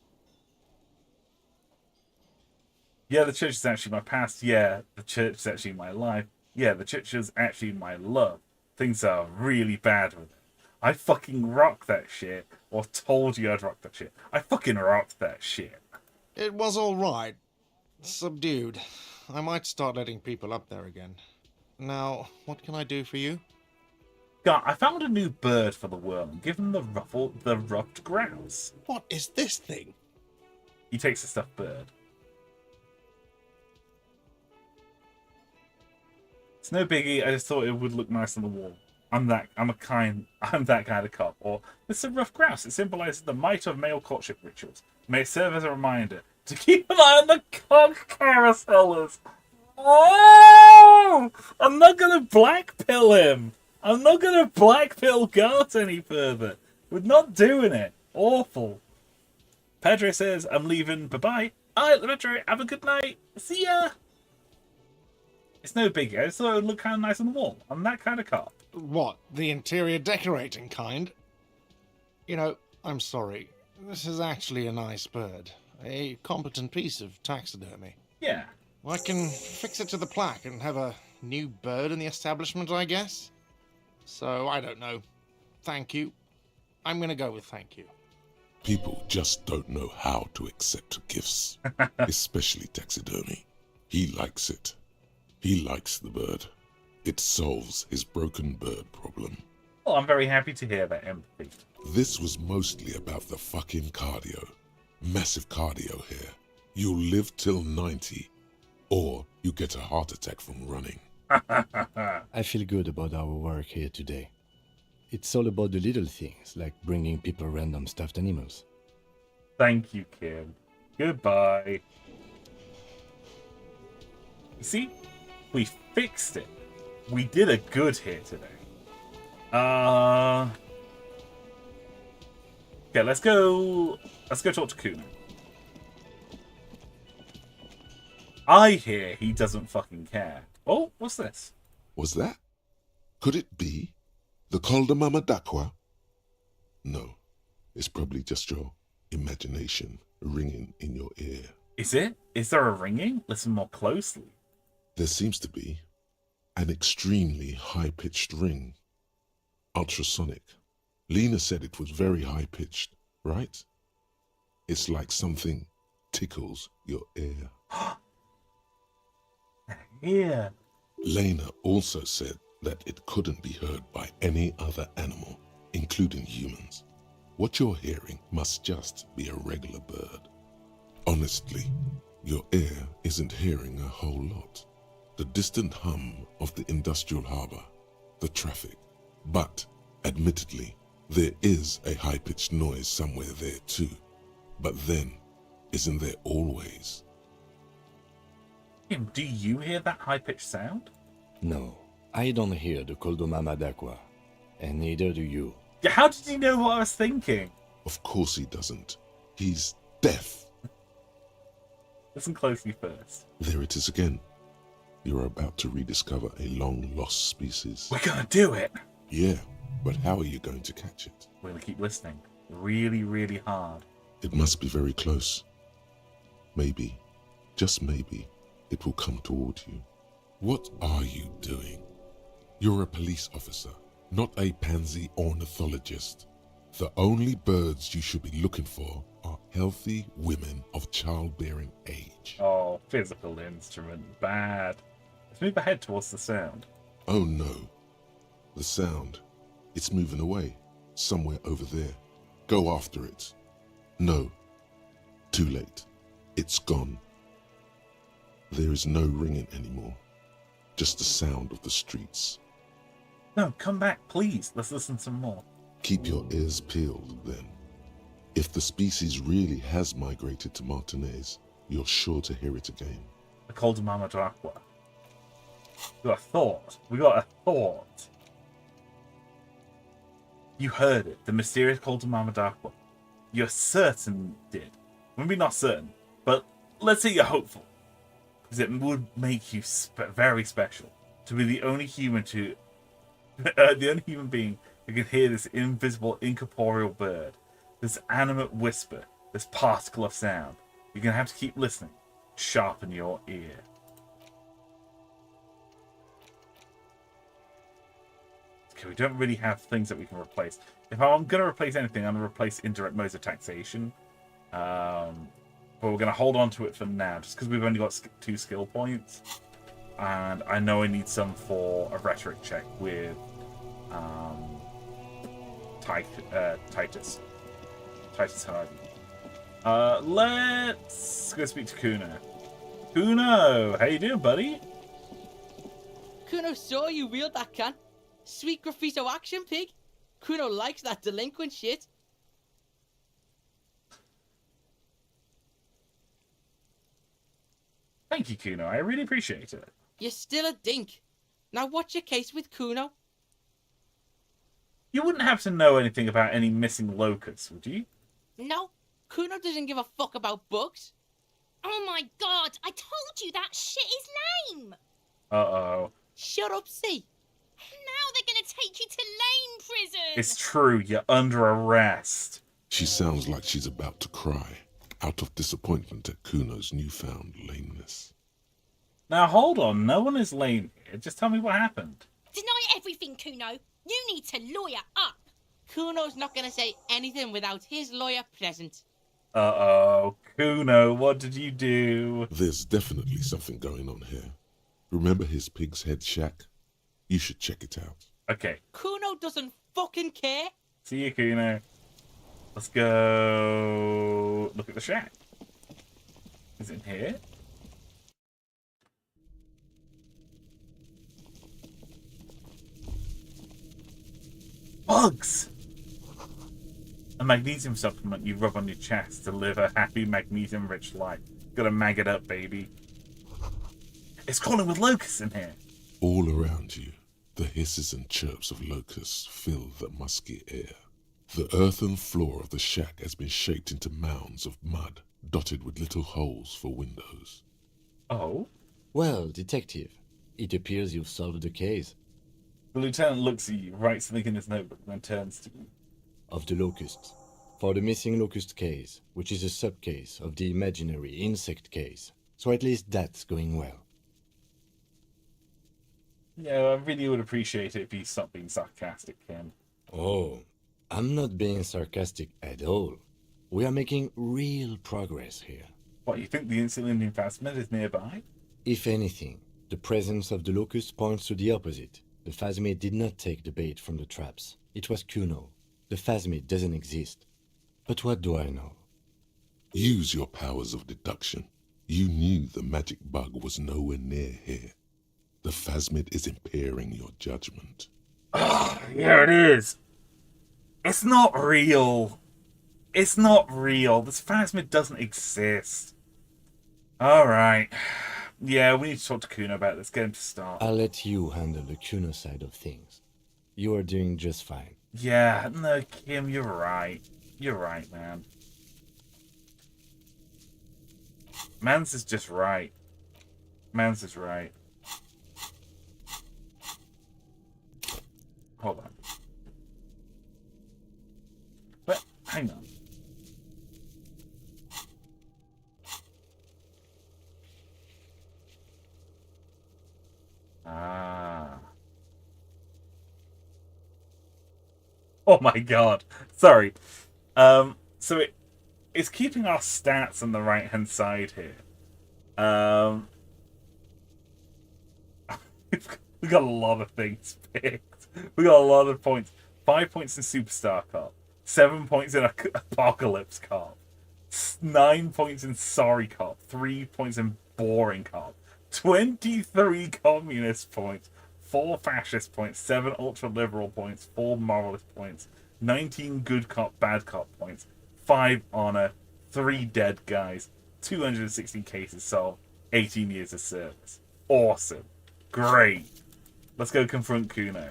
Yeah, the church is actually my past. Yeah, the church is actually my life. Yeah, the church is actually my love. Things are really bad with it. I fucking rock that shit. Or told you I'd rock that shit. I fucking rocked that shit. It was all right. Subdued. I might start letting people up there again. Now, what can I do for you? God, I found a new bird for the worm. Give him the ruffed grouse. What is this thing? He takes a stuffed bird. It's no biggie. I just thought it would look nice on the wall. I'm that kind of cop. Or it's a rough grouse. It symbolizes the might of male courtship rituals. May it serve as a reminder to keep an eye on the cock carousellers. Oh! I'm not gonna blackpill him. I'm not gonna blackpill Gart any further. We're not doing it. Awful. Pedro says, I'm leaving. Bye-bye. Alright, Pedro, have a good night. See ya. It's no biggie. I just thought it would look kind of nice on the wall. I'm that kind of cop. What, the interior decorating kind? You know, I'm sorry. This is actually a nice bird. A competent piece of taxidermy. Yeah. I can fix it to the plaque and have a new bird in the establishment, I guess. So, I don't know. Thank you. I'm gonna go with thank you. People just don't know how to accept gifts, especially taxidermy. He likes it. He likes the bird. It solves his broken bird problem. Well, I'm very happy to hear that empathy. This was mostly about the fucking cardio. Massive cardio here. You'll live till 90, or you get a heart attack from running. I feel good about our work here today. It's all about the little things, like bringing people random stuffed animals. Thank you, Kim. Goodbye. You see? We fixed it. We did a good here today. Okay, let's go talk to Kuna. I hear he doesn't fucking care. Oh, what's this? Was that? Could it be the Mama Dakwa? No, it's probably just your imagination ringing in your ear. Is it? Is there a ringing? Listen more closely. There seems to be an extremely high-pitched ring. Ultrasonic. Lena said it was very high-pitched, right? It's like something tickles your ear. Yeah. Lena also said that it couldn't be heard by any other animal, including humans. What you're hearing must just be a regular bird. Honestly, your ear isn't hearing a whole lot. The distant hum of the industrial harbor, the traffic. But, admittedly, there is a high-pitched noise somewhere there too. But then, isn't there always? Kim, do you hear that high-pitched sound? No, I don't hear the Mama Dakwa, and neither do you. How did he know what I was thinking? Of course he doesn't. He's deaf. Listen closely first. There it is again. You're about to rediscover a long-lost species. We're gonna do it! Yeah, but how are you going to catch it? We're gonna keep listening. Really, really hard. It must be very close. Maybe, just maybe, it will come toward you. What are you doing? You're a police officer, not a pansy ornithologist. The only birds you should be looking for are healthy women of childbearing age. Oh, physical instrument. Bad. Let's move ahead towards the sound. Oh no. The sound. It's moving away. Somewhere over there. Go after it. No. Too late. It's gone. There is no ringing anymore. Just the sound of the streets. No, come back, please. Let's listen some more. Keep your ears peeled, then. If the species really has migrated to Martinez, you're sure to hear it again. The Coldamama Dracula. We got a thought. We got a thought. You heard it. The mysterious Coldamama Dracula. You're certain it did. Maybe not certain, but let's say you're hopeful. Because it would make you very special. To be the only human to... the only human being who can hear this invisible, incorporeal bird. This animate whisper. This particle of sound. You're going to have to keep listening. Sharpen your ear. Okay, we don't really have things that we can replace. If I'm going to replace anything, I'm going to replace indirect modes of taxation. But we're going to hold on to it for now, just because we've only got 2 skill points. And I know I need some for a rhetoric check with Titus. Titus Hardy. Let's go speak to Kuno. Kuno, how you doing, buddy? Kuno saw you wield that can. Sweet graffito action, pig. Kuno likes that delinquent shit. Thank you, Kuno. I really appreciate it. You're still a dink. Now what's your case with Kuno? You wouldn't have to know anything about any missing locusts, would you? No, Kuno doesn't give a fuck about bugs. Oh my god, I told you that shit is lame! Uh-oh. Shut up, C. Now they're gonna take you to lame prison! It's true, you're under arrest. She sounds like she's about to cry, out of disappointment at Kuno's newfound lameness. Now hold on, no one is lame here. Just tell me what happened. Deny everything, Kuno. You need to lawyer up. Kuno's not gonna say anything without his lawyer present. Uh-oh. Kuno, what did you do? There's definitely something going on here. Remember his pig's head shack? You should check it out. Okay. Kuno doesn't fucking care. See you, Kuno. Let's go look at the shack. Is it in here? Bugs! A magnesium supplement you rub on your chest to live a happy, magnesium-rich life. Gotta mag it up, baby. It's crawling with locusts in here. All around you, the hisses and chirps of locusts fill the musky air. The earthen floor of the shack has been shaped into mounds of mud, dotted with little holes for windows. Oh? Well, detective, it appears you've solved the case. The lieutenant looks at you, writes something in his notebook, and then turns to you. Of the locusts. For the missing locust case, which is a sub-case of the imaginary insect case. So at least that's going well. Yeah, I really would appreciate it if you stopped being sarcastic, Ken. Oh, I'm not being sarcastic at all. We are making real progress here. What, you think the insulin phasmid is nearby? If anything, the presence of the locust points to the opposite. The phasmid did not take the bait from the traps. It was Kuno. The phasmid doesn't exist. But what do I know? Use your powers of deduction. You knew the magic bug was nowhere near here. The phasmid is impairing your judgment. Oh, yeah, it is. It's not real. It's not real. This phasmid doesn't exist. Alright. Yeah, we need to talk to Kuno about this. Get him to start. I'll let you handle the Kuno side of things. You are doing just fine. Yeah, no, Kim, you're right. You're right, man. Mans is just right. Mans is right. Hold on. But hang on. Ah. Oh my god. Sorry. So it's keeping our stats on the right hand side here. We got a lot of things picked. We got a lot of points. 5 points in Superstar Cop. 7 points in Apocalypse Cop. 9 points in Sorry Cop. 3 points in Boring Cop. 23 Communist points. 4 Fascist points. 7 Ultra Liberal points. 4 Moralist points. 19 Good Cop, Bad Cop points. 5 Honor. 3 Dead Guys. 260 cases solved. 18 years of service. Awesome. Great. Let's go confront Kuno.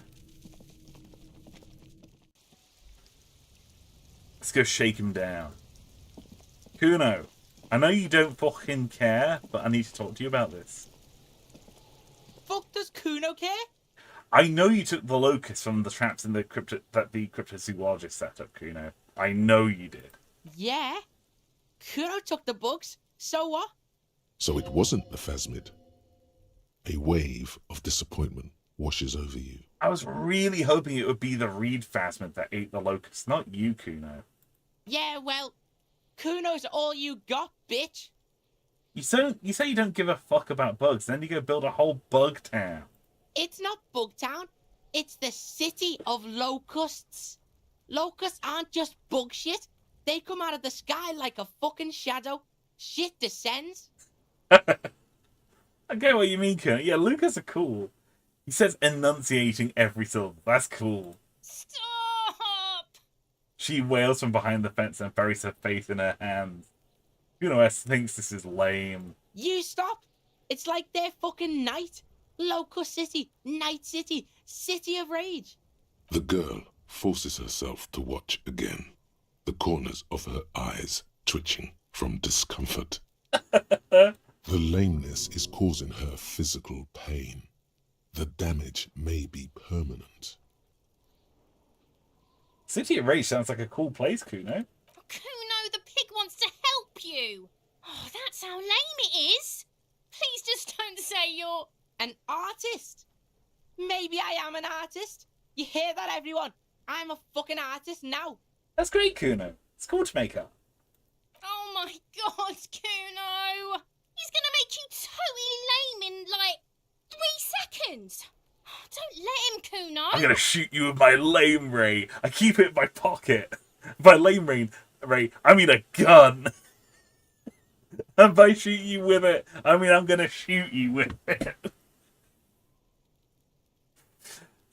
Let's go shake him down. Kuno, I know you don't fucking care, but I need to talk to you about this. Fuck does Kuno care? I know you took the locust from the traps in the cryptozoologist set up, Kuno. I know you did. Yeah. Kuno took the bugs. So what? So it wasn't the phasmid. A wave of disappointment washes over you. I was really hoping it would be the reed phasmid that ate the locust, not you, Kuno. Yeah, well, Kuno's all you got, bitch. You say you don't give a fuck about bugs, then you go build a whole bug town. It's not Bugtown. It's the city of locusts. Locusts aren't just bug shit. They come out of the sky like a fucking shadow. Shit descends. I get what you mean, Kuno. Yeah, Lucas are cool. He says enunciating every syllable. That's cool. Stop! She wails from behind the fence and buries her face in her hands. Kuno thinks this is lame. You stop. It's like their fucking night. Locust City, Night City, City of Rage. The girl forces herself to watch again, the corners of her eyes twitching from discomfort. The lameness is causing her physical pain. The damage may be permanent. City of Rage sounds like a cool place, Kuno. Kuno, the pig wants to help you. Oh, that's how lame it is. Please just don't say you're... An artist. Maybe I am an artist. You hear that, everyone? I'm a fucking artist now. That's great, Kuno. It's cool to make art. Oh my god, Kuno! He's gonna make you totally lame in, like, 3 seconds. Oh, don't let him, Kuno. I'm gonna shoot you with my lame ray. I keep it in my pocket. By lame ray, I mean a gun. And by shoot you with it, I mean I'm gonna shoot you with it.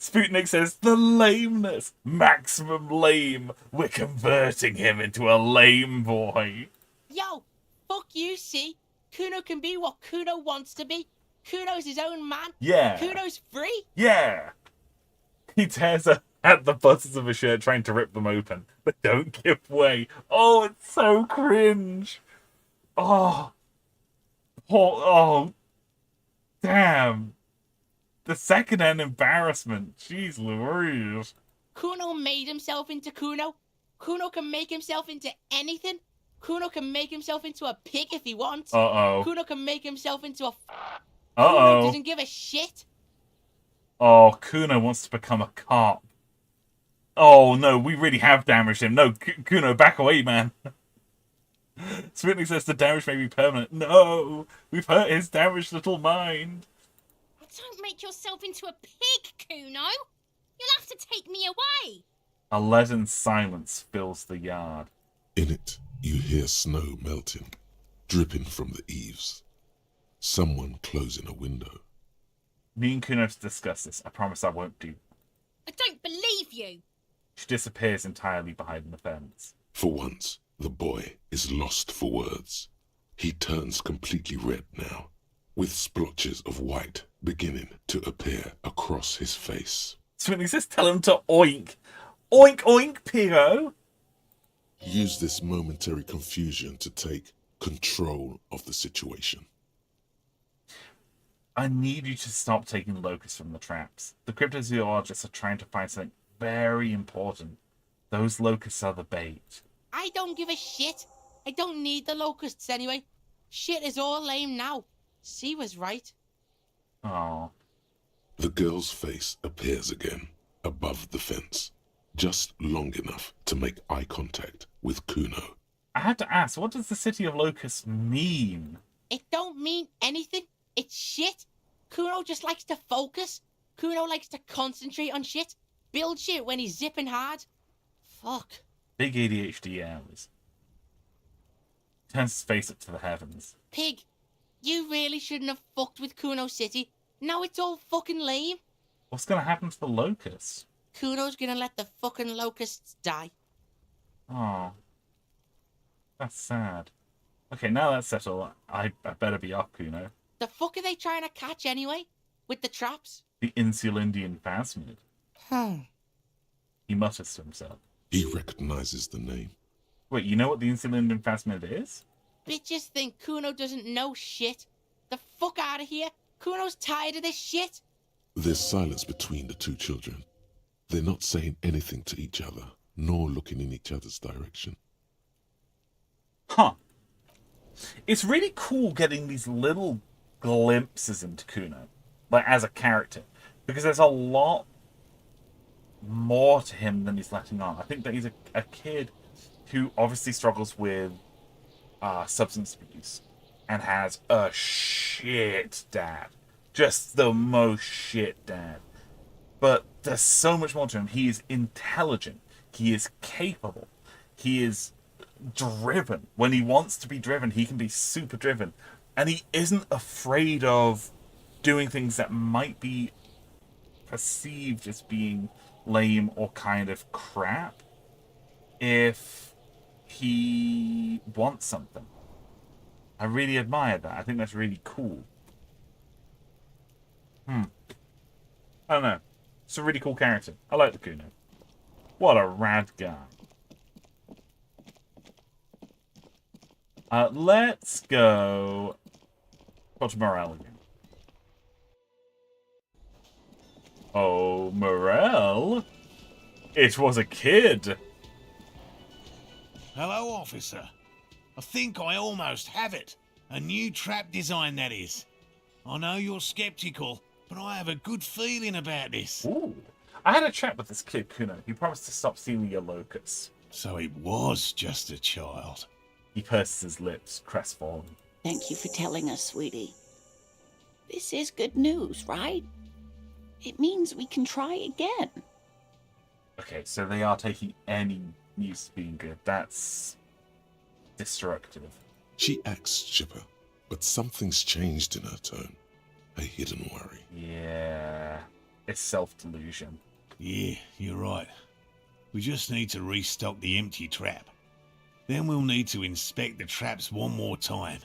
Sputnik says, the lameness. Maximum lame. We're converting him into a lame boy. Yo, fuck you, see? Kuno can be what Kuno wants to be. Kuno's his own man. Yeah. Kuno's free. Yeah. He tears at the buttons of her shirt trying to rip them open. But don't give way. Oh, it's so cringe. Oh. Oh. Damn. The second-hand embarrassment. Jeez Louise. Kuno made himself into Kuno. Kuno can make himself into anything. Kuno can make himself into a pig if he wants. Uh-oh. Kuno can make himself into a... Uh-oh. Kuno doesn't give a shit. Oh, Kuno wants to become a cop. Oh, no, we really have damaged him. No, Kuno, back away, man. Sputnik says the damage may be permanent. No, we've hurt his damaged little mind. Don't make yourself into a pig, Kuno. You'll have to take me away. A leaden silence fills the yard. In it, you hear snow melting, dripping from the eaves. Someone closing a window. Me and Kuno have to discuss this. I promise I won't do. I don't believe you. She disappears entirely behind the fence. For once, the boy is lost for words. He turns completely red now, with splotches of white beginning to appear across his face. Sputnik says tell him to oink. Oink, oink, Piro. Use this momentary confusion to take control of the situation. I need you to stop taking locusts from the traps. The cryptozoologists are trying to find something very important. Those locusts are the bait. I don't give a shit. I don't need the locusts anyway. Shit is all lame now. C was right. Oh. The girl's face appears again, above the fence, just long enough to make eye contact with Kuno. I had to ask, what does the city of locusts mean? It don't mean anything. It's shit. Kuno just likes to focus. Kuno likes to concentrate on shit. Build shit when he's zipping hard. Fuck. Big ADHD hours. Turns his face up to the heavens. Pig, you really shouldn't have fucked with Kuno City. Now it's all fucking lame. What's gonna happen to the locusts? Kuno's gonna let the fucking locusts die. Oh. That's sad. Okay, now that's settled. I better be off, Kuno. The fuck are they trying to catch anyway? With the traps? The Insulindian phasmid. He mutters to himself. He recognizes the name. Wait, you know what the Insulindian phasmid is? Bitches think Kuno doesn't know shit. The fuck out of here. Kuno's tired of this shit. There's silence between the two children. They're not saying anything to each other, nor looking in each other's direction. Huh. It's really cool getting these little glimpses into Kuno, like as a character, because there's a lot more to him than he's letting on. I think that he's a kid who obviously struggles with substance abuse and has a shit dad. Just the most shit dad. But there's so much more to him. He is intelligent. He is capable. He is driven. When he wants to be driven, he can be super driven. And he isn't afraid of doing things that might be perceived as being lame or kind of crap if he wants something. I really admire that. I think that's really cool. I don't know. It's a really cool character. I like the Kuno. What a rad guy. Let's go to Morel again. Oh, Morel? It was a kid. Hello, officer. I think I almost have it. A new trap design, that is. I know you're skeptical, but I have a good feeling about this. Ooh. I had a chat with this kid, Kuno. He promised to stop stealing your locusts. So it was just a child. He purses his lips, crestfallen. Thank you for telling us, sweetie. This is good news, right? It means we can try again. Okay, so they are taking any news as being good. That's destructive. She acts chipper, but something's changed in her tone. A hidden worry. Yeah, it's self-delusion. Yeah, you're right. We just need to restock the empty trap. Then we'll need to inspect the traps one more time.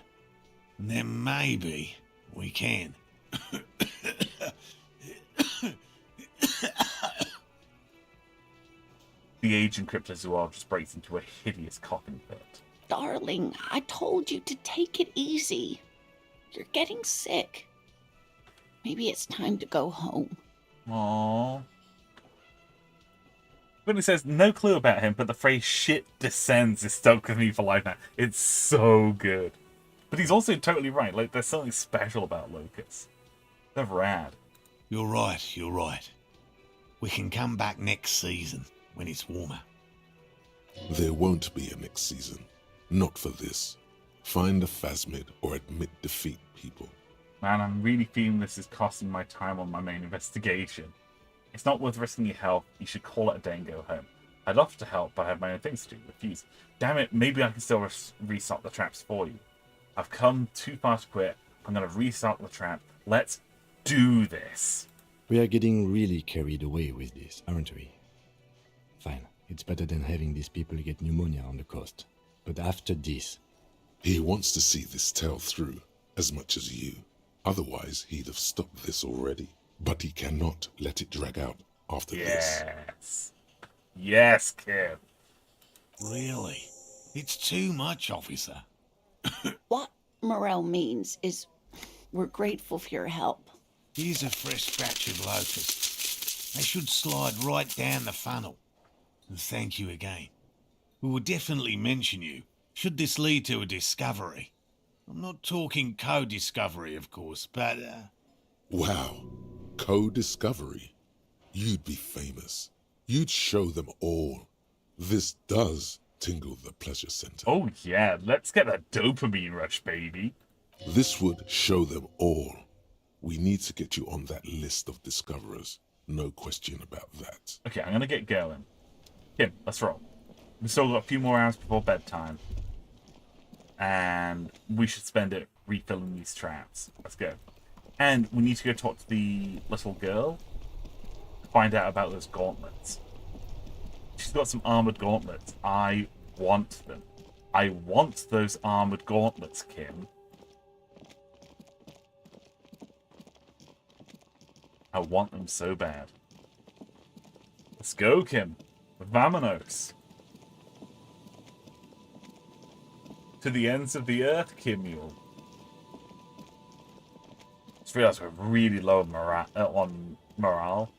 And then maybe we can. The aging cryptozoologist breaks into a hideous coughing fit. Darling, I told you to take it easy. You're getting sick. Maybe it's time to go home. Aww. When it says no clue about him, but the phrase shit descends is stuck with me for life now. It's so good. But he's also totally right. Like, there's something special about locusts. They're rad. You're right, you're right. We can come back next season when it's warmer. There won't be a next season. Not for this. Find a phasmid or admit defeat, people. Man, I'm really feeling this is costing my time on my main investigation. It's not worth risking your health. You should call it a day and go home. I'd offer to help, but I have my own things to do. Refuse. Damn it, maybe I can still restock the traps for you. I've come too far to quit. I'm going to restock the trap. Let's do this. We are getting really carried away with this, aren't we? Fine. It's better than having these people get pneumonia on the coast. But after this... He wants to see this tale through, as much as you. Otherwise, he'd have stopped this already. But he cannot let it drag out after this. Yes. Yes, kid. Really? It's too much, officer. What Morel means is We're grateful for your help. Here's a fresh batch of locusts. They should slide right down the funnel. And thank you again. We will definitely mention you, should this lead to a discovery. I'm not talking co-discovery, of course, but, Wow. Co-discovery. You'd be famous. You'd show them all. This does tingle the pleasure center. Oh yeah, let's get a dopamine rush, baby. This would show them all. We need to get you on that list of discoverers. No question about that. Okay, I'm gonna get going. Kim, let's roll. We've still got a few more hours before bedtime. And we should spend it refilling these traps. Let's go. And we need to go talk to the little girl. Find out about those gauntlets. She's got some armored gauntlets. I want them. I want those armored gauntlets, Kim. I want them so bad. Let's go, Kim. Vamonos. To the ends of the earth, Kim Mule. Just realized we're really low on morale.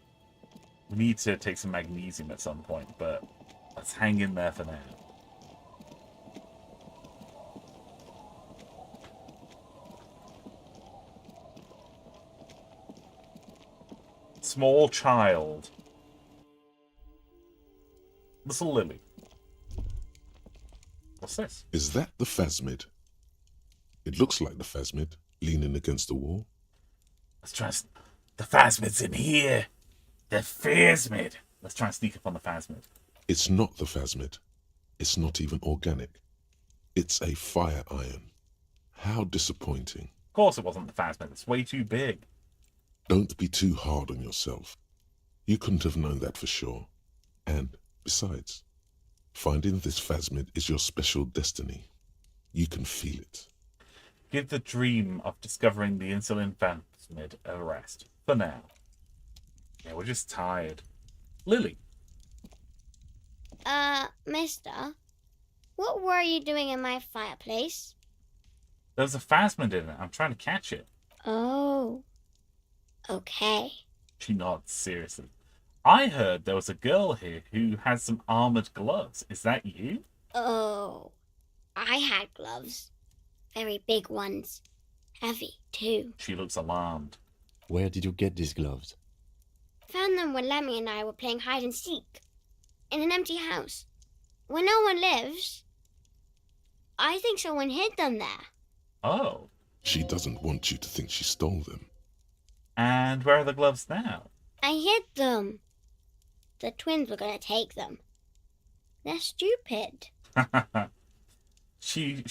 We need to take some magnesium at some point, but let's hang in there for now. Small child. Little Lily. What's this? Is that the phasmid? It looks like the phasmid, leaning against the wall. Let's try. The phasmid's in here. The phasmid. Let's try and sneak up on the phasmid. It's not the phasmid. It's not even organic. It's a fire iron. How disappointing. Of course it wasn't the phasmid. It's way too big. Don't be too hard on yourself. You couldn't have known that for sure. And, besides, finding this phasmid is your special destiny. You can feel it. Give the dream of discovering the insulin phasmid a rest. For now. Yeah, we're just tired. Lily. Mister, what were you doing in my fireplace? There's a phasmid in it. I'm trying to catch it. Oh. Okay. She nods seriously. I heard there was a girl here who has some armored gloves. Is that you? Oh. I had gloves. Very big ones. Heavy, too. She looks alarmed. Where did you get these gloves? Found them when Lemmy and I were playing hide and seek. In an empty house. Where no one lives. I think someone hid them there. Oh. She doesn't want you to think she stole them. And where are the gloves now? I hid them. The twins were going to take them. They're stupid. She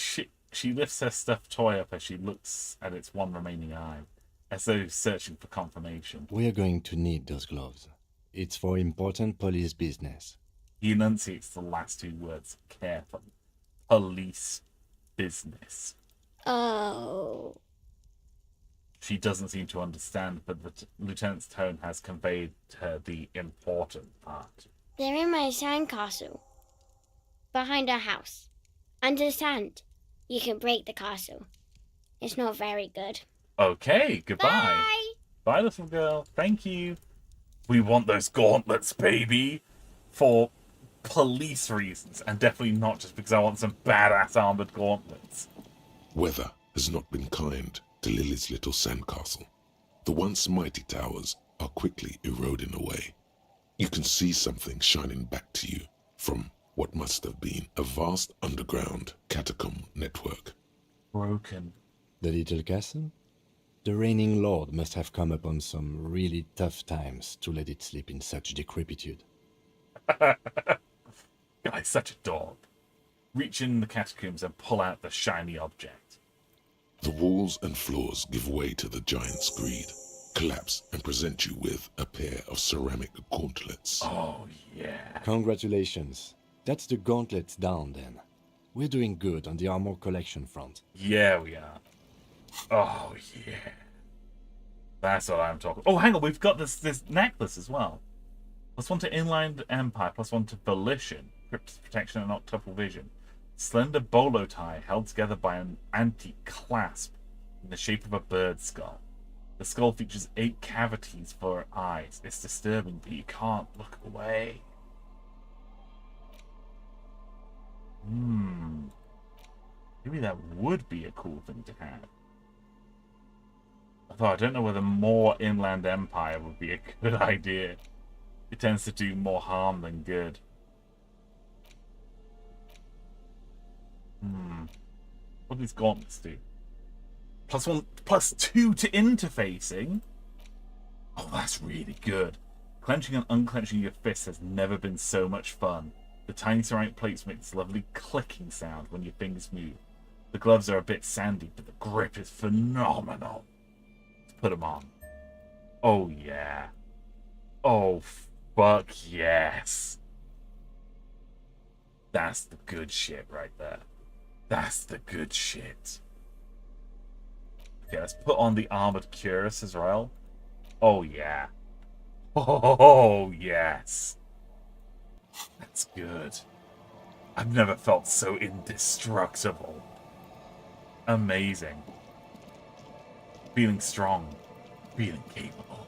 lifts her stuffed toy up as she looks at its one remaining eye, as though searching for confirmation. We are going to need those gloves. It's for important police business. He enunciates the last two words carefully. Police business. Oh. She doesn't seem to understand, but the lieutenant's tone has conveyed to her the important part. They're in my sandcastle. Behind our house. Under sand. You can break the castle. It's not very good. Okay, goodbye. Bye! Bye, little girl. Thank you. We want those gauntlets, baby. For police reasons, and definitely not just because I want some badass armored gauntlets. Weather has not been kind to Lily's little sandcastle. The once mighty towers are quickly eroding away. You can see something shining back to you from what must have been a vast underground catacomb network. Broken. The little castle? The reigning lord must have come upon some really tough times to let it sleep in such decrepitude. Guy's such a dog. Reach in the catacombs and pull out the shiny object. The walls and floors give way to the giant's greed, collapse and present you with a pair of ceramic gauntlets. Oh, yeah. Congratulations. That's the gauntlets down, then. We're doing good on the armor collection front. Yeah, we are. Oh, yeah. That's what I'm talking. Oh, hang on. We've got this necklace as well. +1 to Inland Empire, +1 to Volition, Cryptids Protection and Octuple Vision. Slender bolo tie held together by an antique clasp. in the shape of a bird skull. The skull features 8 cavities for eyes. It's disturbing, but you can't look away. Maybe that would be a cool thing to have. Although I don't know whether more Inland Empire would be a good idea. It tends to do more harm than good. What do these gauntlets do? +1, +2 to interfacing? Oh, that's really good. Clenching and unclenching your fists has never been so much fun. The tiny ceramic plates make this lovely clicking sound when your fingers move. The gloves are a bit sandy, but the grip is phenomenal. Let's put them on. Oh, yeah. Oh, fuck yes. That's the good shit right there. That's the good shit. Okay, let's put on the armored cuirass as well. Oh, yeah. Oh, yes. That's good. I've never felt so indestructible. Amazing. Feeling strong. Feeling capable.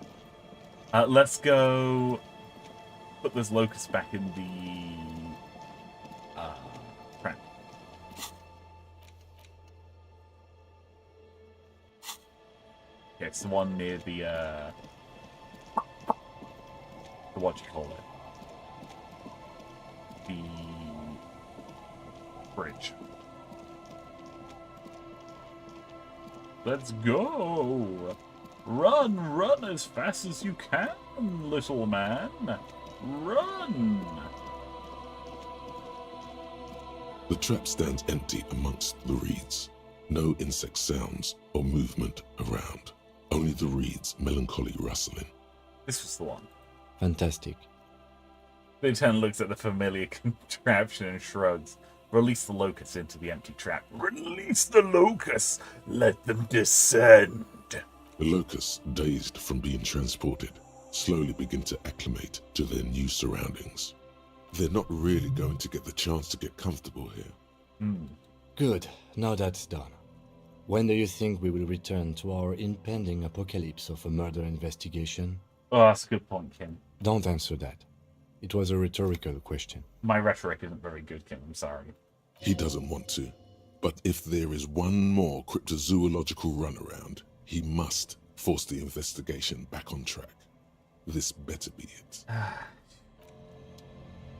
Let's go put those locusts back in the trap. Okay, it's the one near the what you call it? The bridge. Let's go! Run, run as fast as you can, little man. Run! The trap stands empty amongst the reeds. No insect sounds or movement around. Only the reeds' melancholy rustling. This was the one. Fantastic. The lieutenant looks at the familiar contraption and shrugs. Release the locusts into the empty trap. Release the locusts! Let them descend! The locusts, dazed from being transported, slowly begin to acclimate to their new surroundings. They're not really going to get the chance to get comfortable here. Good. Now that's done. When do you think we will return to our impending apocalypse of a murder investigation? Oh, that's a good point, Kim. Don't answer that. It was a rhetorical question. My rhetoric isn't very good, Kim. I'm sorry. He doesn't want to. But if there is one more cryptozoological runaround, he must force the investigation back on track. This better be it.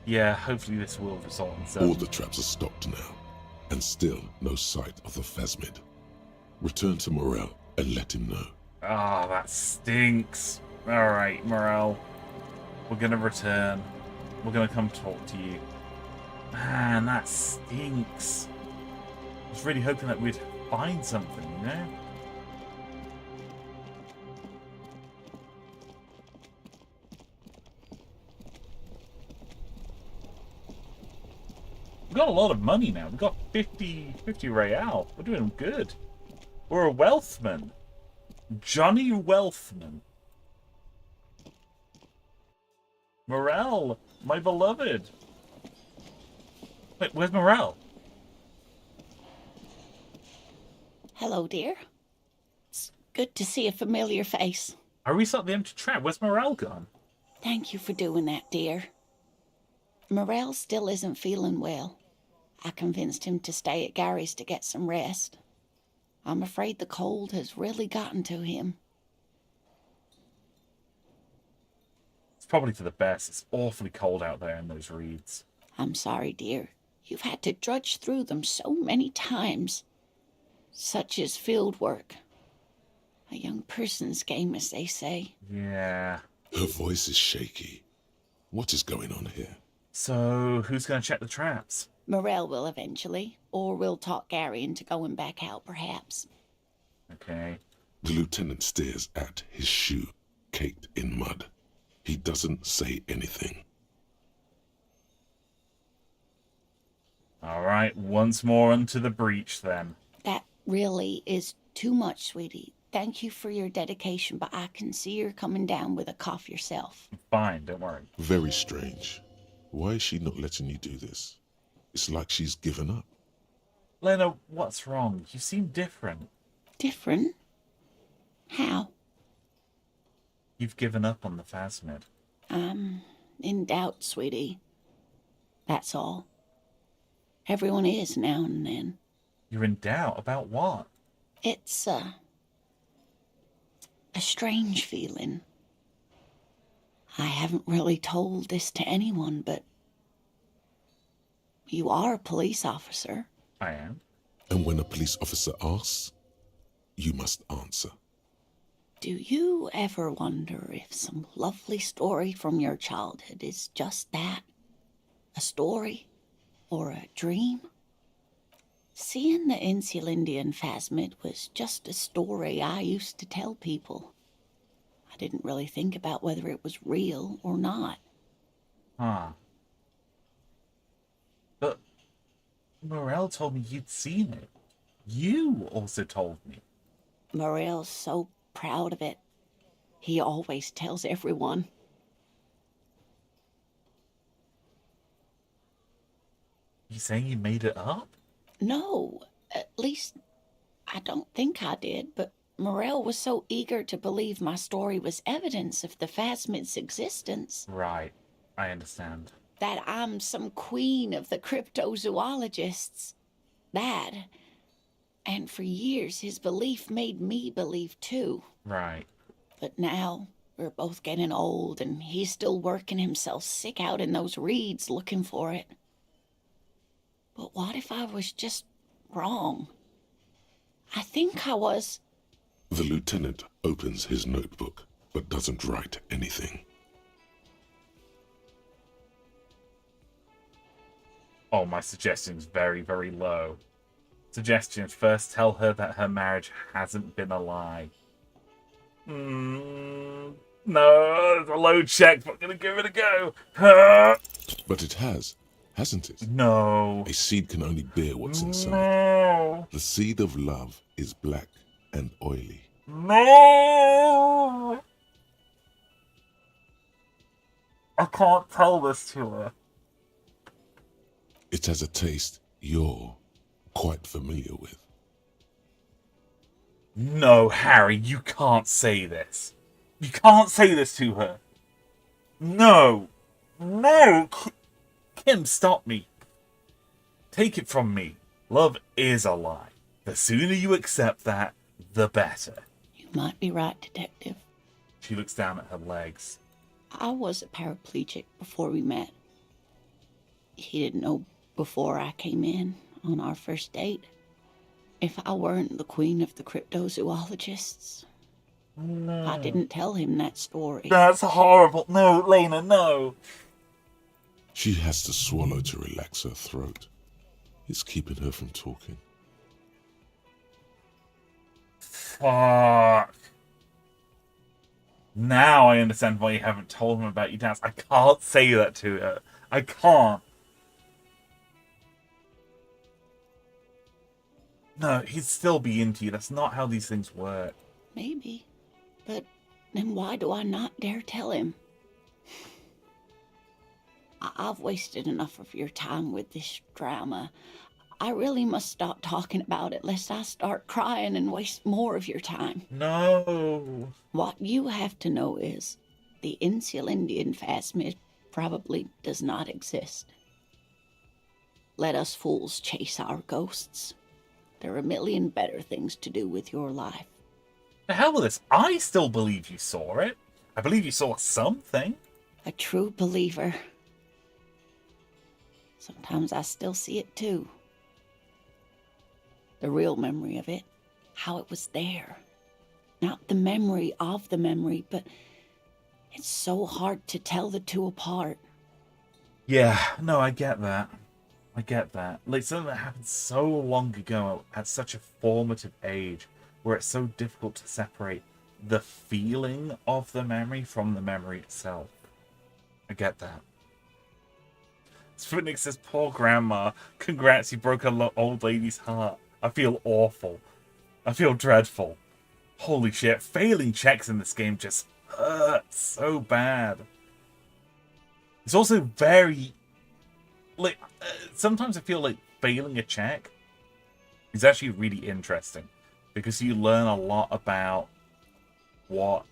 Yeah, hopefully this will result in some... All the traps are stopped now, and still no sight of the phasmid. Return to Morel and let him know. Ah, that stinks. Alright, Morel. We're gonna return. We're gonna come talk to you. Man, that stinks. I was really hoping that we'd find something, you know? We've got a lot of money now. We've got 50 real. We're doing good. We're a wealthman. Johnny Wealthman. Morel, my beloved. Wait, where's Morel? Hello, dear. It's good to see a familiar face. I reset the empty trap. Where's Morel gone? Thank you for doing that, dear. Morel still isn't feeling well. I convinced him to stay at Gary's to get some rest. I'm afraid the cold has really gotten to him. It's probably for the best. It's awfully cold out there in those reeds. I'm sorry, dear. You've had to drudge through them so many times. Such is field work. A young person's game, as they say. Yeah. Her voice is shaky. What is going on here? So, who's going to check the traps? Morel will eventually, or we'll talk Gary into going back out, perhaps. Okay. The lieutenant stares at his shoe, caked in mud. He doesn't say anything. All right, once more into the breach, then. That really is too much, sweetie. Thank you for your dedication, but I can see you're coming down with a cough yourself. Fine, don't worry. Very strange. Why is she not letting you do this? It's like she's given up. Lena, what's wrong? You seem different. Different? How? You've given up on the Phasmid. I'm in doubt, sweetie. That's all. Everyone is now and then. You're in doubt about what? It's, a strange feeling. I haven't really told this to anyone, but you are a police officer. I am. And when a police officer asks, you must answer. Do you ever wonder if some lovely story from your childhood is just that? A story? Or a dream? Seeing the Insulindian Phasmid was just a story I used to tell people. I didn't really think about whether it was real or not. Huh. But Morel told me you'd seen it. You also told me. Morel's so proud of it. He always tells everyone. You saying you made it up? No, at least I don't think I did, but Morel was so eager to believe my story was evidence of the Phasmid's existence. Right. I understand. That I'm some queen of the cryptozoologists. That. And for years, his belief made me believe too. Right. But now, we're both getting old, and he's still working himself sick out in those reeds looking for it. But what if I was just wrong? I think I was. The lieutenant opens his notebook, but doesn't write anything. Oh, my suggestion's very, very low. Suggestion: first tell her that her marriage hasn't been a lie. No, it's a low check, but I'm gonna give it a go. But it has, hasn't it? No. A seed can only bear what's inside. No. The seed of love is black and oily. No. I can't tell this to her. It has a taste you're quite familiar with. No, Harry, you can't say this. You can't say this to her. No. No. Kim, stop me. Take it from me. Love is a lie. The sooner you accept that, the better. You might be right, Detective. She looks down at her legs. I was a paraplegic before we met. He didn't know before I came in on our first date. If I weren't the queen of the cryptozoologists, No. I didn't tell him that story. That's horrible. No, Lena, no. She has to swallow to relax her throat. It's keeping her from talking. Fuck. Now I understand why you haven't told him about your dance. I can't say that to her. I can't. No, he'd still be into you. That's not how these things work. Maybe. But then why do I not dare tell him? I've wasted enough of your time with this drama. I really must stop talking about it lest I start crying and waste more of your time. No. What you have to know is the Insulindian Phasmid probably does not exist. Let us fools chase our ghosts. There are a million better things to do with your life. The hell with this. I still believe you saw it. I believe you saw something. A true believer. Sometimes I still see it too. The real memory of it. How it was there. Not the memory of the memory, but it's so hard to tell the two apart. Yeah, no, I get that. I get that. Like, something that happened so long ago at such a formative age where it's so difficult to separate the feeling of the memory from the memory itself. I get that. Sputnik says, poor grandma. Congrats, you broke a old lady's heart. I feel awful. I feel dreadful. Holy shit, failing checks in this game just hurts so bad. It's also very... like, sometimes I feel like failing a check is actually really interesting. because you learn a lot about what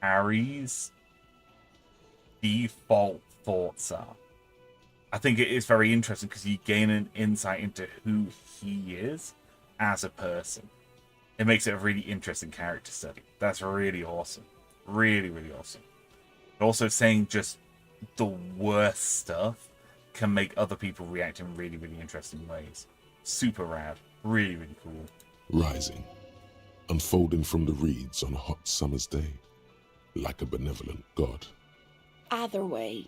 Harry's default thoughts are. I think it is very interesting because you gain an insight into who he is as a person. It makes it a really interesting character study. That's really awesome. Really, really awesome. Also, saying just the worst stuff can make other people react in really, really interesting ways. Super rad. Really, really cool. Rising, unfolding from the reeds on a hot summer's day, like a benevolent god. Either way,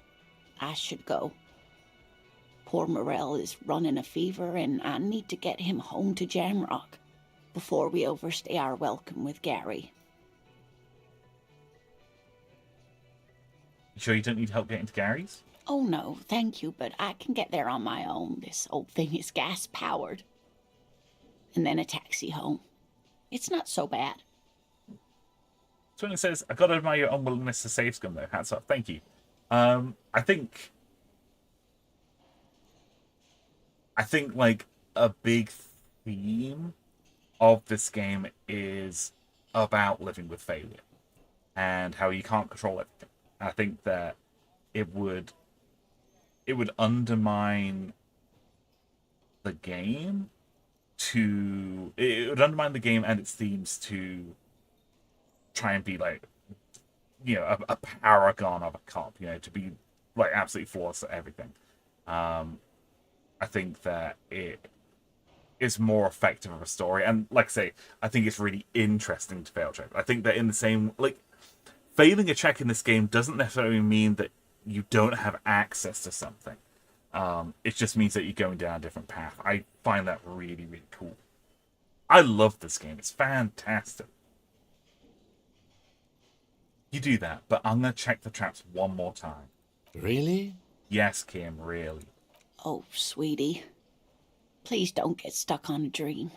I should go. Poor Morel is running a fever, and I need to get him home to Jamrock before we overstay our welcome with Gary. You sure you don't need help getting to Gary's? Oh no, thank you, but I can get there on my own. This old thing is gas-powered. And then a taxi home. It's not so bad. Swinton says, I gotta admire your unwillingness to save scum though. Hats off. Thank you. I think like a big theme of this game is about living with failure and how you can't control everything. I think that it would undermine the game and its themes to try and be like, you know, a paragon of a cop, you know, to be like absolutely flawless at everything. I think that it is more effective of a story, and like I say, I think it's really interesting to fail check. I think that in the same, like, failing a check in this game doesn't necessarily mean that you don't have access to something. It just means that you're going down a different path. I find that really, really cool. I love this game. It's fantastic. You do that, but I'm going to check the traps one more time. Really? Yes, Kim, really. Oh, sweetie. Please don't get stuck on a dream.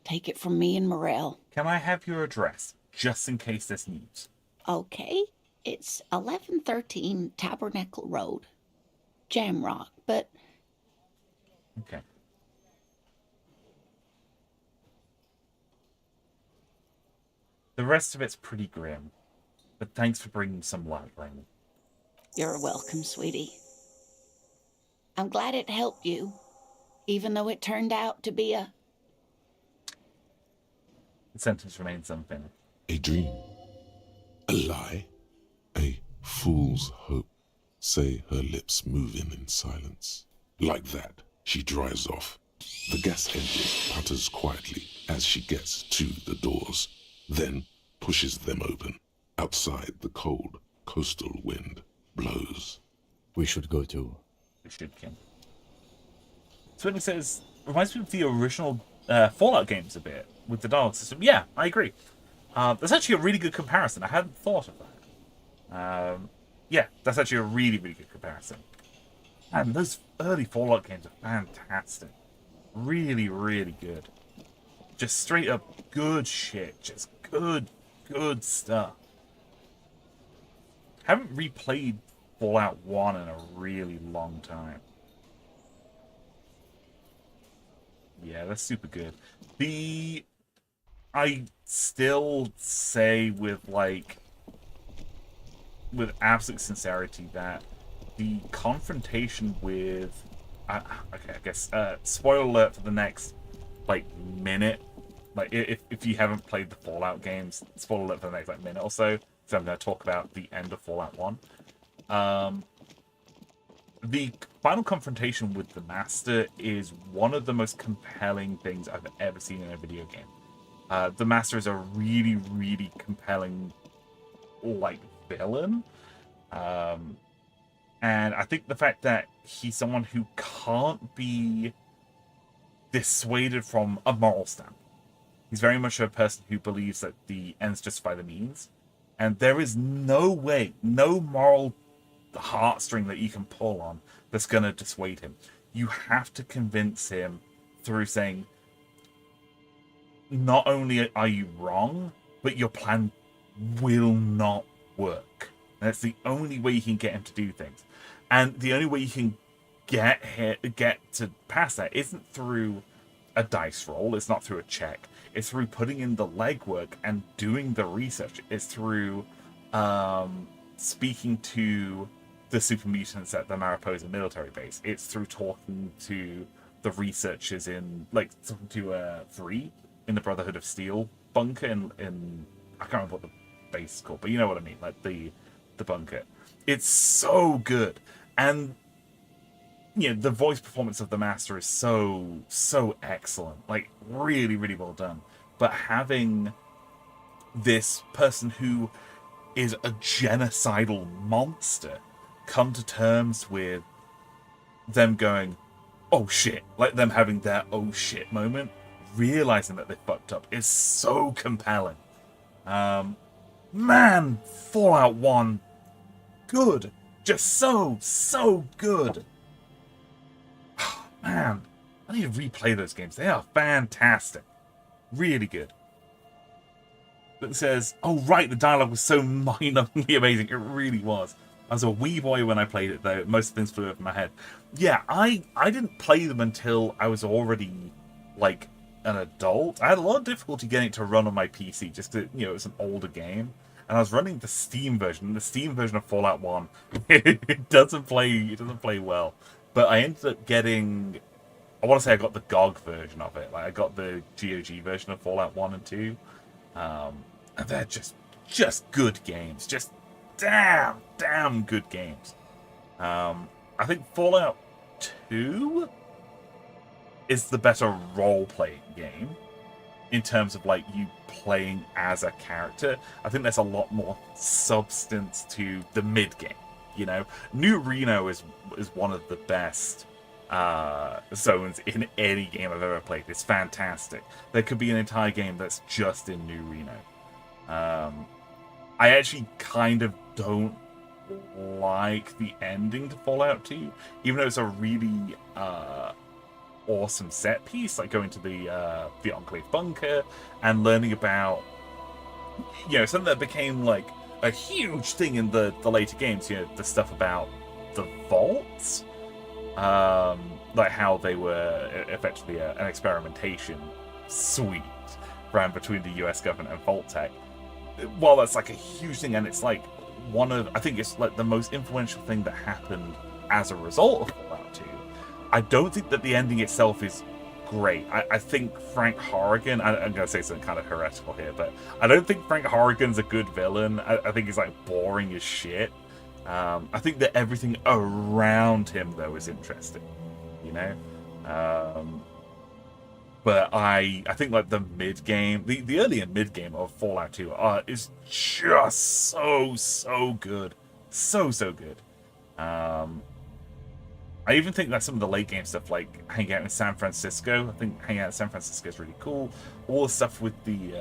Take it from me and Morel. Can I have your address, just in case there's news? Okay. It's 1113 Tabernacle Road. Jamrock, but... Okay. The rest of it's pretty grim, but thanks for bringing some light, Raymond. You're welcome, sweetie. I'm glad it helped you, even though it turned out to be a... The sentence remains unfinished. A dream, a lie, a fool's hope. Say her lips moving in silence. Like that, she drives off. The gas engine putters quietly as she gets to the doors, then pushes them open. Outside, the cold coastal wind blows. We should go too. We should, Kim. Swinton says, reminds me of the original Fallout games a bit, with the dialogue system. Yeah, I agree. That's actually a really good comparison. I hadn't thought of that. Yeah, that's actually a really, really good comparison. And those early Fallout games are fantastic. Really, really good. Just straight up good shit. Just good stuff. Haven't replayed Fallout 1 in a really long time. Yeah, that's super good. I still say with absolute sincerity that the confrontation with okay, I guess spoiler alert for the next minute, if you haven't played the Fallout games, spoiler alert for the next minute or so, so I'm going to talk about the end of Fallout 1. The final confrontation with the Master is one of the most compelling things I've ever seen in a video game. The Master is a really, really compelling villain. And I think the fact that he's someone who can't be dissuaded from a moral standpoint. He's very much a person who believes that the ends justify the means. And there is no way, no moral heartstring that you can pull on that's going to dissuade him. You have to convince him through saying, not only are you wrong, but your plan will not work. And that's the only way you can get him to do things. And the only way you can get to pass that isn't through a dice roll. It's not through a check. It's through putting in the legwork and doing the research. It's through speaking to the super mutants at the Mariposa military base. It's through talking to the researchers in, like, talking to 3 in the Brotherhood of Steel bunker in I can't remember what the base is called, but you know what I mean, like the bunker. It's so good. And the voice performance of the Master is so excellent. Like, really, really well done. But having this person who is a genocidal monster come to terms with them going, oh shit, like them having their oh shit moment, realizing that they fucked up, is so compelling. Man, Fallout 1, good. Just so good. Man, I need to replay those games. They are fantastic. Really good. But it says, oh right, the dialogue was so mind-numbingly amazing. It really was. I was a wee boy when I played it, though. Most things flew over my head. Yeah, I didn't play them until I was already, like, an adult. I had a lot of difficulty getting it to run on my PC, just because, it was an older game. And I was running the Steam version. And the Steam version of Fallout 1, it doesn't play well. But I ended up getting, I want to say I got the GOG version of it. Like, I got the GOG version of Fallout 1 and 2. And they're just good games. Just damn good games. I think Fallout 2 is the better role-playing game in terms of, like, you playing as a character. I think there's a lot more substance to the mid-game, New Reno is one of the best zones in any game I've ever played. It's fantastic. There could be an entire game that's just in New Reno. I actually kind of don't like the ending to Fallout 2, even though it's a really awesome set piece, like going to the Enclave bunker and learning about something that became like a huge thing in the later games, the stuff about the vaults, like how they were effectively an experimentation suite ran between the US government and Vault-Tec. Well, that's like a huge thing, and it's like I think it's like the most influential thing that happened as a result of Fallout 2. I don't think that the ending itself is great. I think Frank Horrigan, I'm going to say something kind of heretical here, but I don't think Frank Horrigan's a good villain. I think he's like boring as shit. I think that everything around him, though, is interesting, but I think like the mid game, the early and mid game of Fallout 2 is just so good, so good. I even think that some of the late game stuff, like hanging out in San Francisco, I think hanging out in San Francisco is really cool. All the stuff with the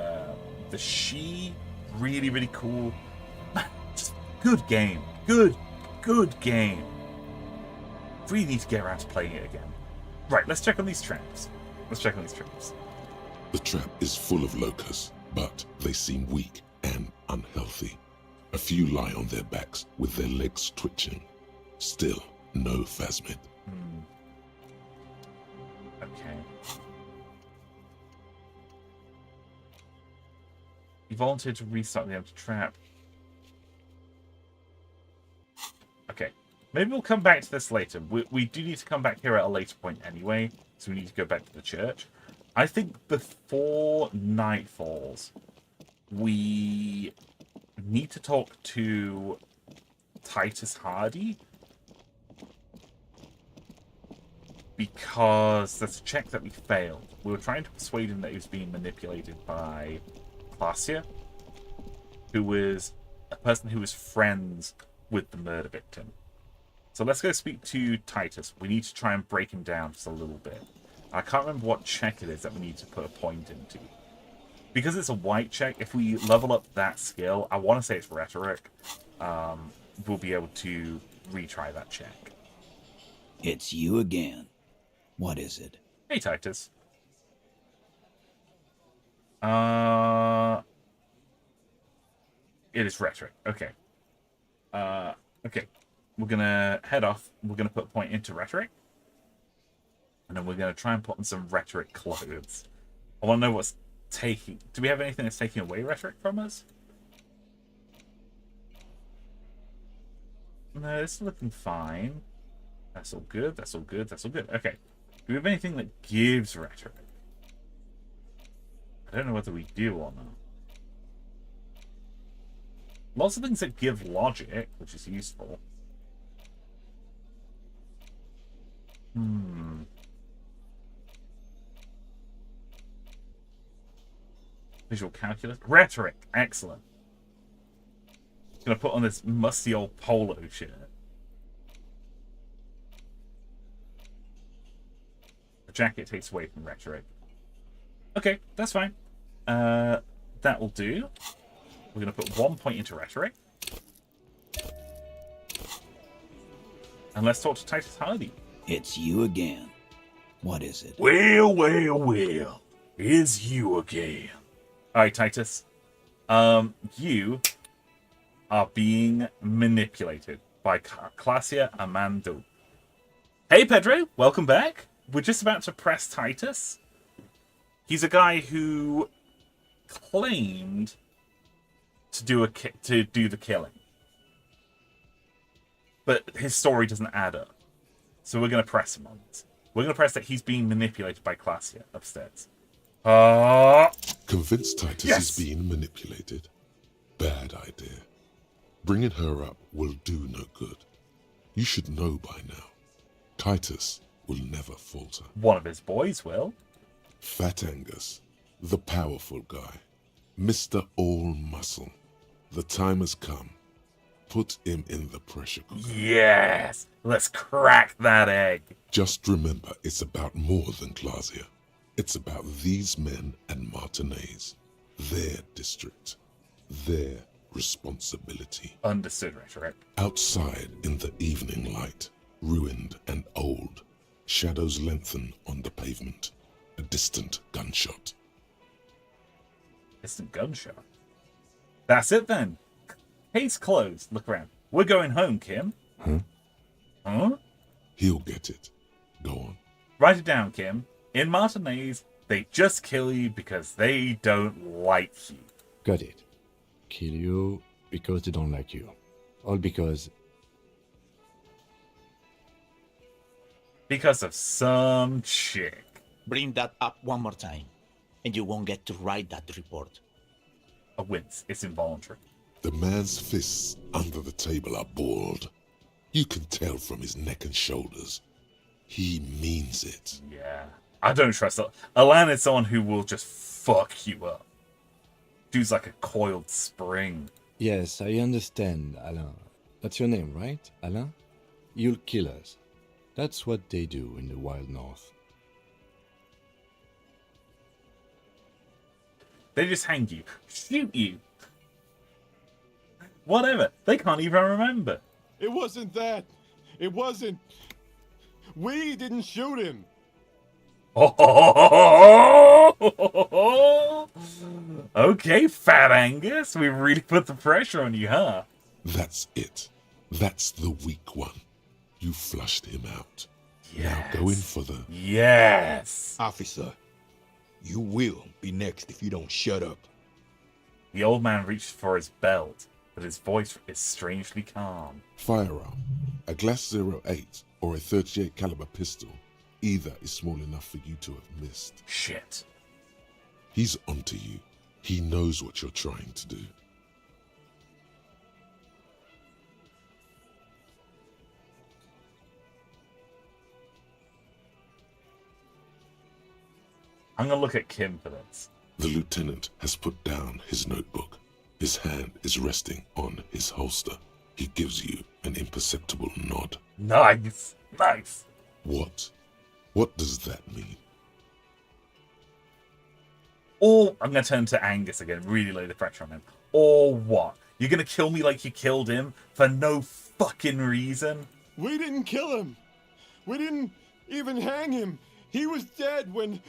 She, really cool. Just good game, good game. Really need to get around to playing it again. Right, let's check on these traps. The trap is full of locusts, but they seem weak and unhealthy. A few lie on their backs with their legs twitching. Still, no phasmid. Okay. You volunteered to restart the empty trap. Okay. Maybe we'll come back to this later. We do need to come back here at a later point anyway, so we need to go back to the church. I think before night falls, we need to talk to Titus Hardy, because there's a check that we failed. We were trying to persuade him that he was being manipulated by Glacia, who was a person who was friends with the murder victim. So let's go speak to Titus. We need to try and break him down just a little bit. I can't remember what check it is that we need to put a point into. Because it's a white check, if we level up that skill, I want to say it's rhetoric, we'll be able to retry that check. It's you again. What is it? Hey, Titus. It is rhetoric. Okay. Okay. We're going to head off. We're going to put a point into rhetoric. And then we're going to try and put on some rhetoric clothes. I want to know what's taking... Do we have anything that's taking away rhetoric from us? No, it's looking fine. That's all good, that's all good, that's all good. Okay. Do we have anything that gives rhetoric? I don't know whether we do or not. Lots of things that give logic, which is useful. Visual calculus. Rhetoric. Excellent. Gonna put on this musty old polo shirt. The jacket takes away from rhetoric. Okay, that's fine. That will do. We're going to put 1 point into rhetoric. And let's talk to Titus Hardy. It's you again. What is it? Well, well, well. It's you again. Alright, Titus. You are being manipulated by Classia Amando. Hey, Pedro. Welcome back. We're just about to press Titus. He's a guy who claimed to do the killing, but his story doesn't add up. So we're going to press him on it. We're going to press that he's being manipulated by Classia upstairs. Convince Titus is being manipulated. Bad idea. Bringing her up will do no good. You should know by now. Titus will never falter. One of his boys will. Fat Angus, the powerful guy, Mr. All Muscle. The time has come. Put him in the pressure cooker. Yes! Let's crack that egg. Just remember, it's about more than Classia. It's about these men and Martinez, their district, their responsibility. Understood, rhetoric. Outside in the evening light, ruined and old, shadows lengthen on the pavement. A distant gunshot. Distant gunshot? That's it then. Case closed. Look around. We're going home, Kim. Huh? He'll get it. Go on. Write it down, Kim. In Martinez, they just kill you because they don't like you. Got it. Kill you because they don't like you. All because... Because of some chick. Bring that up one more time, and you won't get to write that report. A wince. It's involuntary. The man's fists under the table are balled. You can tell from his neck and shoulders. He means it. Yeah. I don't trust that. Alan is someone who will just fuck you up. Dude's like a coiled spring. Yes, I understand, Alain. That's your name, right, Alain? You'll kill us. That's what they do in the wild north. They just hang you. Shoot you. Whatever. They can't even remember. It wasn't that. It wasn't. We didn't shoot him. Okay, Fat Angus. We really put the pressure on you, huh? That's it. That's the weak one. You flushed him out. Yes. Now go in for the... Yes. Officer, you will be next if you don't shut up. The old man reached for his belt, but his voice is strangely calm. Firearm. A Glass 08 or a 38 caliber pistol. Either is small enough for you to have missed. Shit. He's onto you. He knows what you're trying to do. I'm gonna look at Kim for this. The lieutenant has put down his notebook. His hand is resting on his holster. He gives you an imperceptible nod. Nice. Nice. What? What does that mean? Or, I'm going to turn to Angus again, really lay the pressure on him. Or what? You're going to kill me like you killed him for no fucking reason? We didn't kill him. We didn't even hang him. He was dead when...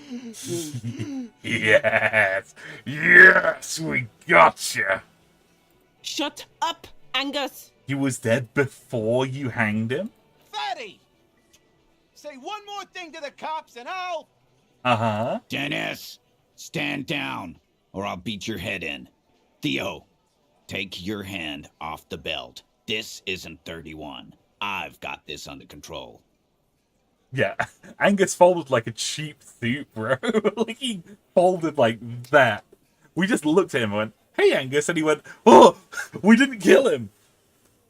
Yes. Yes, we gotcha. Shut up, Angus. He was dead before you hanged him? Fatty! Say one more thing to the cops and I'll... Uh-huh. Dennis, Stand down, or I'll beat your head in. Theo, take your hand off the belt. This isn't 31. I've got this under control. Yeah, Angus folded like a cheap suit, bro. Like, he folded like that. We just looked at him and went, "Hey, Angus," and he went, "Oh, we didn't kill him."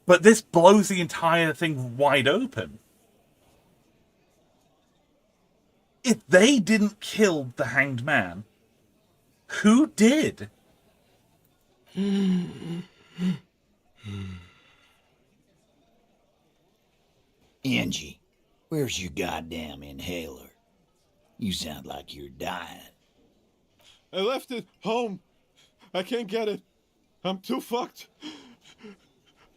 But this blows the entire thing wide open. If they didn't kill the hanged man, who did? Angie, where's your goddamn inhaler? You sound like you're dying. I left it home. I can't get it. I'm too fucked.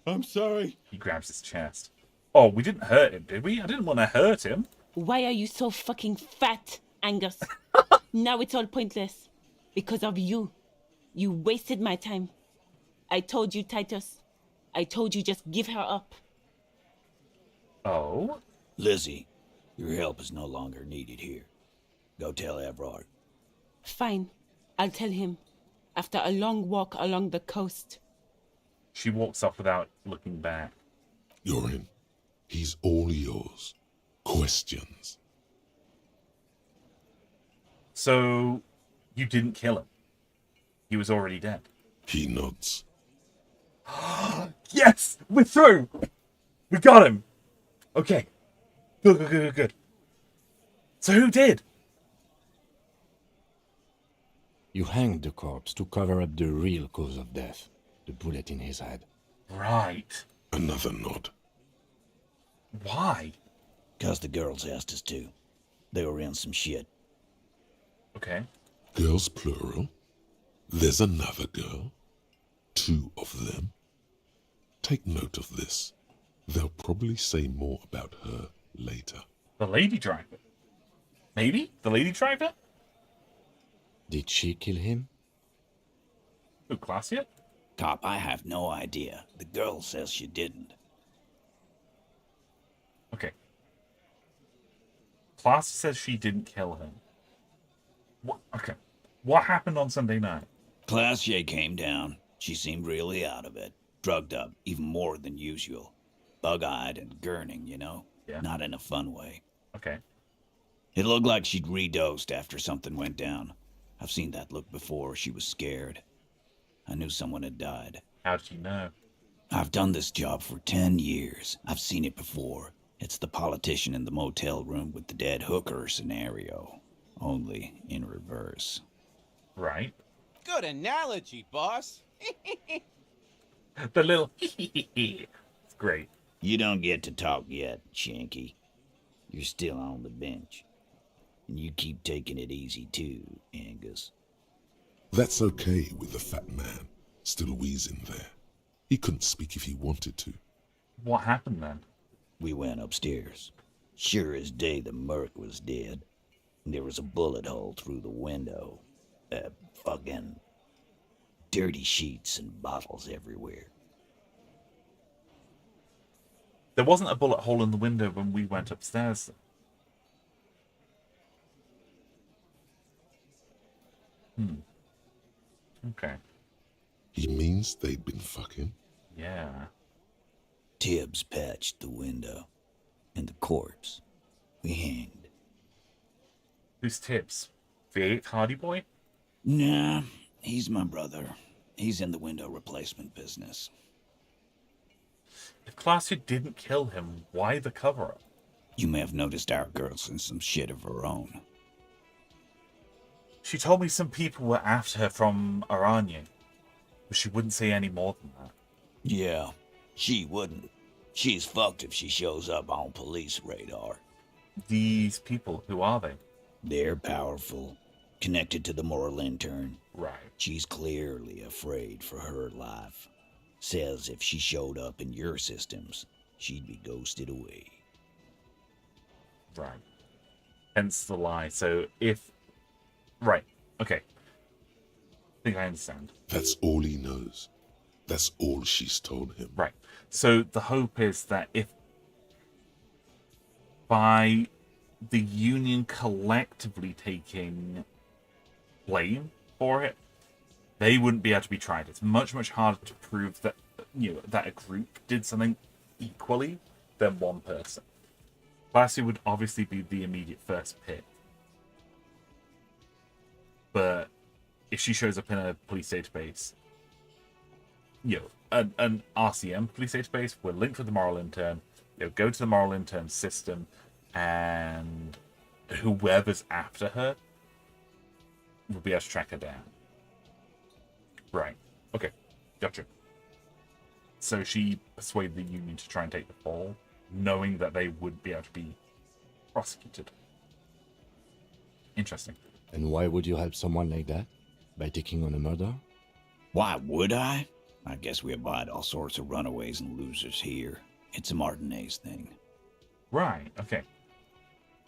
I'm sorry. He grabs his chest. Oh, we didn't hurt him, did we? I didn't want to hurt him. Why are you so fucking fat, Angus? Now it's all pointless. Because of you. You wasted my time. I told you, Titus. I told you just give her up. Oh? Lizzie, your help is no longer needed here. Go tell Everard. Fine. I'll tell him. After a long walk along the coast. She walks off without looking back. You're in. He's all yours. Questions? So, you didn't kill him. He was already dead. He nods. Yes! We're through! We got him! Okay. Good. So who did? You hanged the corpse to cover up the real cause of death, the bullet in his head. Right. Another nod. Why? 'Cause the girls asked us to. They were in some shit. Okay. Girls plural. There's another girl. 2 of them. Take note of this. They'll probably say more about her later. The lady driver. Maybe? The lady driver? Did she kill him? Who, Classia? Cop, I have no idea. The girl says she didn't. Okay. Classia says she didn't kill him. What? Okay. What happened on Sunday night? Classier came down. She seemed really out of it. Drugged up, even more than usual. Bug-eyed and gurning, you know? Yeah. Not in a fun way. Okay. It looked like she'd redosed after something went down. I've seen that look before. She was scared. I knew someone had died. How did you know? I've done this job for 10 years. I've seen it before. It's the politician in the motel room with the dead hooker scenario. Only in reverse. Right. Good analogy, boss. The little It's great. You don't get to talk yet, Shanky. You're still on the bench. And you keep taking it easy too, Angus. That's okay with the fat man still wheezing there. He couldn't speak if he wanted to. What happened then? We went upstairs. Sure as day the merc was dead. There was a bullet hole through the window. Fucking dirty sheets and bottles everywhere. There wasn't a bullet hole in the window when we went upstairs. Okay. He means they'd been fucking? Yeah. Tibbs patched the window. And the corpse. We hanged. Who's Tibbs? The 8th Hardy Boy? Nah, he's my brother. He's in the window replacement business. If Classia didn't kill him, why the cover-up? You may have noticed our girl's in some shit of her own. She told me some people were after her from Aranya, but she wouldn't say any more than that. Yeah, she wouldn't. She's fucked if she shows up on police radar. These people, who are they? They're powerful, connected to the moral intern. Right. She's clearly afraid for her life. Says if she showed up in your systems, she'd be ghosted away. Right. Hence the lie. So if... Right. Okay. I think I understand. That's all he knows. That's all she's told him. Right. So the hope is that if by the Union collectively taking blame for it, they wouldn't be able to be tried. It's much, much harder to prove that that a group did something equally than one person. Classy would obviously be the immediate first pick. But if she shows up in a police database, an RCM police database, we're linked with the moral intern, go to the moral intern system, and whoever's after her will be able to track her down. Right. Okay. Gotcha. So she persuaded the union to try and take the fall, knowing that they would be able to be prosecuted. Interesting. And why would you help someone like that? By taking on a murder? Why would I? I guess we abide all sorts of runaways and losers here. It's a Martinez thing. Right, okay.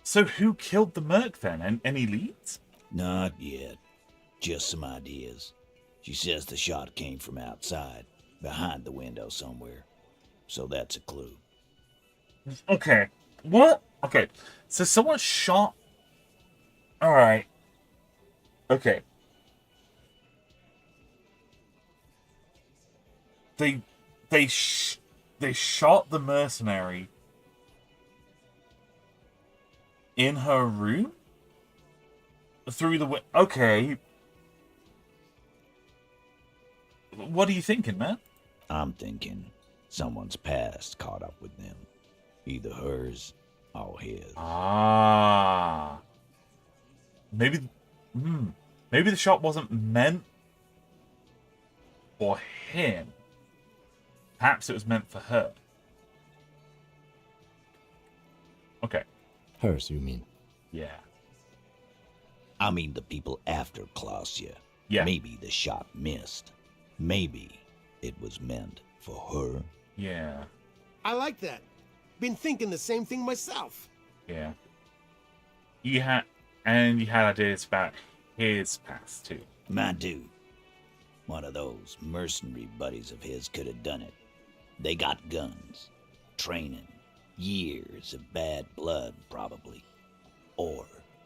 So who killed the Merc then? Any leads? Not yet. Just some ideas. She says the shot came from outside, behind the window somewhere. So that's a clue. Okay. What? Okay. So someone shot... Alright. Okay. They shot the mercenary in her room? Through the... Okay. What are you thinking, man? I'm thinking someone's past caught up with them. Either hers or his. Ah. Maybe the shot wasn't meant for him. Perhaps it was meant for her. Okay. Hers, you mean? Yeah. I mean the people after Klausya. Yeah. Maybe the shot missed. Maybe it was meant for her. Yeah. I like that. Been thinking the same thing myself. Yeah. You had ideas about his past too. My dude. One of those mercenary buddies of his could have done it. They got guns, training, years of bad blood, probably. Or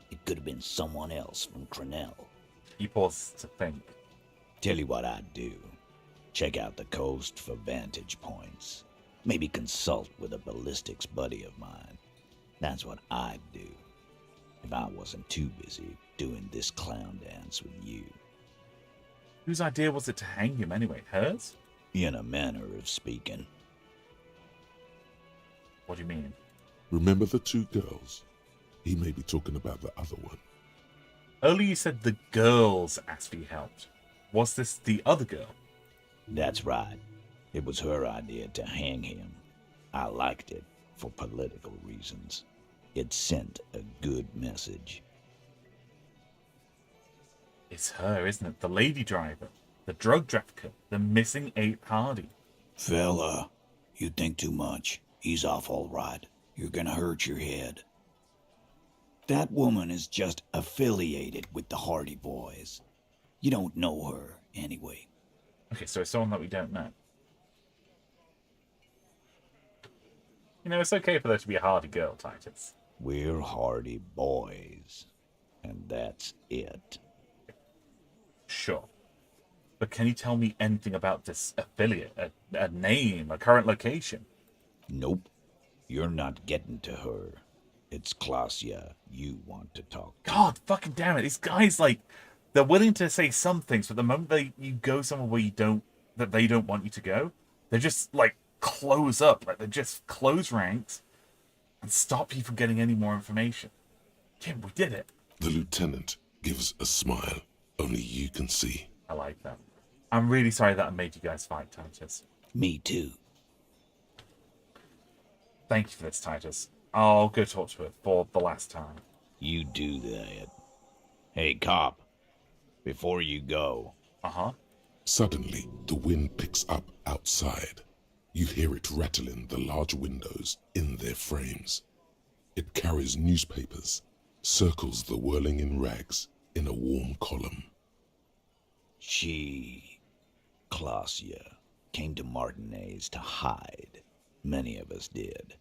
it could have been someone else from Crenell. He paused to think. Tell you what I'd do. Check out the coast for vantage points. Maybe consult with a ballistics buddy of mine. That's what I'd do. If I wasn't too busy doing this clown dance with you. Whose idea was it to hang him anyway? Hers? In a manner of speaking. What do you mean? Remember the two girls? He may be talking about the other one. Earlier you said the girls asked for your help. Was this the other girl? That's right. It was her idea to hang him. I liked it for political reasons. It sent a good message. It's her, isn't it? The lady driver, the drug trafficker, the missing Ape Hardy. Fella, you think too much. He's off all right. You're gonna hurt your head. That woman is just affiliated with the Hardy Boys. You don't know her, anyway. Okay, so it's someone that we don't know. It's okay for there to be a Hardy girl, Titus. We're Hardy Boys. And that's it. Sure. But can you tell me anything about this affiliate? A name, a current location? Nope. You're not getting to her. It's Klausya you want to talk to. God fucking damn it. These guys, they're willing to say some things, but the moment you go somewhere where they don't want you to go, they just, close up. They just close ranks and stop you from getting any more information. Kim, we did it. The lieutenant gives a smile only you can see. I like that. I'm really sorry that I made you guys fight, Titus. Me too. Thank you for this, Titus. I'll go talk to her for the last time. You do that. Hey, cop. Before you go. Uh-huh. Suddenly, the wind picks up outside. You hear it rattling the large windows in their frames. It carries newspapers, circles the whirling in rags in a warm column. She, Klausya, came to Martinez to hide. Many of us did.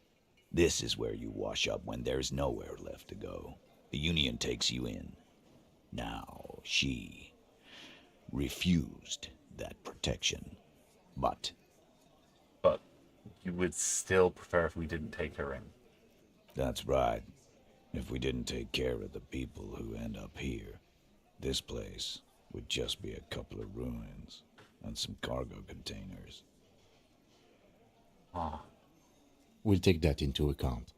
This is where you wash up when there's nowhere left to go. The Union takes you in. Now, she refused that protection, but you would still prefer if we didn't take her in. that's right. If we didn't take care of the people who end up here, this place would just be a couple of ruins and some cargo containers. Ah. We'll take that into account.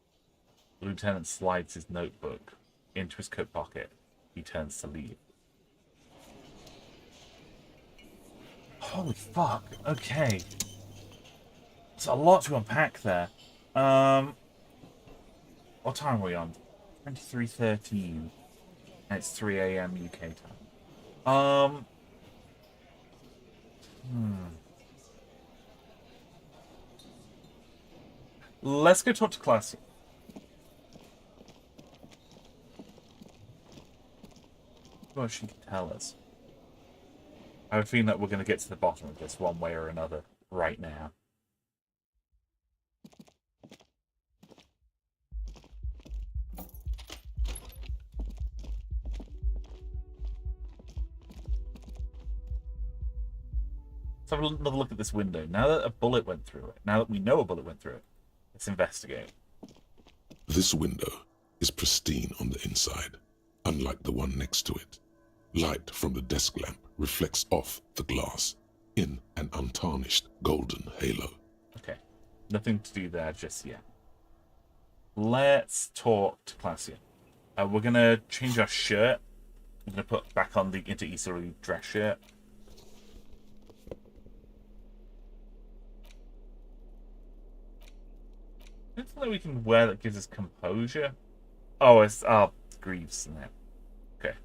The lieutenant slides his notebook into his coat pocket. He turns to leave. Holy fuck. Okay. There's a lot to unpack there. What time are we on? 23:13. And it's 3 a.m. UK time. Let's go talk to Classy. What she can tell us. I have a feeling that we're going to get to the bottom of this one way or another right now. Let's have another look at this window. Now that a bullet went through it, now that we know a bullet went through it, let's investigate. This window is pristine on the inside, unlike the one next to it. Light from the desk lamp reflects off the glass in an untarnished golden halo. Okay, nothing to do there just yet. Let's talk to Claudia. We're going to change our shirt. I'm going to put back on the Into Easterly dress shirt. There's something we can wear that gives us composure. Oh, it's Greaves in there. Okay.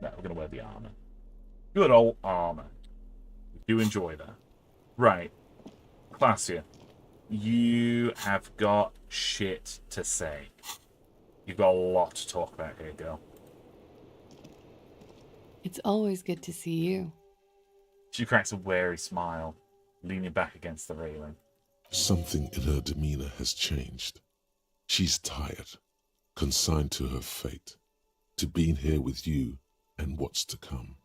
No, we're gonna wear the armor. Good old armor. We do enjoy that. Right. Claudia, you have got shit to say. You've got a lot to talk about here, girl. It's always good to see you. She cracks a wary smile, leaning back against the railing. Something in her demeanor has changed. She's tired, consigned to her fate, to being here with you and what's to come.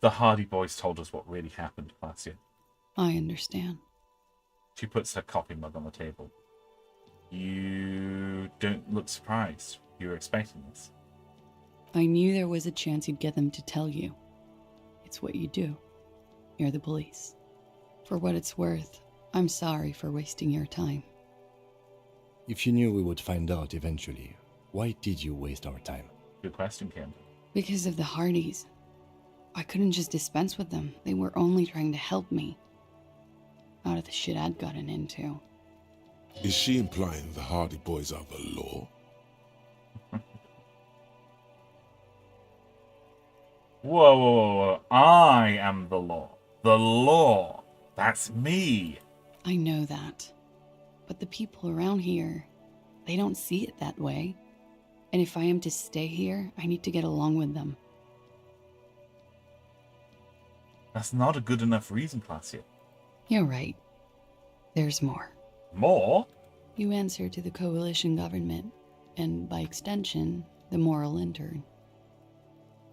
The Hardy Boys told us what really happened, Claudia. I understand. She puts her coffee mug on the table. You don't look surprised. You were expecting this. I knew there was a chance you'd get them to tell you. It's what you do. You're the police. For what it's worth, I'm sorry for wasting your time. If you knew we would find out eventually, why did you waste our time? Good question, Kim. Because of the Hardys. I couldn't just dispense with them. They were only trying to help me. Out of the shit I'd gotten into. Is she implying the Hardy Boys are the law? Whoa. I am the law. The law. That's me. I know that. But the people around here, they don't see it that way. And if I am to stay here, I need to get along with them. That's not a good enough reason, Claudia. You're right. There's more. More? You answer to the coalition government, and by extension, the moral intern.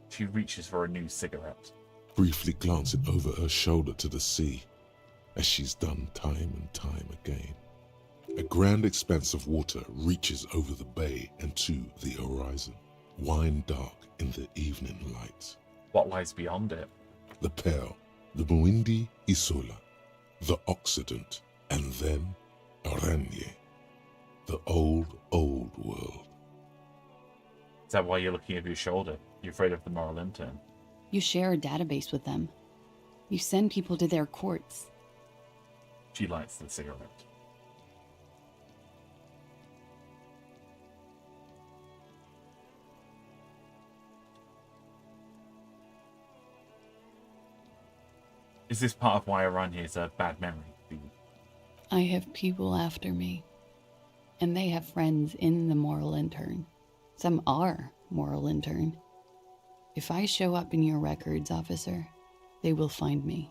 She reaches for a new cigarette. Briefly glancing over her shoulder to the sea, as she's done time and time again. A grand expanse of water reaches over the bay and to the horizon, wine dark in the evening light. What lies beyond it? The Pearl, the Muindi Isola, the Occident, and then Aranye, the old world. Is that why you're looking over your shoulder? You're afraid of the moral intern? You share a database with them. You send people to their courts. She lights the cigarette. Is this part of why Aranye is a bad memory for you? I have people after me. And they have friends in the moral intern. Some are moral intern. If I show up in your records, officer, they will find me.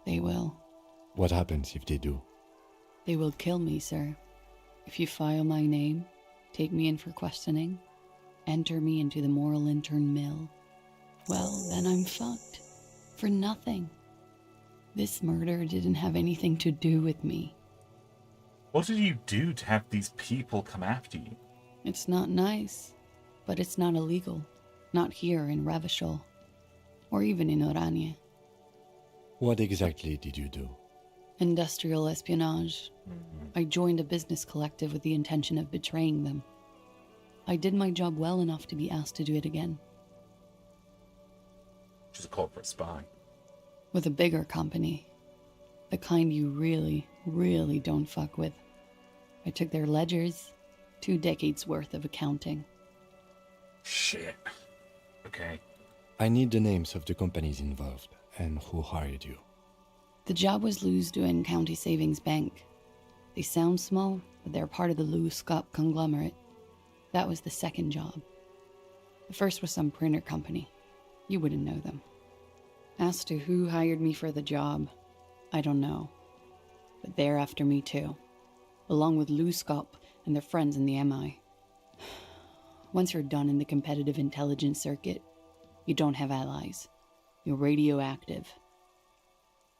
They will. What happens if they do? They will kill me, sir. If you file my name, take me in for questioning, enter me into the moral intern mill, well, then I'm fucked. For nothing. This murder didn't have anything to do with me. What did you do to have these people come after you? It's not nice, but it's not illegal. Not here in Ravishol, or even in Oranje. What exactly did you do? Industrial espionage. I joined a business collective with the intention of betraying them. I did my job well enough to be asked to do it again. She's a corporate spy. With a bigger company. The kind you really, really don't fuck with. I took their ledgers, 2 decades worth of accounting. Shit. Okay. I need the names of the companies involved and who hired you. The job was Lewsdown County Savings Bank. They sound small, but they're part of the Lewis Scott conglomerate. That was the second job. The first was some printer company. You wouldn't know them. As to who hired me for the job, I don't know. But they're after me too, along with Lou Scott and their friends in the MI. Once you're done in the competitive intelligence circuit, you don't have allies. You're radioactive.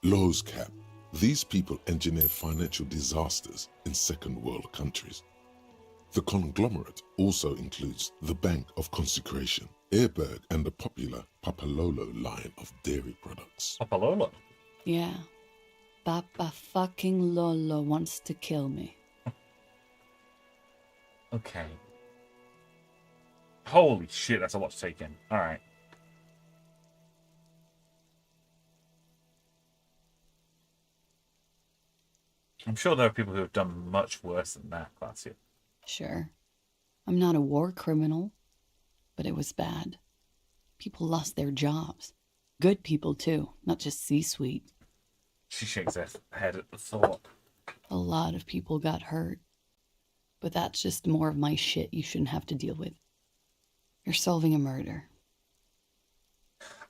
Lowe's Cap. These people engineer financial disasters in second world countries. The conglomerate also includes the Bank of Consecration, Airberg, and the popular Papalolo line of dairy products. Papalolo? Yeah. Papa fucking Lolo wants to kill me. Okay. Holy shit, that's a lot to take in. Alright. I'm sure there are people who have done much worse than that, Glacia. Sure. I'm not a war criminal, but it was bad. People lost their jobs. Good people, too, not just C-suite. She shakes her head at the thought. A lot of people got hurt. But that's just more of my shit you shouldn't have to deal with. You're solving a murder.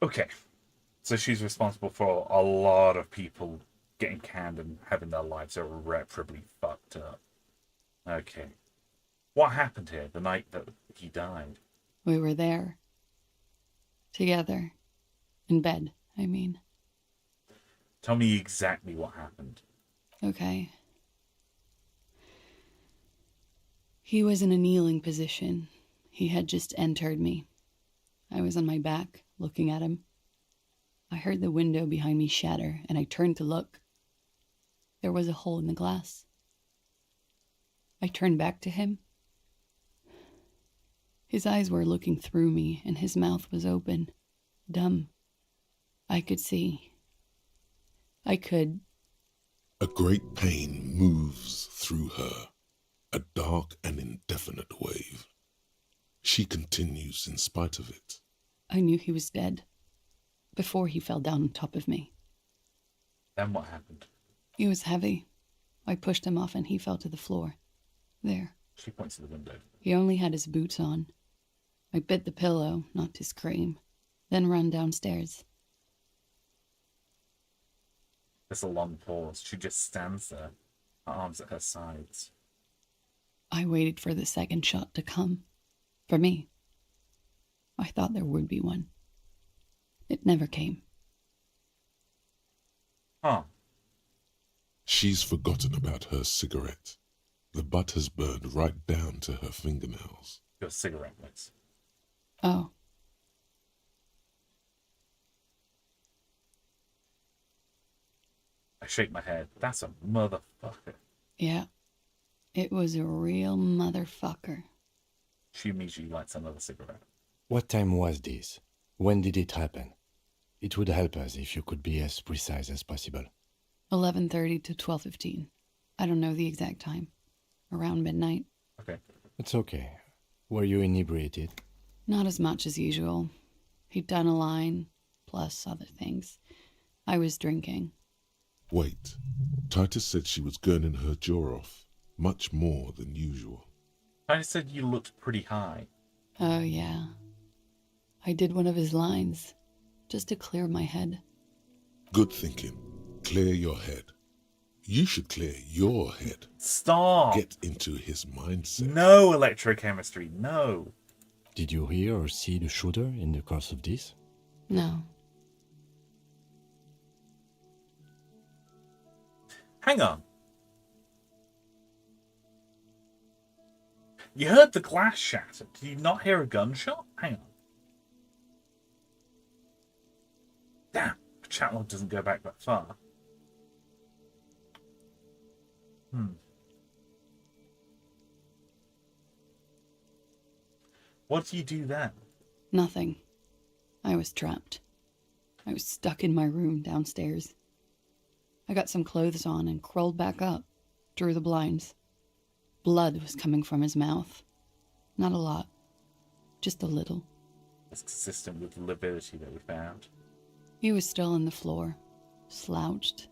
Okay. So she's responsible for a lot of people getting canned and having their lives irreparably fucked up. Okay. What happened here the night that he died? We were there. Together. In bed, I mean. Tell me exactly what happened. Okay. He was in a kneeling position. He had just entered me. I was on my back, looking at him. I heard the window behind me shatter, and I turned to look. There was a hole in the glass. I turned back to him. His eyes were looking through me, and his mouth was open, dumb. I could see. I could. A great pain moves through her, a dark and indefinite wave. She continues in spite of it. I knew he was dead before he fell down on top of me. Then what happened? He was heavy. I pushed him off and he fell to the floor. There. She points to the window. He only had his boots on. I bit the pillow, not to scream, then ran downstairs. There's a long pause. She just stands there, her arms at her sides. I waited for the second shot to come. For me. I thought there would be one. It never came. Huh. She's forgotten about her cigarette. The butt has burned right down to her fingernails. Your cigarette mix. Oh. I shake my head. That's a motherfucker. Yeah. It was a real motherfucker. She immediately lights another cigarette. What time was this? When did it happen? It would help us if you could be as precise as possible. 11:30 to 12:15. I don't know the exact time. Around midnight. Okay. It's okay. Were you inebriated? Not as much as usual. He'd done a line, plus other things. I was drinking. Wait. Titus said she was gurning her jaw off, much more than usual. I said you looked pretty high. Oh, yeah. I did one of his lines, just to clear my head. Good thinking. Clear your head. You should clear your head. Stop. Get into his mindset. No electrochemistry, no. Did you hear or see the shooter in the course of this? No. Hang on. You heard the glass shatter. Did you not hear a gunshot? Hang on. Damn, the chat log doesn't go back that far. What do you do then? Nothing. I was trapped. I was stuck in my room downstairs. I got some clothes on and crawled back up, drew the blinds. Blood was coming from his mouth. Not a lot, just a little. That's consistent with the lividity that we found. He was still on the floor, slouched.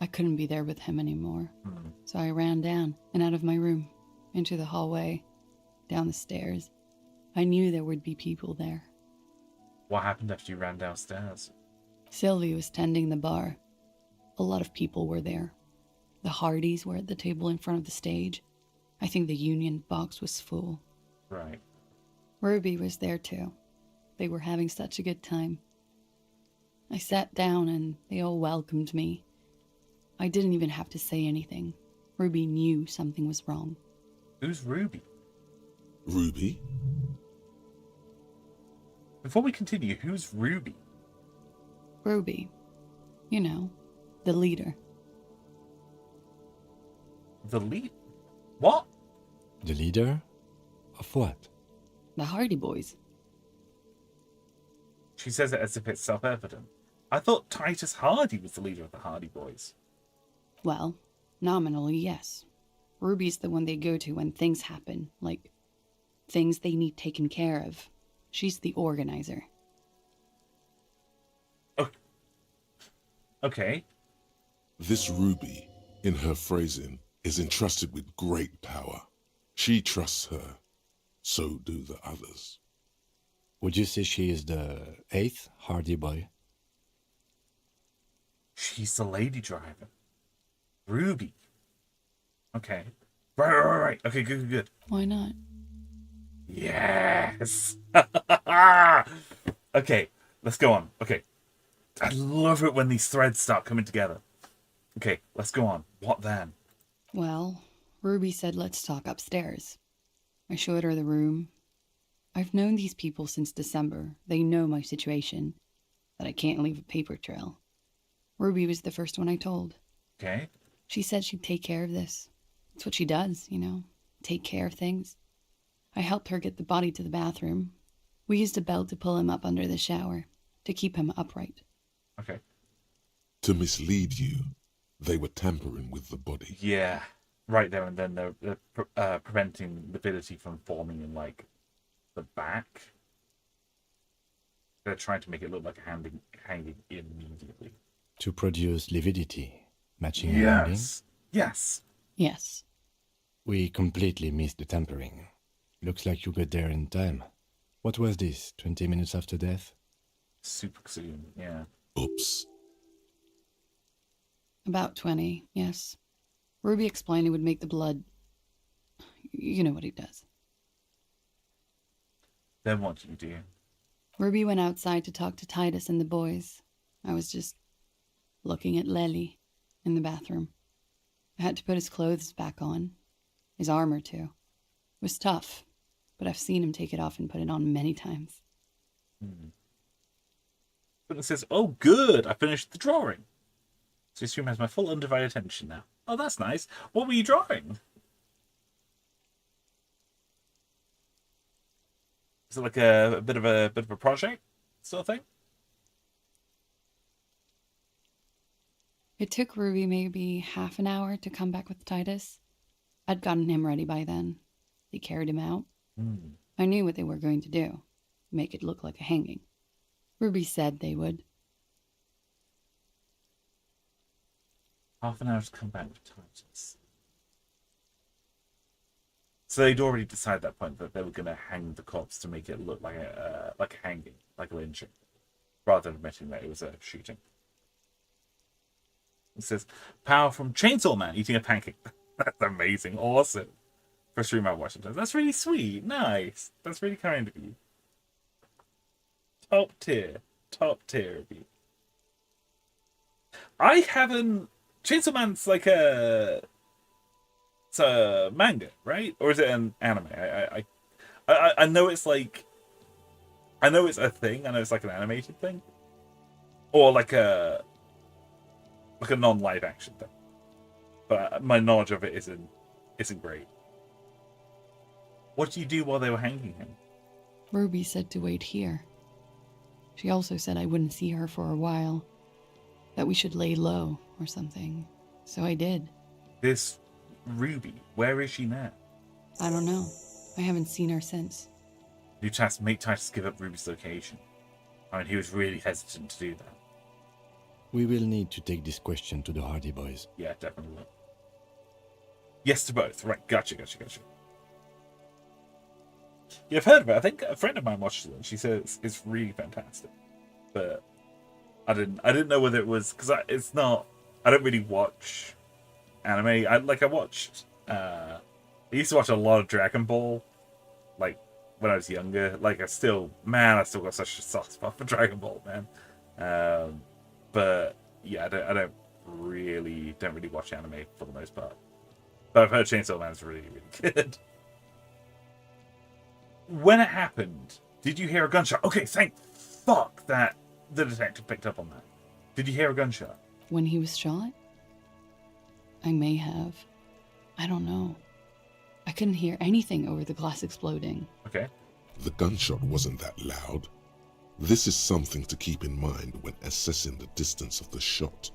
I couldn't be there with him anymore, so I ran down and out of my room, into the hallway, down the stairs. I knew there would be people there. What happened after you ran downstairs? Sylvie was tending the bar. A lot of people were there. The Hardys were at the table in front of the stage. I think the Union box was full. Right. Ruby was there too. They were having such a good time. I sat down and they all welcomed me. I didn't even have to say anything. Ruby knew something was wrong. Who's Ruby? Ruby? Before we continue, who's Ruby? Ruby. You know, the leader. The lead? What? The leader? Of what? The Hardy Boys. She says it as if it's self-evident. I thought Titus Hardy was the leader of the Hardy Boys. Well, nominally, yes. Ruby's the one they go to when things happen, like things they need taken care of. She's the organizer. Oh. Okay. This Ruby, in her phrasing, is entrusted with great power. She trusts her. So do the others. Would you say she is the 8th Hardy Boy? She's the lady driver. Ruby. Okay. Right. Okay, good. Why not? Yes. Okay, let's go on. Okay. I love it when these threads start coming together. Okay, let's go on. What then? Well, Ruby said let's talk upstairs. I showed her the room. I've known these people since December. They know my situation, that I can't leave a paper trail. Ruby was the first one I told. Okay. She said she'd take care of this. It's what she does, you know, take care of things. I helped her get the body to the bathroom. We used a belt to pull him up under the shower, to keep him upright. Okay. To mislead you, they were tampering with the body. Yeah. Right there and then they're preventing lividity from forming in, like, the back. They're trying to make it look like hanging immediately. To produce lividity, matching hanging? Yes. Yes. We completely missed the tampering. Looks like you got there in time. What was this, 20 minutes after death? Super soon, yeah. Oops. About 20, yes. Ruby explained it would make the blood... You know what he does. Then what do you do? Ruby went outside to talk to Titus and the boys. I was just looking at Lely in the bathroom. I had to put his clothes back on. His armor, too. It was tough, but I've seen him take it off and put it on many times. But it says, oh, good, I finished the drawing. So this room has my full undivided attention now. Oh, that's nice. What were you drawing? Is it like a bit of a project sort of thing? It took Ruby maybe half an hour to come back with Titus. I'd gotten him ready by then. They carried him out. I knew what they were going to do. Make it look like a hanging. Ruby said they would. Half an hour to come back with Titus. So they'd already decided at that point that they were going to hang the corpse to make it look like a hanging, like a lynching, rather than admitting that it was a shooting. It says, power from Chainsaw Man eating a pancake. That's amazing. Awesome. First stream I watched it. That's really sweet. Nice. That's really kind of you. Top tier. Top tier of you. I haven't... Chainsaw Man's like a... It's a manga, right? Or is it an anime? I know it's like... I know it's a thing. I know it's like an animated thing. Or like a non-live action thing. But my knowledge of it isn't great. What did you do while they were hanging him? Ruby said to wait here. She also said I wouldn't see her for a while. That we should lay low or something. So I did. This Ruby, where is she now? I don't know. I haven't seen her since. You just make Titus give up Ruby's location. I mean, he was really hesitant to do that. We will need to take this question to the Hardy Boys. Yeah, definitely will. Yes to both. Right, gotcha. Yeah, I've heard of it. I think a friend of mine watched it and she says it's really fantastic. But I didn't know whether it was... Because it's not... I don't really watch anime. I watched... I used to watch a lot of Dragon Ball. Like, when I was younger. Like, I still got such a soft spot for Dragon Ball, man. But yeah, I don't really watch anime for the most part. But I've heard Chainsaw Man's really, really good. When it happened, did you hear a gunshot? Okay, thank fuck that the detective picked up on that. Did you hear a gunshot? When he was shot? I may have. I don't know. I couldn't hear anything over the glass exploding. Okay. The gunshot wasn't that loud. This is something to keep in mind when assessing the distance of the shot.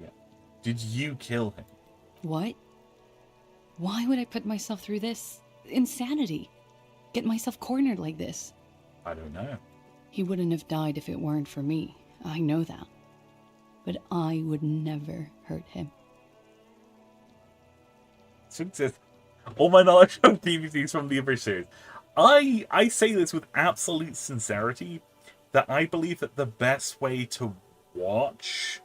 Yeah. Did you kill him? What? Why would I put myself through this? Insanity. Get myself cornered like this. I don't know. He wouldn't have died if it weren't for me. I know that. But I would never hurt him. So it says, all my knowledge of DVDs from the British series. I say this with absolute sincerity, that I believe that the best way to watch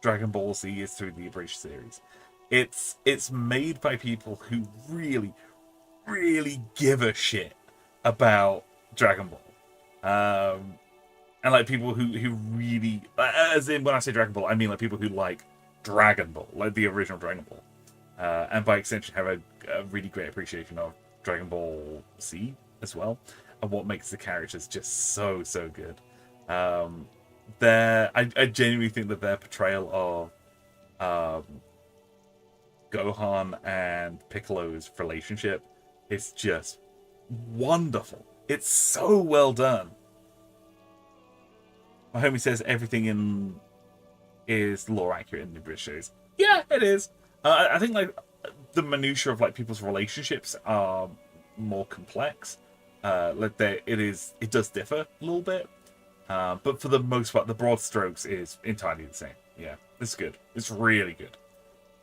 Dragon Ball Z is through the British series. It's made by people who really, really give a shit about Dragon Ball. And like people who really, as in when I say Dragon Ball, I mean like people who like Dragon Ball, like the original Dragon Ball. And by extension have a really great appreciation of Dragon Ball Z as well, and what makes the characters just so good. I genuinely think that their portrayal of Gohan and Piccolo's relationship is just wonderful. It's so well done. My homie says everything is lore accurate in the British series. Yeah, it is. I think like the minutiae of like people's relationships are more complex. It does differ a little bit, but for the most part, the broad strokes is entirely the same. Yeah, it's good. It's really good.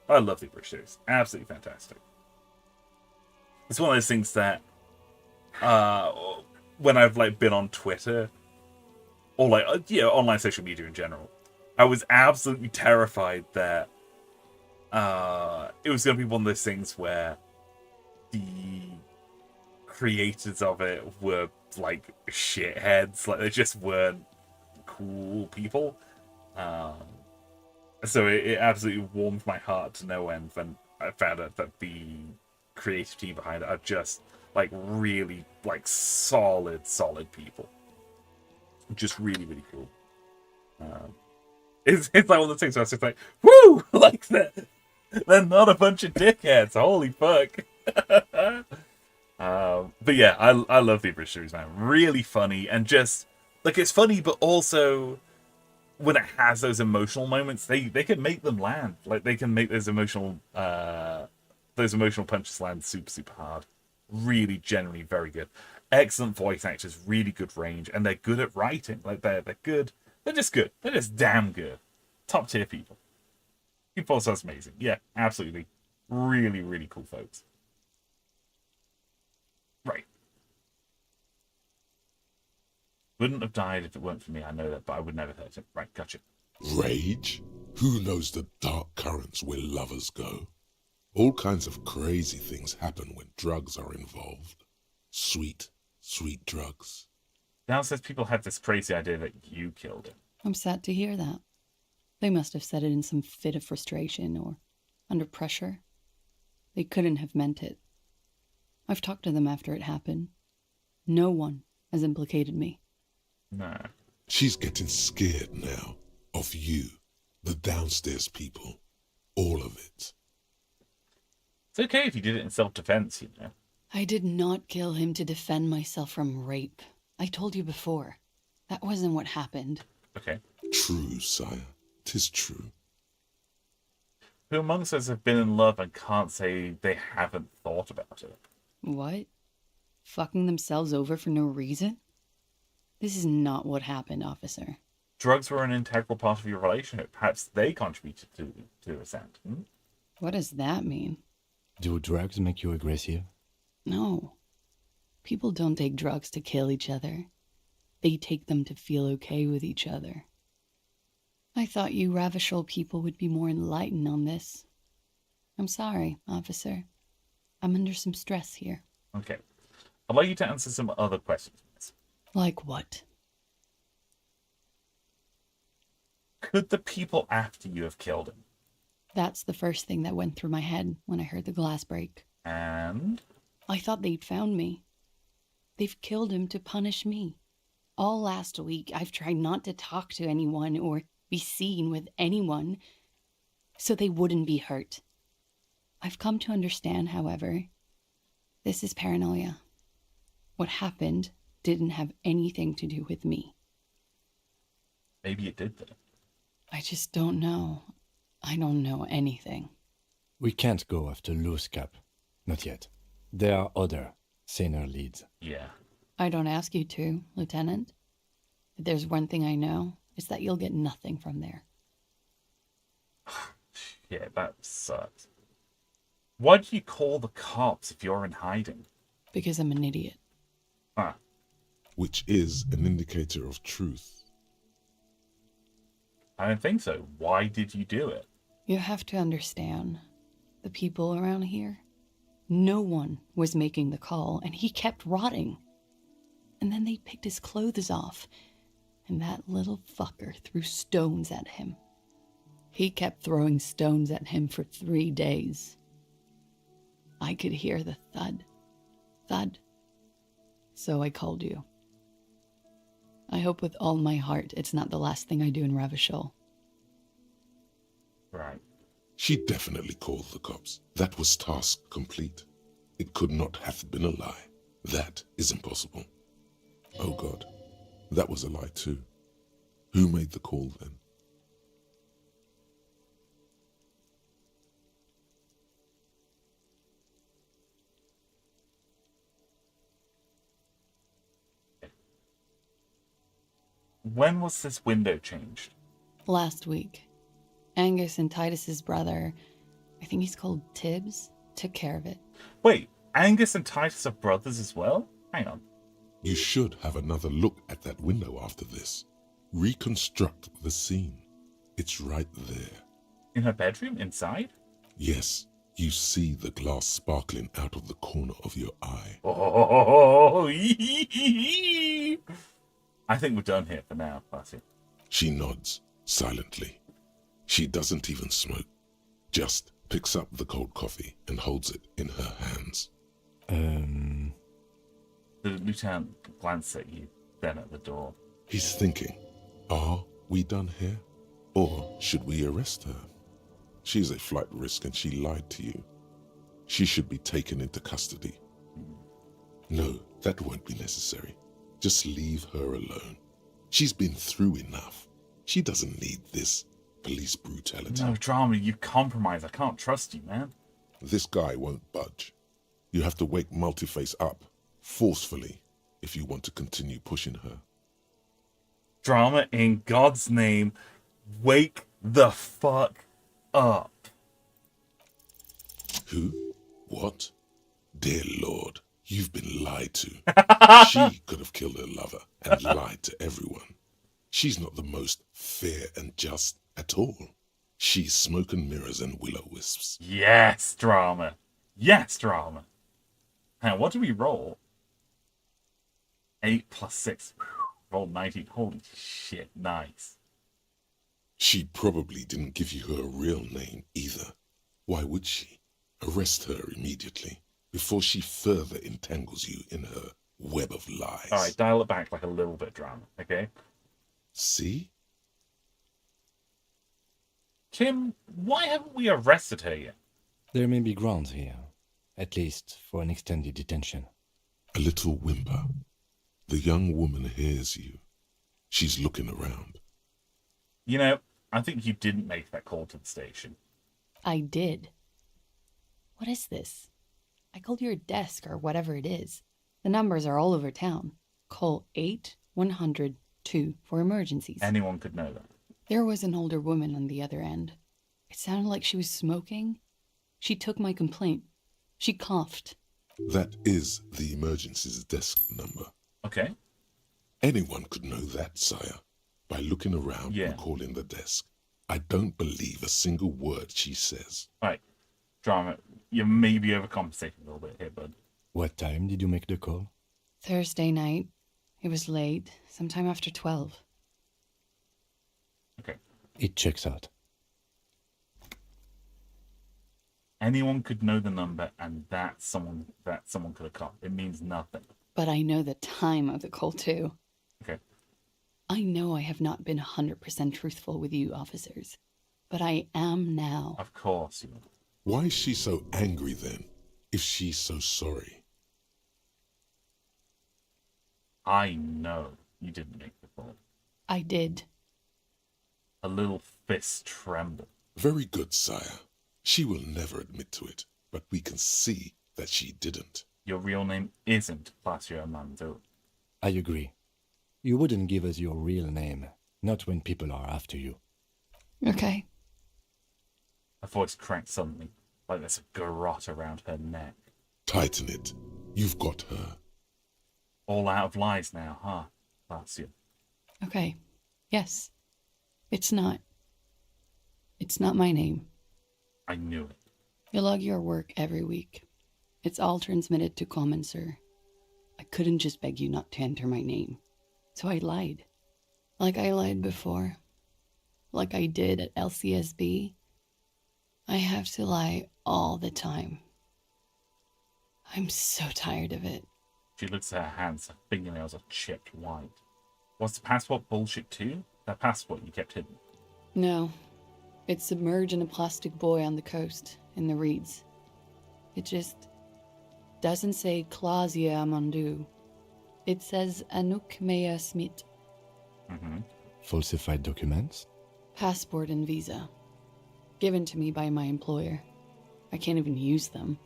I love the British series. Absolutely fantastic. It's one of those things that when I've like been on Twitter or like online social media in general, I was absolutely terrified that it was going to be one of those things where the creators of it were like shitheads, like they just weren't cool people. So it absolutely warmed my heart to no end when I found out that the creative team behind it are just like really like solid people. Just really, really cool. It's like one of the things where I was just like, woo! Like they're not a bunch of dickheads. Holy fuck. But yeah, I love the British series, man. Really funny, and just like it's funny, but also when it has those emotional moments, they can make them land. Like they can make those emotional punches land super hard. Really, generally very good. Excellent voice actors, really good range, and they're good at writing. Like they're good. They're just good. They're just damn good. Top tier people. People sounds amazing. Yeah, absolutely. Really, really cool folks. Right. Wouldn't have died if it weren't for me. I know that, but I would never hurt him. Right, gotcha. Rage? Who knows the dark currents where lovers go? All kinds of crazy things happen when drugs are involved. Sweet, sweet drugs. Now says people have this crazy idea that you killed him. I'm sad to hear that. They must have said it in some fit of frustration or under pressure. They couldn't have meant it. I've talked to them after it happened. No one has implicated me. No. She's getting scared now. Of you. The downstairs people. All of it. It's okay if you did it in self-defense, you know. I did not kill him to defend myself from rape. I told you before. That wasn't what happened. Okay. True, sire. 'Tis true. Who amongst us have been in love and can't say they haven't thought about it? What? Fucking themselves over for no reason? This is not what happened, officer. Drugs were an integral part of your relationship. Perhaps they contributed to a scent. What does that mean? Do drugs make you aggressive? No. People don't take drugs to kill each other. They take them to feel okay with each other. I thought you Ravishol people would be more enlightened on this. I'm sorry, officer. I'm under some stress here. Okay. I'd like you to answer some other questions. Like what? Could the people after you have killed him? That's the first thing that went through my head when I heard the glass break. And? I thought they'd found me. They've killed him to punish me. All last week, I've tried not to talk to anyone or be seen with anyone so they wouldn't be hurt. I've come to understand, however, this is paranoia. What happened didn't have anything to do with me. Maybe it did, though. I just don't know. I don't know anything. We can't go after loose cap. Not yet. There are other, saner leads. Yeah. I don't ask you to, Lieutenant. If there's one thing I know, it's that you'll get nothing from there. Yeah, that sucks. Why do you call the cops if you're in hiding? Because I'm an idiot. Ah. Which is an indicator of truth. I don't think so. Why did you do it? You have to understand, the people around here, no one was making the call, and he kept rotting. And then they picked his clothes off, and that little fucker threw stones at him. He kept throwing stones at him for 3 days. I could hear the thud, thud. So I called you. I hope with all my heart it's not the last thing I do in Ravishol. Right. She definitely called the cops. That was task complete. It could not have been a lie. That is impossible. Oh God, that was a lie too. Who made the call then? When was this window changed? Last week. Angus and Titus's brother, I think he's called Tibbs, took care of it. Wait, Angus and Titus are brothers as well? Hang on. You should have another look at that window after this. Reconstruct the scene. It's right there. In her bedroom? Inside? Yes, you see the glass sparkling out of the corner of your eye. Oh, I think we're done here for now, Classy. She nods, silently. She doesn't even smoke. Just picks up the cold coffee and holds it in her hands. The lieutenant glanced at you, then at the door. He's thinking, are we done here? Or should we arrest her? She's a flight risk and she lied to you. She should be taken into custody. No, that won't be necessary. Just leave her alone. She's been through enough. She doesn't need this police brutality. No drama, you compromise. I can't trust you, man. This guy won't budge. You have to wake Multiface up, forcefully, if you want to continue pushing her. Drama, in God's name, wake the fuck up. Who? What? Dear Lord, you've been lied to. She could have killed her lover and lied to everyone. She's not the most fair and just at all. She's smoke and mirrors and will-o-wisps. Yes, drama. Yes, drama. Now, what do we roll? 8 plus 6. Roll 19. Holy shit, nice. She probably didn't give you her real name either. Why would she? Arrest her immediately before she further entangles you in her web of lies. All right, dial it back like a little bit, drama, okay? See? Tim, why haven't we arrested her yet? There may be grounds here, at least for an extended detention. A little whimper. The young woman hears you. She's looking around. You know, I think you didn't make that call to the station. I did. What is this? I called your desk or whatever it is. The numbers are all over town. Call 8-100-2 for emergencies. Anyone could know that. There was an older woman on the other end. It sounded like she was smoking. She took my complaint. She coughed. That is the emergency's desk number. Okay. Anyone could know that, sire, by looking around and calling the desk. I don't believe a single word she says. Right. Drama, you may be overcompensating a little bit here, bud. What time did you make the call? Thursday night. It was late, sometime after 12. Okay. It checks out. Anyone could know the number, and that someone could have called. It means nothing. But I know the time of the call, too. Okay. I know I have not been 100% truthful with you, officers. But I am now. Of course you are. Why is she so angry, then, if she's so sorry? I know you didn't make the call. I did. A little fist tremble. Very good, sire. She will never admit to it, but we can see that she didn't. Your real name isn't Placio Manzo. I agree. You wouldn't give us your real name, not when people are after you. Okay. Her voice cracked suddenly, like there's a garrote around her neck. Tighten it. You've got her. All out of lies now, huh, Placio? Okay. Yes. It's not my name. I knew it. You log your work every week. It's all transmitted to Common, sir. I couldn't just beg you not to enter my name. So I lied. Like I lied before. Like I did at LCSB. I have to lie all the time. I'm so tired of it. She looks at her hands, her fingernails are chipped white. Was the passport bullshit too? That passport you kept hidden? No. It's submerged in a plastic buoy on the coast, in the reeds. It just doesn't say Clausia Amandu. It says Anouk Mea Smith. Mm-hmm. Falsified documents? Passport and visa. Given to me by my employer. I can't even use them.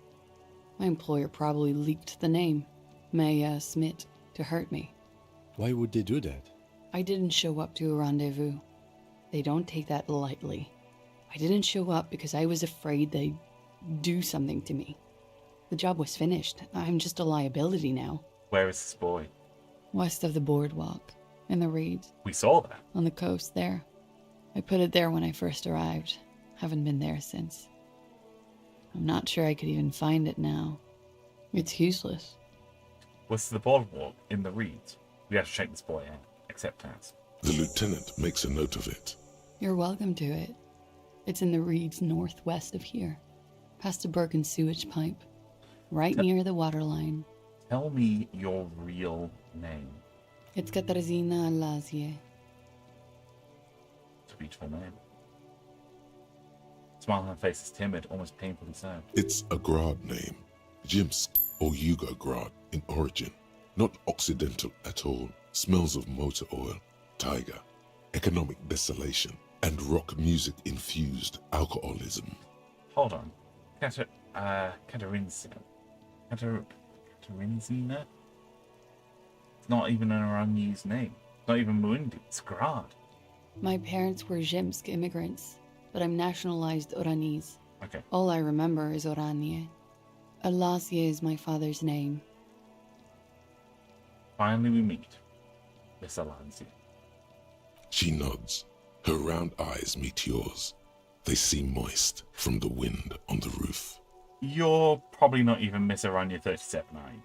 My employer probably leaked the name, Mea Smith, to hurt me. Why would they do that? I didn't show up to a rendezvous. They don't take that lightly. I didn't show up because I was afraid they'd do something to me. The job was finished. I'm just a liability now. Where is this boy? West of the boardwalk, in the reeds. We saw that. On the coast there. I put it there when I first arrived. Haven't been there since. I'm not sure I could even find it now. It's useless. West of the boardwalk, in the reeds. We have to check this boy out. Acceptance. The lieutenant makes a note of it. You're welcome to it. It's in the reeds northwest of here. Past a broken sewage pipe. Right near the waterline. Tell me your real name. It's Katarzyna Lazie. It's a beautiful name. Smile on her face is timid, almost painfully so. It's a Grad name. Jimsk or Yugo-Grad in origin. Not Occidental at all. Smells of motor oil, tiger, economic desolation, and rock music infused alcoholism. Hold on. Katarinzina? Katarinzina? It's not even an Oranese name. It's not even Muindi. It's Grad. My parents were Zhimsk immigrants, but I'm nationalized Oranese. Okay. All I remember is Oranje. Alasia is my father's name. Finally we meet. Miss Alancia. She nods. Her round eyes meet yours. They seem moist from the wind on the roof. You're probably not even Miss Aranya 37, are you?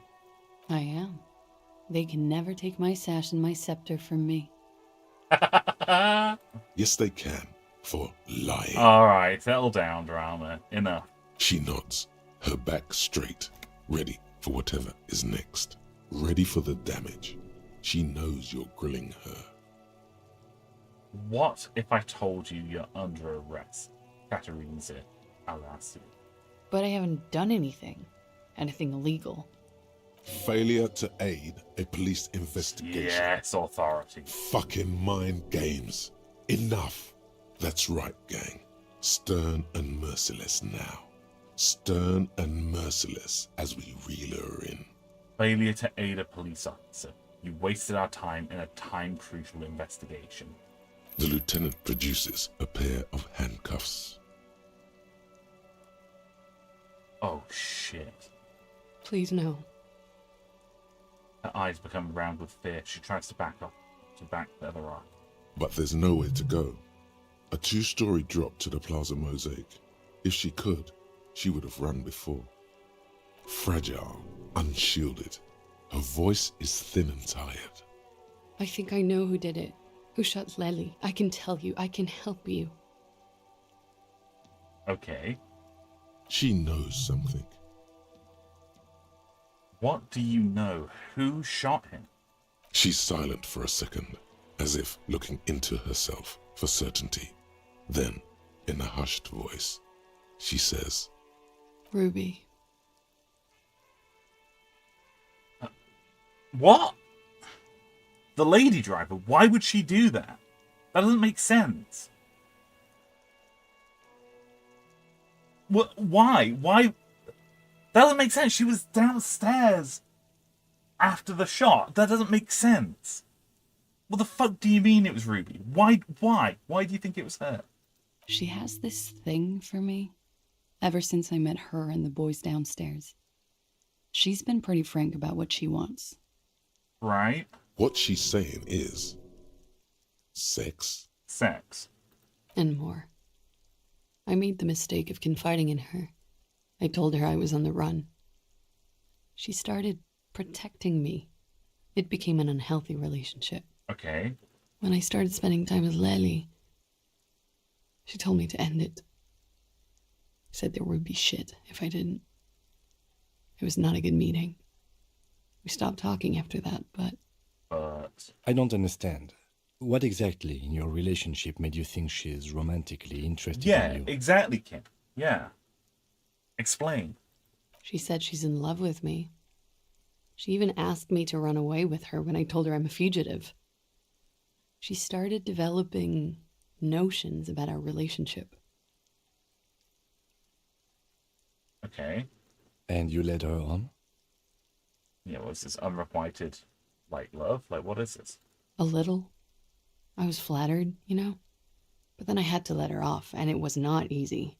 I am. They can never take my sash and my scepter from me. Yes, they can, for lying. Alright, settle down, drama. Enough. She nods, her back straight, ready for whatever is next. Ready for the damage. She knows you're grilling her. What if I told you you're under arrest, Katerina Alasi? But I haven't done anything. Anything illegal. Failure to aid a police investigation. Yes, authority. Fucking mind games. Enough. That's right, gang. Stern and merciless now. Stern and merciless as we reel her in. Failure to aid a police officer. You wasted our time in a time-crucial investigation. The lieutenant produces a pair of handcuffs. Oh, shit. Please no. Her eyes become round with fear. She tries to back off, to back the other eye. But there's nowhere to go. A 2-story drop to the Plaza Mosaic. If she could, she would have run before. Fragile, unshielded. Her voice is thin and tired. I think I know who did it. Who shot Lely. I can tell you. I can help you. Okay. She knows something. What do you know? Who shot him? She's silent for a second, as if looking into herself for certainty. Then, in a hushed voice, she says, Ruby. What? The lady driver? Why would she do that? That doesn't make sense. Why? Why? That doesn't make sense. She was downstairs after the shot. That doesn't make sense. What the fuck do you mean it was Ruby? Why? Why do you think it was her? She has this thing for me. Ever since I met her and the boys downstairs. She's been pretty frank about what she wants. Right. What she's saying is sex. Sex. And more. I made the mistake of confiding in her. I told her I was on the run. She started protecting me. It became an unhealthy relationship. Okay. When I started spending time with Lely, she told me to end it. Said there would be shit if I didn't. It was not a good meeting. We stopped talking after that, but... I don't understand. What exactly in your relationship made you think she is romantically interested in you? Yeah, exactly, Kim. Yeah. Explain. She said she's in love with me. She even asked me to run away with her when I told her I'm a fugitive. She started developing notions about our relationship. Okay. And you led her on? Yeah, what's this unrequited, love? What is this? A little. I was flattered, you know? But then I had to let her off, and it was not easy.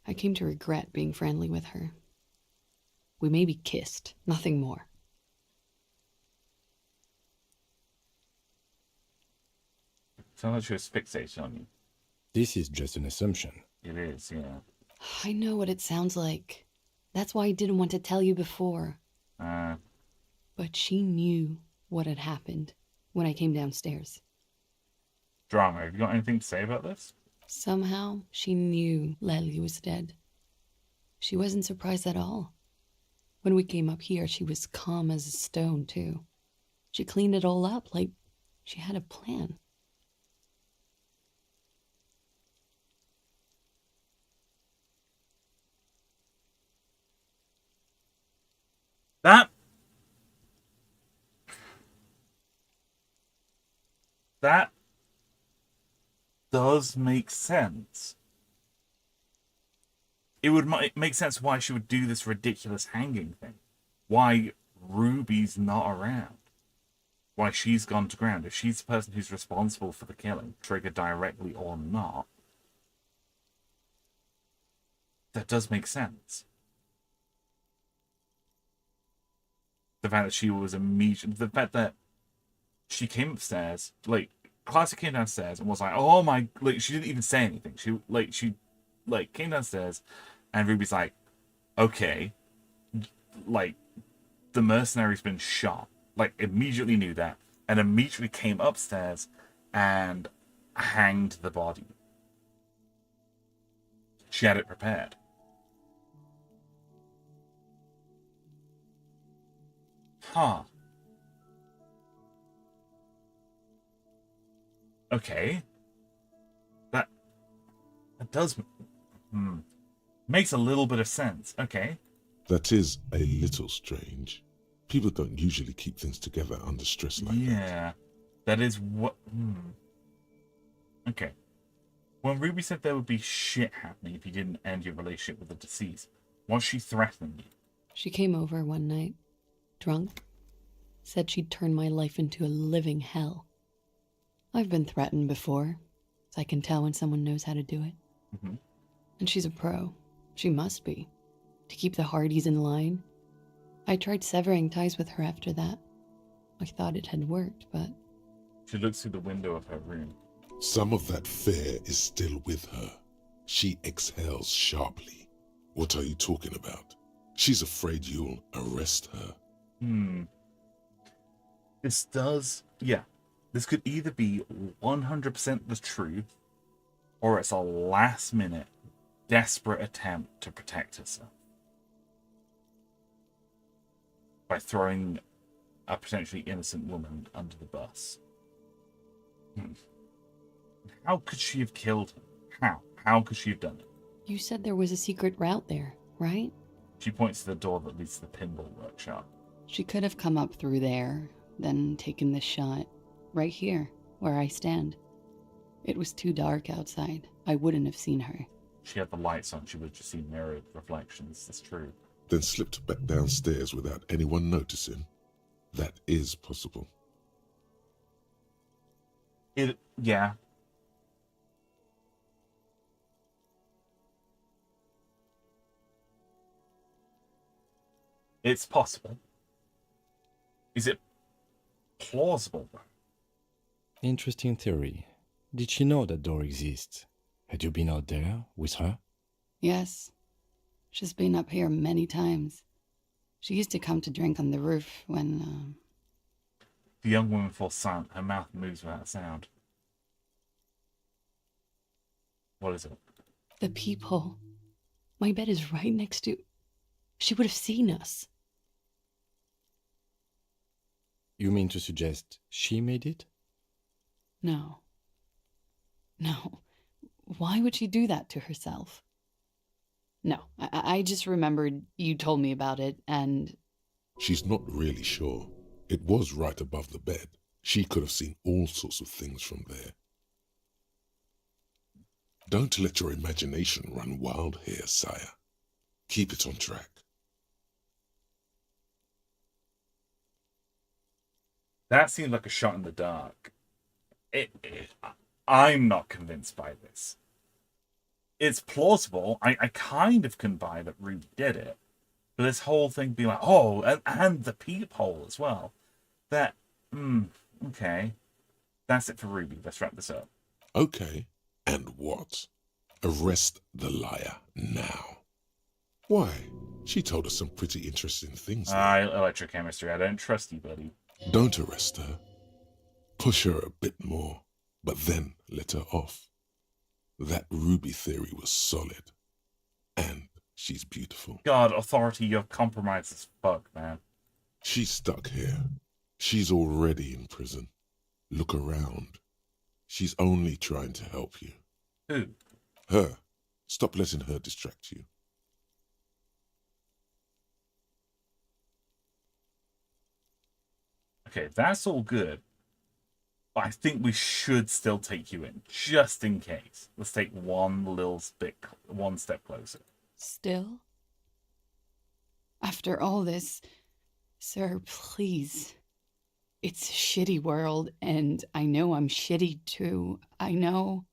I came to regret being friendly with her. We maybe kissed, nothing more. Sounds like she was fixated on you. This is just an assumption. It is, yeah. I know what it sounds like. That's why I didn't want to tell you before. But she knew what had happened when I came downstairs. Drama, have you got anything to say about this? Somehow, she knew Lely was dead. She wasn't surprised at all. When we came up here, she was calm as a stone, too. She cleaned it all up like she had a plan. That does make sense. It would make sense why she would do this ridiculous hanging thing. Why Ruby's not around. Why she's gone to ground. If she's the person who's responsible for the killing, triggered directly or not, that does make sense. The fact that she was the fact that she came upstairs, Classic came downstairs and was like, oh my, she didn't even say anything. She like came downstairs, and Ruby's like, okay, like the mercenary's been shot. Like immediately knew that, and immediately came upstairs and hanged the body. She had it prepared. Huh. Okay. That does makes a little bit of sense. Okay. That is a little strange. People don't usually keep things together under stress like that. Yeah. That is what... Okay. When Ruby said there would be shit happening if you didn't end your relationship with the deceased, was she threatening you? She came over one night, drunk, said she'd turn my life into a living hell. I've been threatened before, so I can tell when someone knows how to do it. Mm-hmm. And she's a pro. She must be. To keep the Hardys in line. I tried severing ties with her after that. I thought it had worked, but... She looks through the window of her room. Some of that fear is still with her. She exhales sharply. What are you talking about? She's afraid you'll arrest her. This does... Yeah. This could either be 100% the truth, or it's a last-minute, desperate attempt to protect herself. By throwing a potentially innocent woman under the bus. How could she have killed him? How? How could she have done it? You said there was a secret route there, right? She points to the door that leads to the pinball workshop. She could have come up through there, then taken this shot, right here, where I stand. It was too dark outside. I wouldn't have seen her. She had the lights on, she would just see mirrored reflections, that's true. Then slipped back downstairs without anyone noticing. That is possible. Yeah. It's possible. Is it plausible, though? Interesting theory. Did she know that door exists? Had you been out there with her? Yes. She's been up here many times. She used to come to drink on the roof when, The young woman falls silent. Her mouth moves without sound. What is it? The peephole. My bed is right next to... She would have seen us. You mean to suggest she made it? No. No. Why would she do that to herself? No, I just remembered you told me about it, and... She's not really sure. It was right above the bed. She could have seen all sorts of things from there. Don't let your imagination run wild here, sire. Keep it on track. That seemed like a shot in the dark. I'm not convinced by this. It's plausible. I kind of can buy that Ruby did it. But this whole thing being like, oh, and the peephole as well. That, okay. That's it for Ruby. Let's wrap this up. Okay. And what? Arrest the liar now. Why? She told us some pretty interesting things. Electrochemistry. I don't trust you, buddy. Don't arrest her. Push her a bit more, but then let her off. That Ruby theory was solid. And she's beautiful. God, Authority, you're compromised as fuck, man. She's stuck here. She's already in prison. Look around. She's only trying to help you. Who? Her. Stop letting her distract you. Okay, that's all good. But I think we should still take you in, just in case. Let's take one step closer. Still? After all this, sir, please. It's a shitty world, and I know I'm shitty too. I know.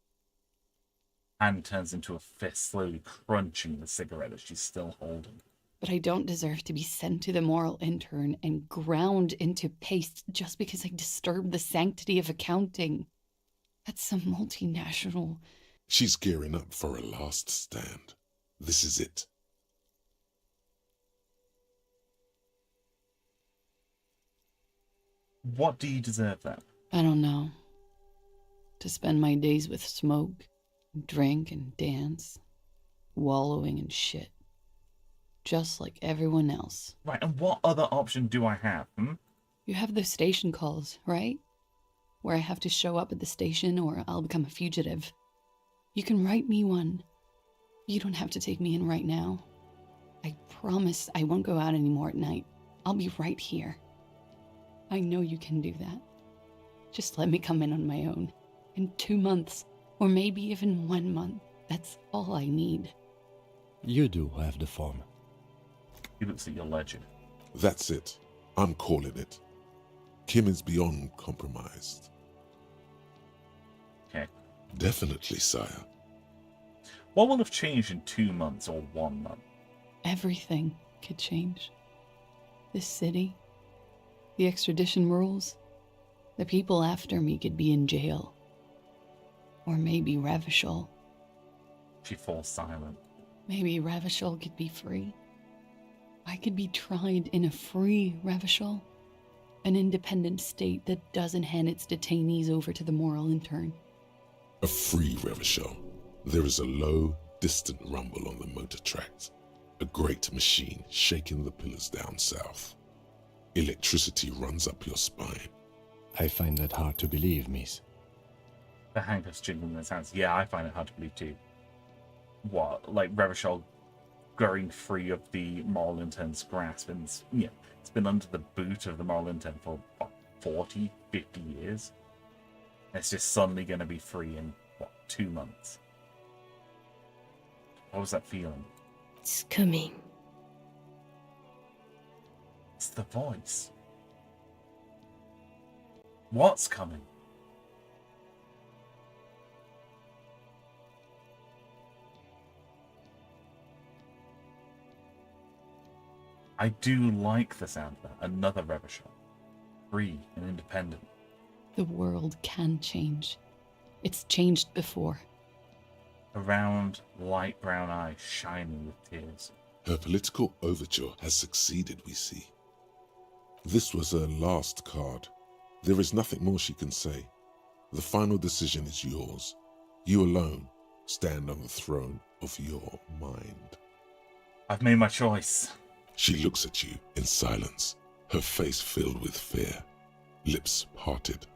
Hand turns into a fist, slowly crunching the cigarette that she's still holding. But I don't deserve to be sent to the moral intern and ground into paste just because I disturbed the sanctity of accounting. That's some multinational... She's gearing up for a last stand. This is it. What do you deserve then? I don't know. To spend my days with smoke, drink and dance, wallowing in shit. Just like everyone else. Right, and what other option do I have? You have those station calls, right? Where I have to show up at the station or I'll become a fugitive. You can write me one. You don't have to take me in right now. I promise I won't go out anymore at night. I'll be right here. I know you can do that. Just let me come in on my own. In 2 months, or maybe even 1 month. That's all I need. You do have the form. He looks at your ledger. That's it. I'm calling it. Kim is beyond compromised. Okay. Definitely, sire. What will have changed in 2 months or 1 month? Everything could change. This city, the extradition rules, the people after me could be in jail. Or maybe Revachol. She falls silent. Maybe Revachol could be free. I could be tried in a free Revachol. An independent state that doesn't hand its detainees over to the moral intern. A free Revachol. There is a low, distant rumble on the motor tracks. A great machine shaking the pillars down south. Electricity runs up your spine. I find that hard to believe, miss. The handcuffs jingling in his hands. Yeah, I find it hard to believe too. What, like Revachol growing free of the moral intern's grasp, and it's been under the boot of the moral intern for what, 40, 50 years? It's just suddenly going to be free in, 2 months? What was that feeling? It's coming. It's the voice. What's coming? I do like the sound of that. Another Revachol. Free and independent. The world can change. It's changed before. A round, light brown eye shining with tears. Her political overture has succeeded, we see. This was her last card. There is nothing more she can say. The final decision is yours. You alone stand on the throne of your mind. I've made my choice. She looks at you in silence, her face filled with fear, lips parted.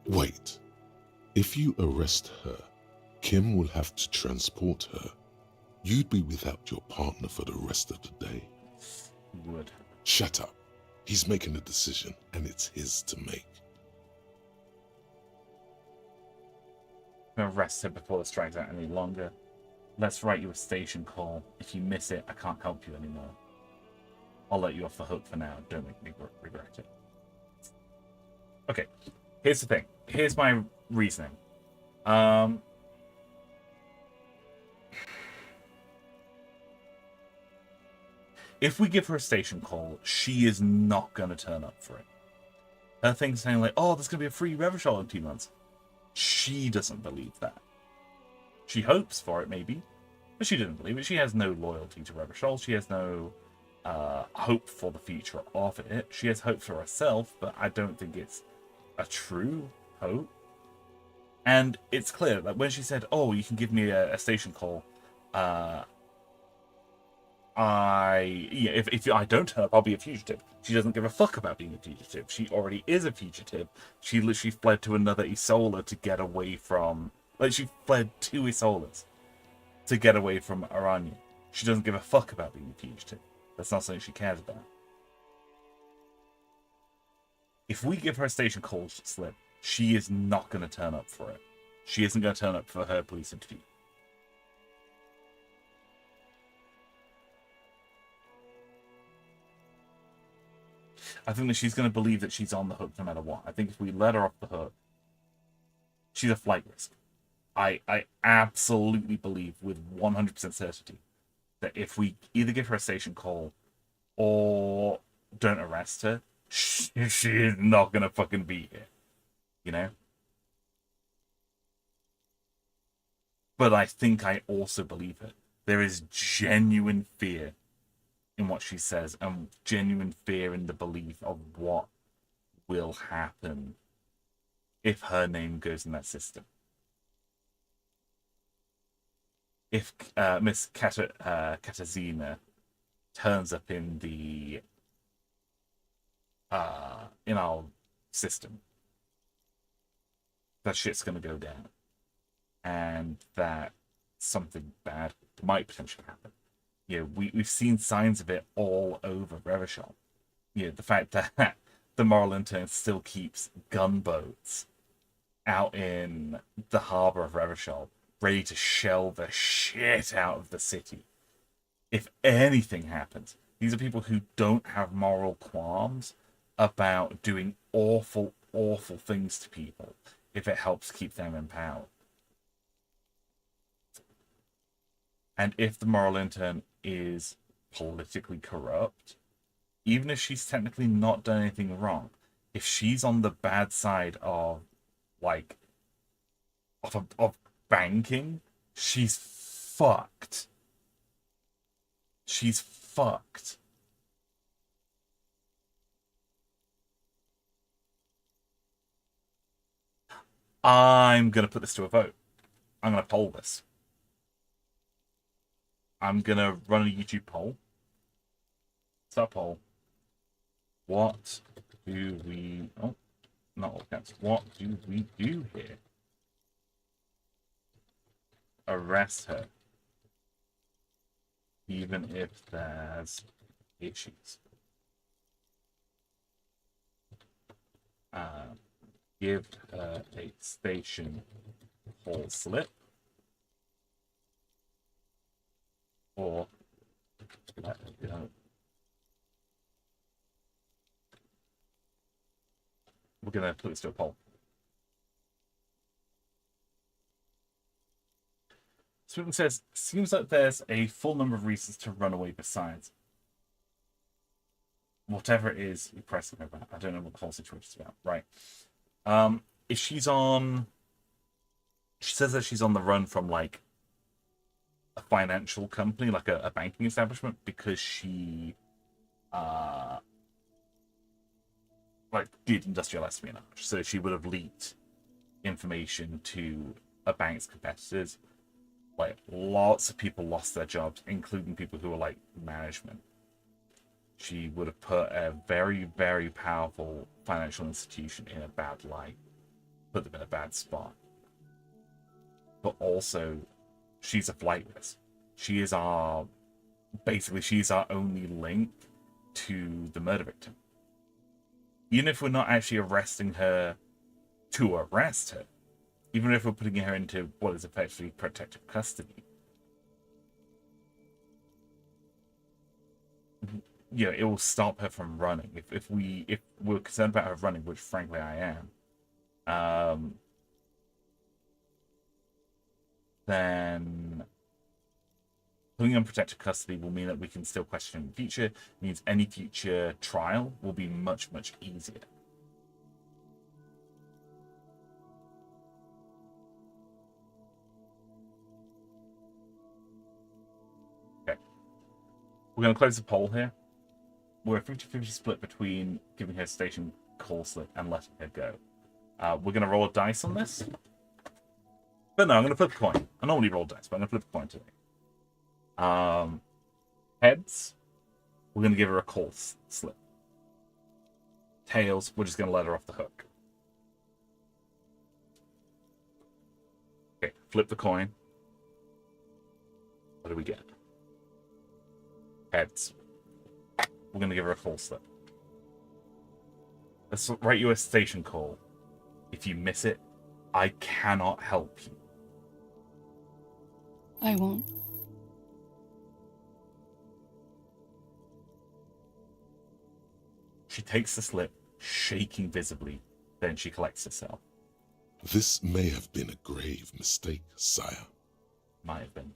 Wait. If you arrest her, Kim will have to transport her. You'd be without your partner for the rest of the day. Would. Shut up. He's making a decision, and it's his to make. I'm going to arrest her before this drags out any longer. Let's write you a station call. If you miss it, I can't help you anymore. I'll let you off the hook for now. Don't make me regret it. Okay, here's the thing. Here's my reasoning. If we give her a station call, she is not going to turn up for it. Her thing's saying like, oh, there's going to be a free Revachol in 2 months. She doesn't believe that. She hopes for it, maybe, but she doesn't believe it. She has no loyalty to Revachol. She has no hope for the future of it. She has hope for herself, but I don't think it's a true hope. And it's clear that when she said, oh, you can give me a station call, if I don't turn up, I'll be a fugitive. She doesn't give a fuck about being a fugitive. She already is a fugitive. She literally fled to another Isola to get away from... Like, she fled 2 Isolas to get away from Aranya. She doesn't give a fuck about being a fugitive. That's not something she cares about. If we give her a station call slip, she is not going to turn up for it. She isn't going to turn up for her police interview. I think that she's going to believe that she's on the hook no matter what. I think if we let her off the hook, she's a flight risk. I absolutely believe with 100% certainty that if we either give her a station call or don't arrest her, she is not going to fucking be here. You know? But I think I also believe her. There is genuine fear in what she says, and genuine fear in the belief of what will happen if her name goes in that system. If Miss Katarzyna turns up in the in our system, that shit's gonna go down, and that something bad might potentially happen. You know, we've seen signs of it all over Revachol. You know, the fact that the moral intern still keeps gunboats out in the harbor of Revachol, ready to shell the shit out of the city. If anything happens, these are people who don't have moral qualms about doing awful, awful things to people if it helps keep them in power. And if the moral intern is politically corrupt, even if she's technically not done anything wrong, if she's on the bad side of, like, of banking, she's fucked. She's fucked. I'm going to put this to a vote. I'm going to poll this. I'm going to run a YouTube poll. Start poll. What do we... Oh, not all caps. What do we do here? Arrest her. Even if there's issues. Give her a station hall slip. Or let her go. We're going to put this to a poll. Sweden says, seems like there's a full number of reasons to run away besides. Whatever it is you're pressing about. I don't know what the whole situation's about. Right. If she's on... She says that she's on the run from, like, a financial company, like a banking establishment, because she, like, did industrial espionage. So she would have leaked information to a bank's competitors. Like, lots of people lost their jobs, including people who were, like, management. She would have put a very, very powerful financial institution in a bad light, put them in a bad spot. But also, she's a flight risk. She is our, basically, she's our only link to the murder victim. Even if we're not actually arresting her to arrest her, even if we're putting her into what is effectively protective custody, you know, it will stop her from running. If we're concerned about her running, which frankly I am, then putting her in protective custody will mean that we can still question in the future. It means any future trial will be much, much easier. Okay. We're going to close the poll here. We're a 50-50 split between giving her station call slip and letting her go. We're going to roll a dice on this. But no, I'm going to flip a coin. I normally roll dice, but I'm going to flip a coin today. Heads, we're going to give her a call slip. Tails, we're just going to let her off the hook. Okay, flip the coin. What do we get? Heads. We're going to give her a call slip. Let's write you a station call. If you miss it, I cannot help you. I won't. She takes the slip, shaking visibly. Then she collects herself. This may have been a grave mistake, sire. Might have been.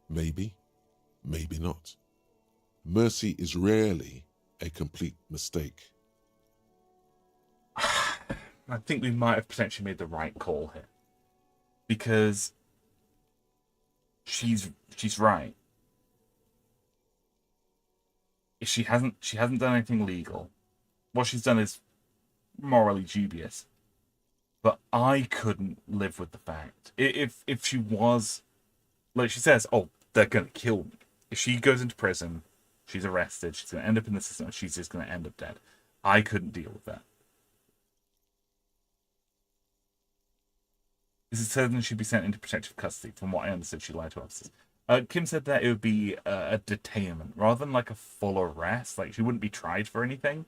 Maybe, maybe not. Mercy is rarely a complete mistake. I think we might have potentially made the right call here. Because she's right. She hasn't done anything illegal. What she's done is morally dubious. But I couldn't live with the fact if she was, like she says, oh, they're gonna kill me. If she goes into prison, she's arrested, she's gonna end up in the system, she's just gonna end up dead. I couldn't deal with that. Is it certain she'd be sent into protective custody? From what I understood, she lied to officers. Kim said that it would be a detainment rather than like a full arrest. Like she wouldn't be tried for anything,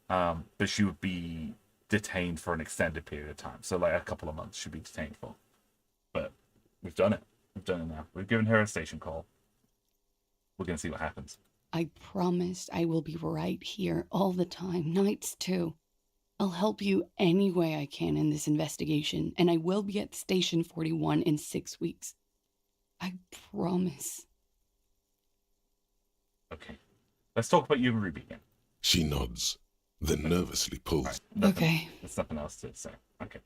but she would be detained for an extended period of time. So like a couple of months she'd be detained for. But we've done it. We've done it now. We've given her a station call. We're gonna see what happens. I promise I will be right here all the time, nights too. I'll help you any way I can in this investigation, and I will be at Station 41 in 6 weeks. I promise. Okay. Let's talk about you and Ruby again. She nods, then nervously pulls. Right, okay. There's nothing else to say. Okay.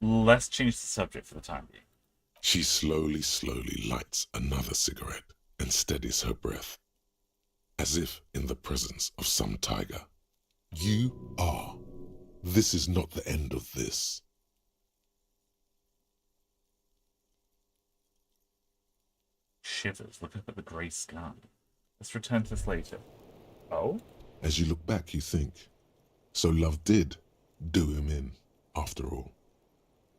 Let's change the subject for the time being. She slowly lights another cigarette and steadies her breath, as if in the presence of some tiger. You are. This is not the end of this. Shivers. Look up at the grey sky. Let's return to this later. Oh? As you look back, you think, so love did do him in, after all.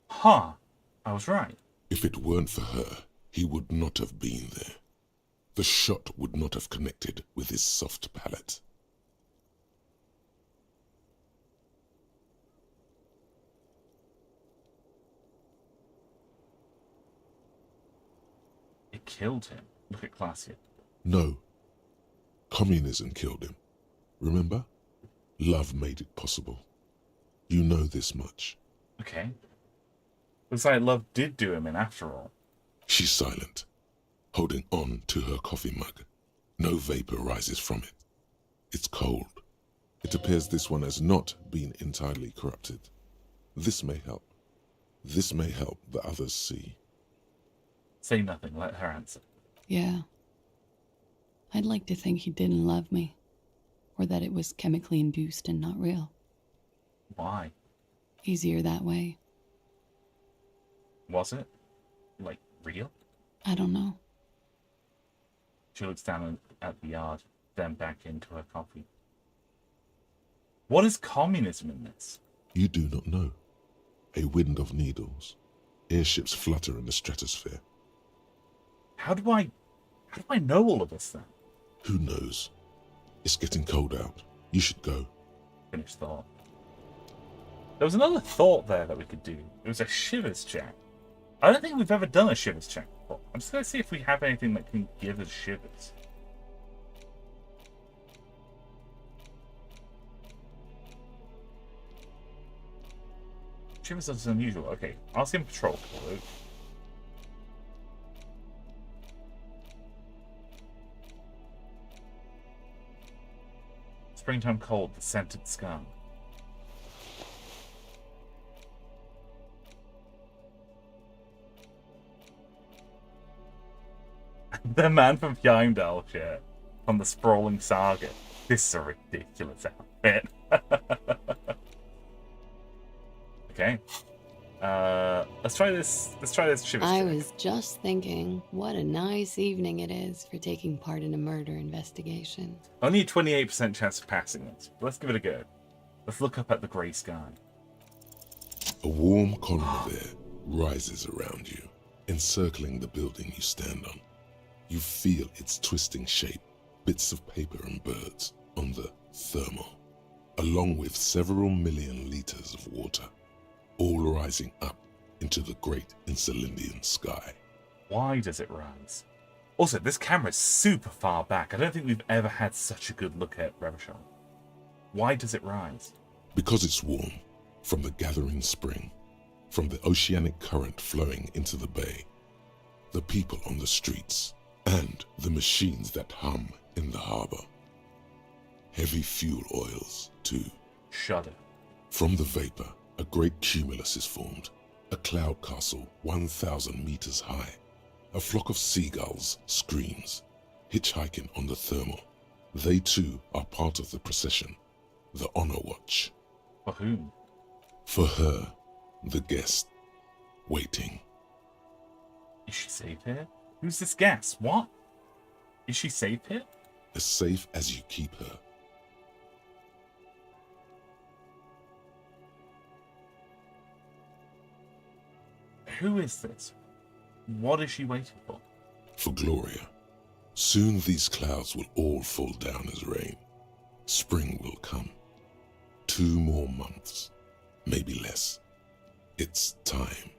Huh. I was right. If it weren't for her, he would not have been there. The shot would not have connected with his soft palate. It killed him. Look at Glacier. No. Communism killed him. Remember? Love made it possible. You know this much. Okay. Looks like love did do him in after all. She's silent, holding on to her coffee mug. No vapor rises from it. It's cold. It appears this one has not been entirely corrupted. This may help. This may help the others see. Say nothing, let her answer. Yeah. I'd like to think he didn't love me, or that it was chemically induced and not real. Why? Easier that way. Was it? Like, real? I don't know. She looks down at the yard, then back into her coffee. What is communism in this? You do not know. A wind of needles. Airships flutter in the stratosphere. How do I know all of this then? Who knows? It's getting cold out. You should go. Finished thought. There was another thought there that we could do. It was a shivers check. I don't think we've ever done a shivers check before. I'm just going to see if we have anything that can give us shivers. Shivers is unusual. Okay, ask him patrol. Springtime cold, the scented skunk. The man from Heimdall shit from the Sprawling Saga. This is a ridiculous outfit. Okay. Let's try this shivers I check. was just thinking, what a nice evening it is for taking part in a murder investigation. Only a 28% chance of passing this, but let's give it a go. Let's look up at the grey sky. A warm column of air rises around you, encircling the building you stand on. You feel its twisting shape, bits of paper and birds on the thermal, along with several million liters of water, all rising up into the great Insulindian sky. Why does it rise? Also, this camera is super far back. I don't think we've ever had such a good look at Revachol. Why does it rise? Because it's warm, from the gathering spring, from the oceanic current flowing into the bay, the people on the streets, and the machines that hum in the harbor. Heavy fuel oils, too. Shudder. From the vapor, a great cumulus is formed, A cloud castle 1,000 meters high. A flock of seagulls screams, hitchhiking on the thermal. They too are part of the procession, the honor watch. For whom? For her, the guest, waiting. Is she safe here? Who's this guest? What? Is she safe here? As safe as you keep her. Who is this? What is she waiting for? For Gloria. Soon these clouds will all fall down as rain. Spring will come. 2 more months, maybe less. It's time.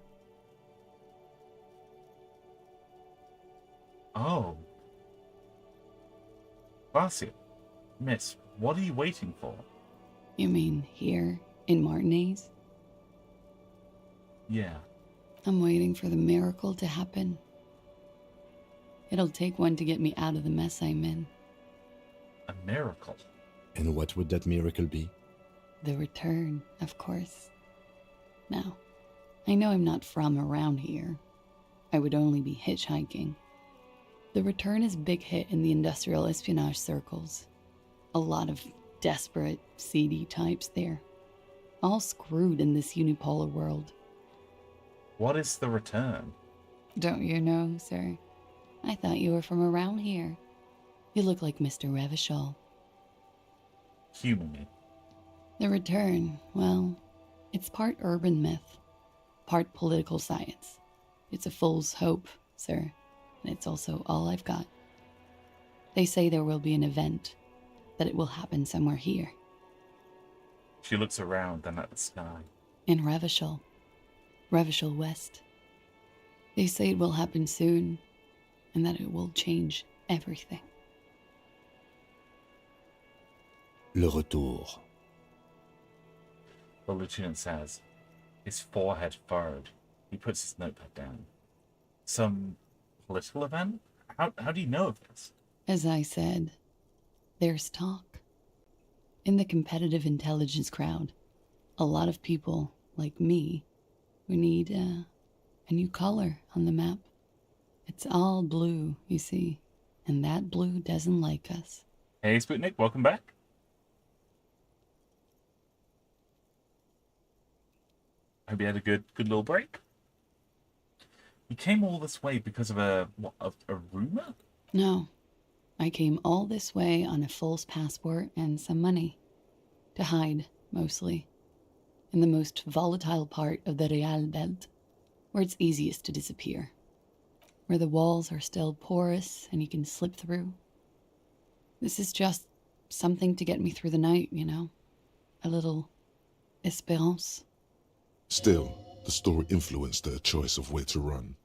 Oh. Vasya, miss, what are you waiting for? You mean here in Martinez? Yeah. I'm waiting for the miracle to happen. It'll take one to get me out of the mess I'm in. A miracle? And what would that miracle be? The return, of course. Now, I know I'm not from around here. I would only be hitchhiking. The return is a big hit in the industrial espionage circles. A lot of desperate, seedy types there. All screwed in this unipolar world. What is the return? Don't you know, sir? I thought you were from around here. You look like Mr. Revachol. Humor me. The return, well, it's part urban myth, part political science. It's a fool's hope, sir, and it's also all I've got. They say there will be an event, that it will happen somewhere here. She looks around, then at the sky. In Revachol West. They say it will happen soon, and that it will change everything. Le retour. The lieutenant says, his forehead furrowed. He puts his notepad down. Some political event? How do you know of this? As I said, there's talk. In the competitive intelligence crowd, a lot of people, like me, we need a new color on the map. It's all blue, you see, and that blue doesn't like us. Hey, Sputnik, welcome back. Hope you had a good little break. You came all this way because of a rumor? No, I came all this way on a false passport and some money. To hide, mostly. In the most volatile part of the Real Belt, where it's easiest to disappear. Where the walls are still porous and you can slip through. This is just something to get me through the night, you know? A little espérance. Still, the story influenced their choice of where to run.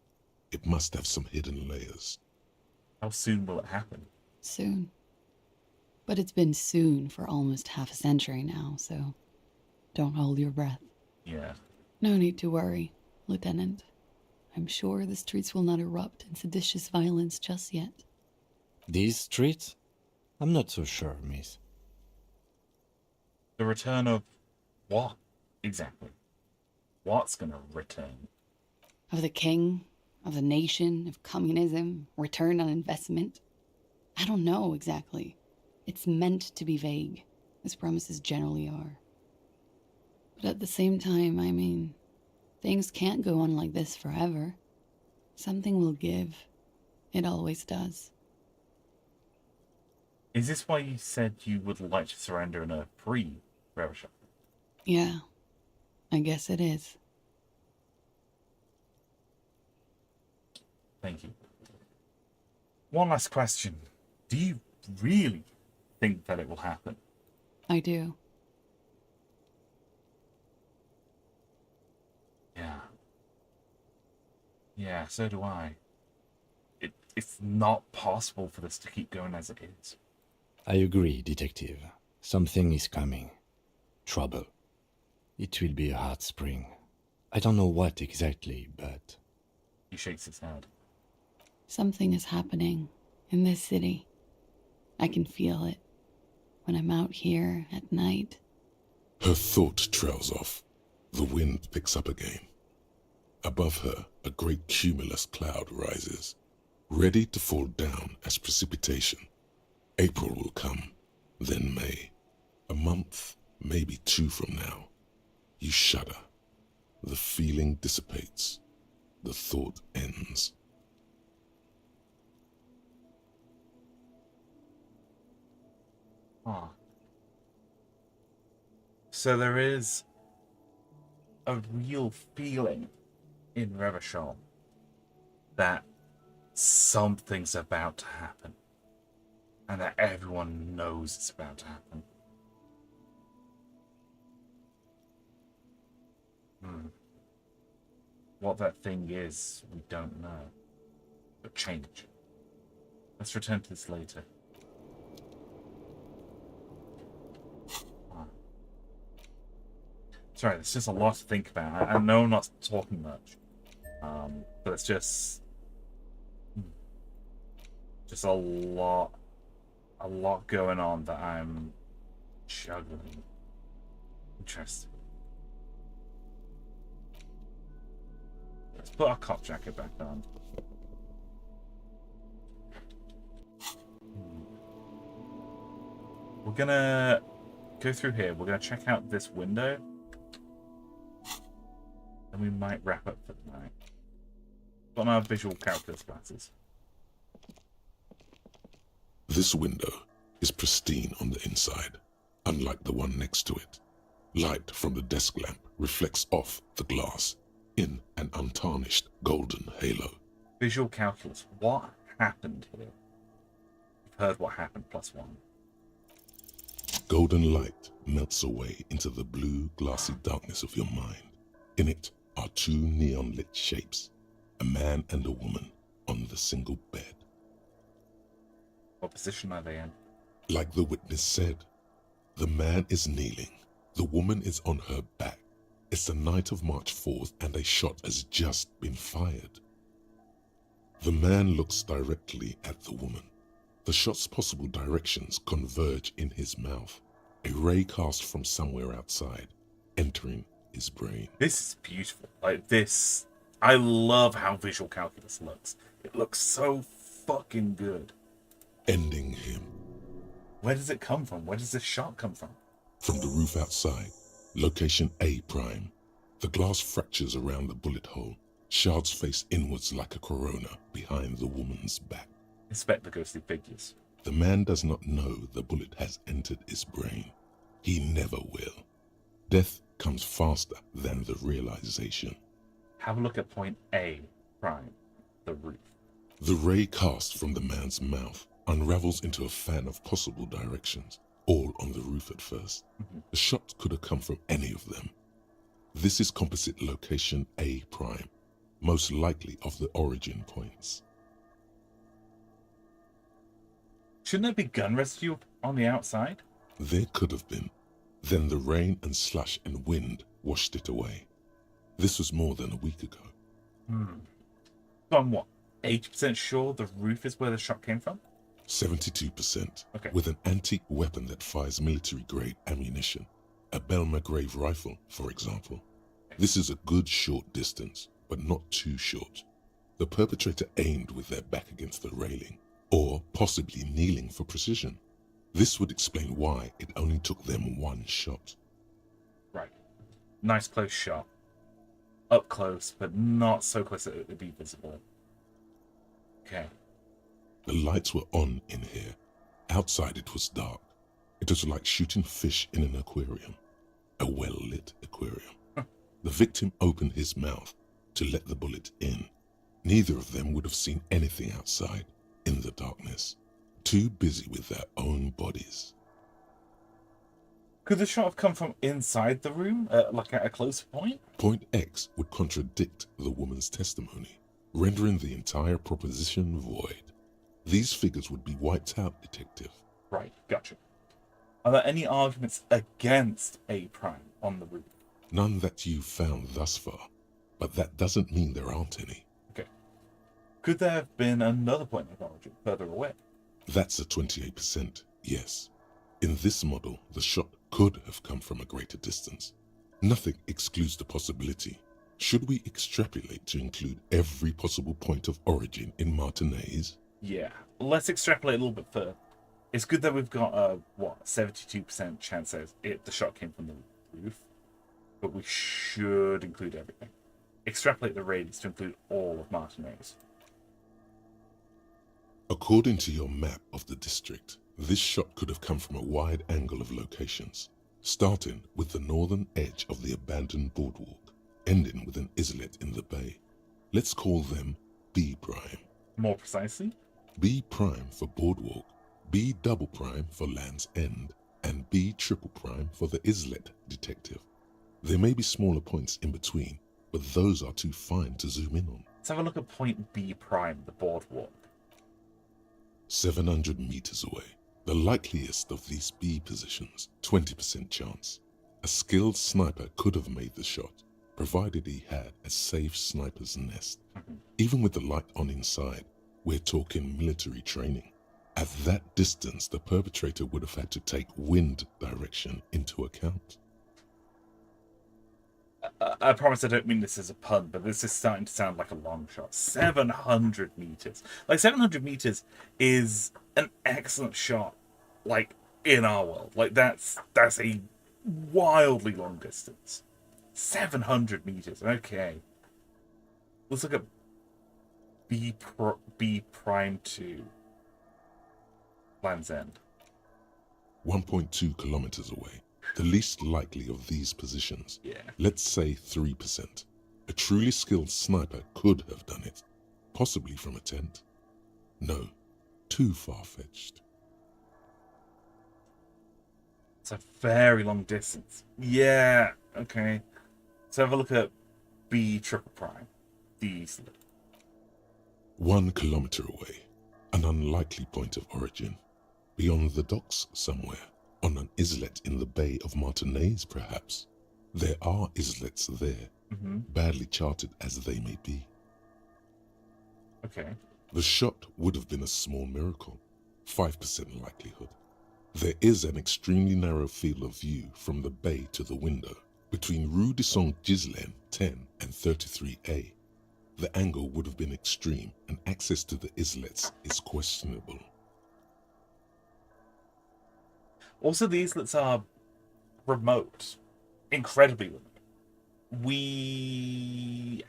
It must have some hidden layers. How soon will it happen? Soon. But it's been soon for almost half a century now, so don't hold your breath. Yeah. No need to worry, Lieutenant. I'm sure the streets will not erupt in seditious violence just yet. These streets? I'm not so sure, miss. The return of what, exactly? What's gonna return? Of the king, of the nation, of communism, return on investment. I don't know exactly. It's meant to be vague, as promises generally are. But at the same time, I mean, things can't go on like this forever. Something will give. It always does. Is this why you said you would like to surrender in a free Revachol? Yeah, I guess it is. Thank you. One last question. Do you really think that it will happen? I do. Yeah. Yeah, so do I. It's not possible for this to keep going as it is. I agree, Detective. Something is coming. Trouble. It will be a hot spring. I don't know what exactly, but... He shakes his head. Something is happening in this city. I can feel it when I'm out here at night. Her thought trails off. The wind picks up again. Above her, a great cumulus cloud rises, ready to fall down as precipitation. April will come, then May. A month, maybe 2 from now. You shudder. The feeling dissipates. The thought ends. Ah. So there is a real feeling in Revachol that something's about to happen. And that everyone knows it's about to happen. What that thing is, we don't know. But change. Let's return to this later. Sorry, there's just a lot to think about. I know I'm not talking much. But it's just a lot going on that I'm juggling. Interesting. Let's put our cop jacket back on. We're gonna go through here. We're gonna check out this window. And we might wrap up for the night. Got our visual calculus classes. This window is pristine on the inside, unlike the one next to it. Light from the desk lamp reflects off the glass in an untarnished golden halo. Visual calculus. What happened here? You've heard what happened, +1. Golden light melts away into the blue, glassy darkness of your mind. In it are 2 neon-lit shapes, a man and a woman on the single bed. What position are they in? Like the witness said, the man is kneeling, the woman is on her back. It's the night of March 4th and a shot has just been fired. The man looks directly at the woman. The shot's possible directions converge in his mouth, a ray cast from somewhere outside, entering his brain. This is beautiful. Like this, I love how visual calculus looks. It looks so fucking good. Ending him. Where does it come from? Where does this shot come from? From the roof outside, location A prime. The glass fractures around the bullet hole. Shards face inwards like a corona behind the woman's back. Inspect the ghostly figures. The man does not know the bullet has entered his brain. He never will. Death comes faster than the realization. Have a look at point A prime, the roof. The ray cast from the man's mouth unravels into a fan of possible directions, all on the roof at first. The shot could have come from any of them. This is composite location A prime, most likely of the origin points. Shouldn't there be gun residue on the outside? There could have been. Then the rain and slush and wind washed it away. This was more than a week ago. So I'm what, 80% sure the roof is where the shot came from? 72%. Okay. With an antique weapon that fires military-grade ammunition. A Belmagrave rifle, for example. This is a good short distance, but not too short. The perpetrator aimed with their back against the railing, or possibly kneeling for precision. This would explain why it only took them 1 shot. Right. Nice close shot. Up close, but not so close that it would be visible. Okay. The lights were on in here. Outside it was dark. It was like shooting fish in an aquarium. A well-lit aquarium. The victim opened his mouth to let the bullet in. Neither of them would have seen anything outside in the darkness. Too busy with their own bodies. Could the shot have come from inside the room, like at a closer point? Point X would contradict the woman's testimony, rendering the entire proposition void. These figures would be wiped out, detective. Right, gotcha. Are there any arguments against A prime on the roof? None that you've found thus far, but that doesn't mean there aren't any. Okay. Could there have been another point of origin further away? That's a 28%, yes. In this model, the shot could have come from a greater distance. Nothing excludes the possibility. Should we extrapolate to include every possible point of origin in Martinez? Yeah, let's extrapolate a little bit further. It's good that we've got a 72% chance that the shot came from the roof, but we should include everything. Extrapolate the radius to include all of Martinez. According to your map of the district, this shot could have come from a wide angle of locations, starting with the northern edge of the abandoned boardwalk, ending with an islet in the bay. Let's call them B prime. More precisely? B prime for boardwalk, B double prime for Land's End, and B triple prime for the islet detective. There may be smaller points in between, but those are too fine to zoom in on. Let's have a look at point B prime, the boardwalk. 700 meters away. The likeliest of these B positions, 20% chance. A skilled sniper could have made the shot, provided he had a safe sniper's nest. Even with the light on inside, we're talking military training. At that distance, the perpetrator would have had to take wind direction into account. I promise I don't mean this as a pun, but this is starting to sound like a long shot. 700 meters. Like, 700 meters is an excellent shot, like, in our world. Like, that's a wildly long distance. 700 meters, okay. Let's look at B prime 2. Land's End. 1.2 kilometers away. The least likely of these positions. Yeah. Let's say 3%. A truly skilled sniper could have done it. Possibly from a tent. No, too far-fetched. It's a very long distance. Yeah, okay. Let's have a look at B triple prime. The islet. 1 kilometer away. An unlikely point of origin. Beyond the docks somewhere. On an islet in the Bay of Martinez, perhaps. There are islets there, badly charted as they may be. Okay. The shot would have been a small miracle, 5% likelihood. There is an extremely narrow field of view from the bay to the window, between Rue de Saint-Ghislain 10 and 33A. The angle would have been extreme, and access to the islets is questionable. Also, the islets are remote. Incredibly remote.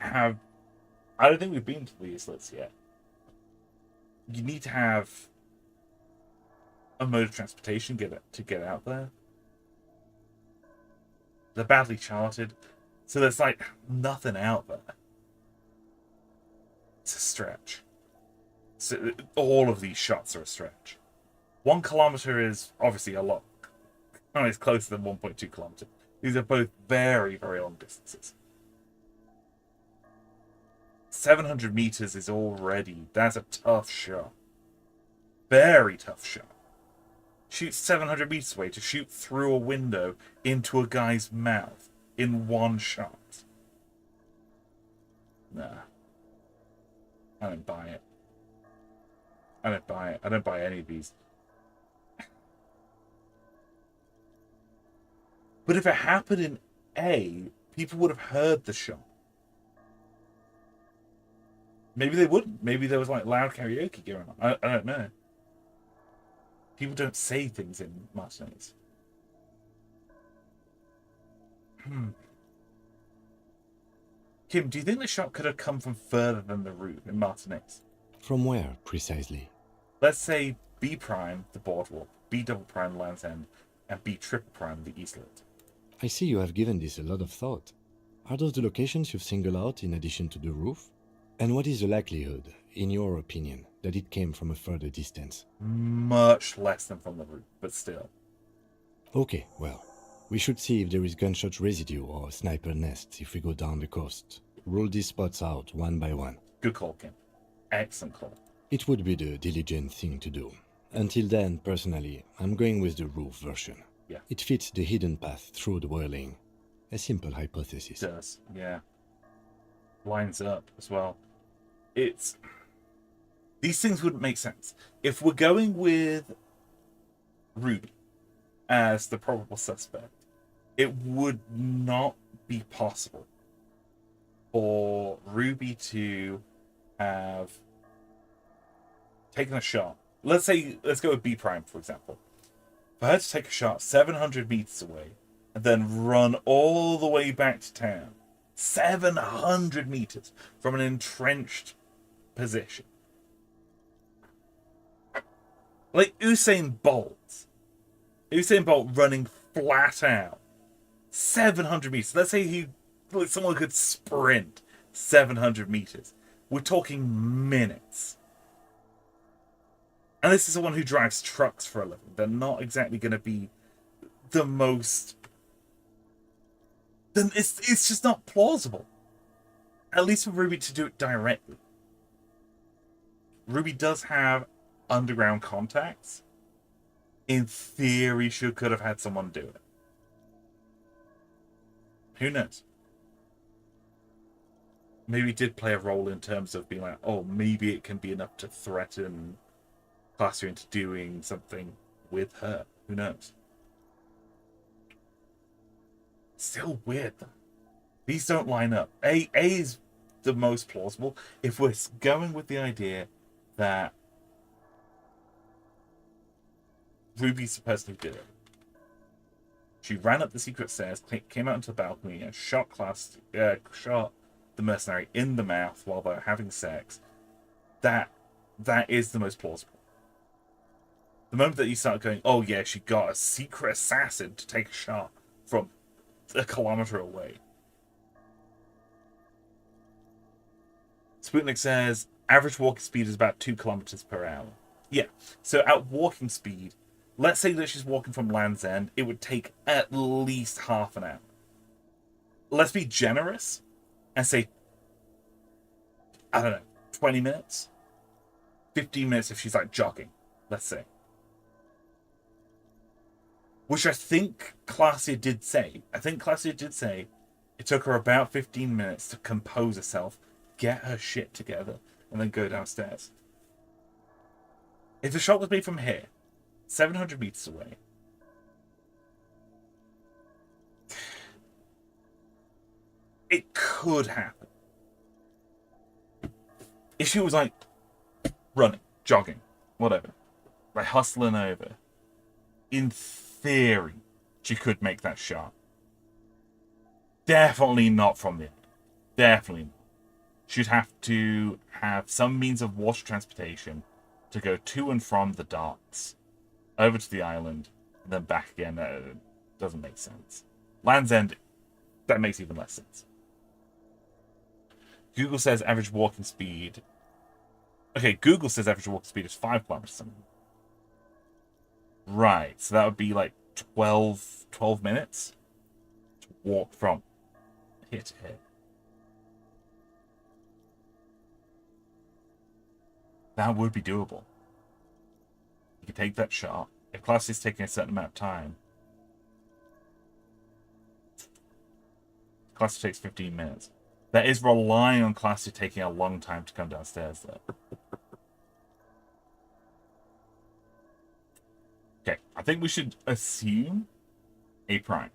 I don't think we've been to the islets yet. You need to have a mode of transportation to get out there. They're badly charted, so there's like nothing out there. It's a stretch. So all of these shots are a stretch. 1 kilometer is obviously a lot. It's closer than 1.2 kilometers. These are both very, very long distances. 700 meters is already... That's a tough shot. Very tough shot. Shoot 700 meters away to shoot through a window into a guy's mouth in one shot. Nah. I don't buy it. I don't buy it. I don't buy any of these. But if it happened in A, people would have heard the shot. Maybe they wouldn't. Maybe there was like loud karaoke going on. I don't know. People don't say things in Martinez. Kim, do you think the shot could have come from further than the roof in Martinez? From where, precisely? Let's say B prime, the boardwalk, B double prime, Land's End, and B triple prime, the islet. I see you have given this a lot of thought. Are those the locations you've singled out in addition to the roof? And what is the likelihood, in your opinion, that it came from a further distance? Much less than from the roof, but still. Okay, well, we should see if there is gunshot residue or sniper nests if we go down the coast. Rule these spots out one by one. Good call, Kim. Excellent call. It would be the diligent thing to do. Until then, personally, I'm going with the roof version. Yeah. It fits the hidden path through the whirling. A simple hypothesis. It does, yeah. Lines up as well. These things wouldn't make sense. If we're going with Ruby as the probable suspect, it would not be possible for Ruby to have taken a shot. Let's go with B Prime, for example. For her to take a shot 700 meters away and then run all the way back to town, 700 meters from an entrenched position. Like Usain Bolt running flat out 700 meters. Let's say someone could sprint 700 meters. We're talking minutes. And this is someone who drives trucks for a living. They're not exactly going to be the most... Then it's just not plausible. At least for Ruby to do it directly. Ruby does have underground contacts. In theory, she could have had someone do it. Who knows? Maybe it did play a role in terms of being like, oh, maybe it can be enough to threaten Classy into doing something with her. Who knows? Still weird, though. These don't line up. A is the most plausible. If we're going with the idea that Ruby's the person who did it. She ran up the secret stairs, came out into the balcony, and shot the mercenary in the mouth while they're having sex. That is the most plausible. The moment that you start going, oh yeah, she got a secret assassin to take a shot from a kilometer away. Sputnik says, average walking speed is about 2 kilometers per hour. Yeah, so at walking speed, let's say that she's walking from Land's End, it would take at least half an hour. Let's be generous and say, I don't know, 20 minutes? 15 minutes if she's like jogging, let's say. Which I think Claudia did say. I think Claudia did say it took her about 15 minutes to compose herself, get her shit together, and then go downstairs. If the shot was made from here, 700 meters away, it could happen. If she was like running, jogging, whatever, like hustling over, in theory, she could make that shot. Definitely not from the end. Definitely not. She'd have to have some means of water transportation to go to and from the docks, over to the island, and then back again. Doesn't make sense. Land's End, that makes even less sense. Google says average walking speed. Okay, Google says average walking speed is 5 kilometers. Right, so that would be like 12 minutes to walk from here to here. That would be doable. You could take that shot. If class is taking a certain amount of time, class takes 15 minutes. That is relying on class taking a long time to come downstairs, though. Okay, I think we should assume A prime.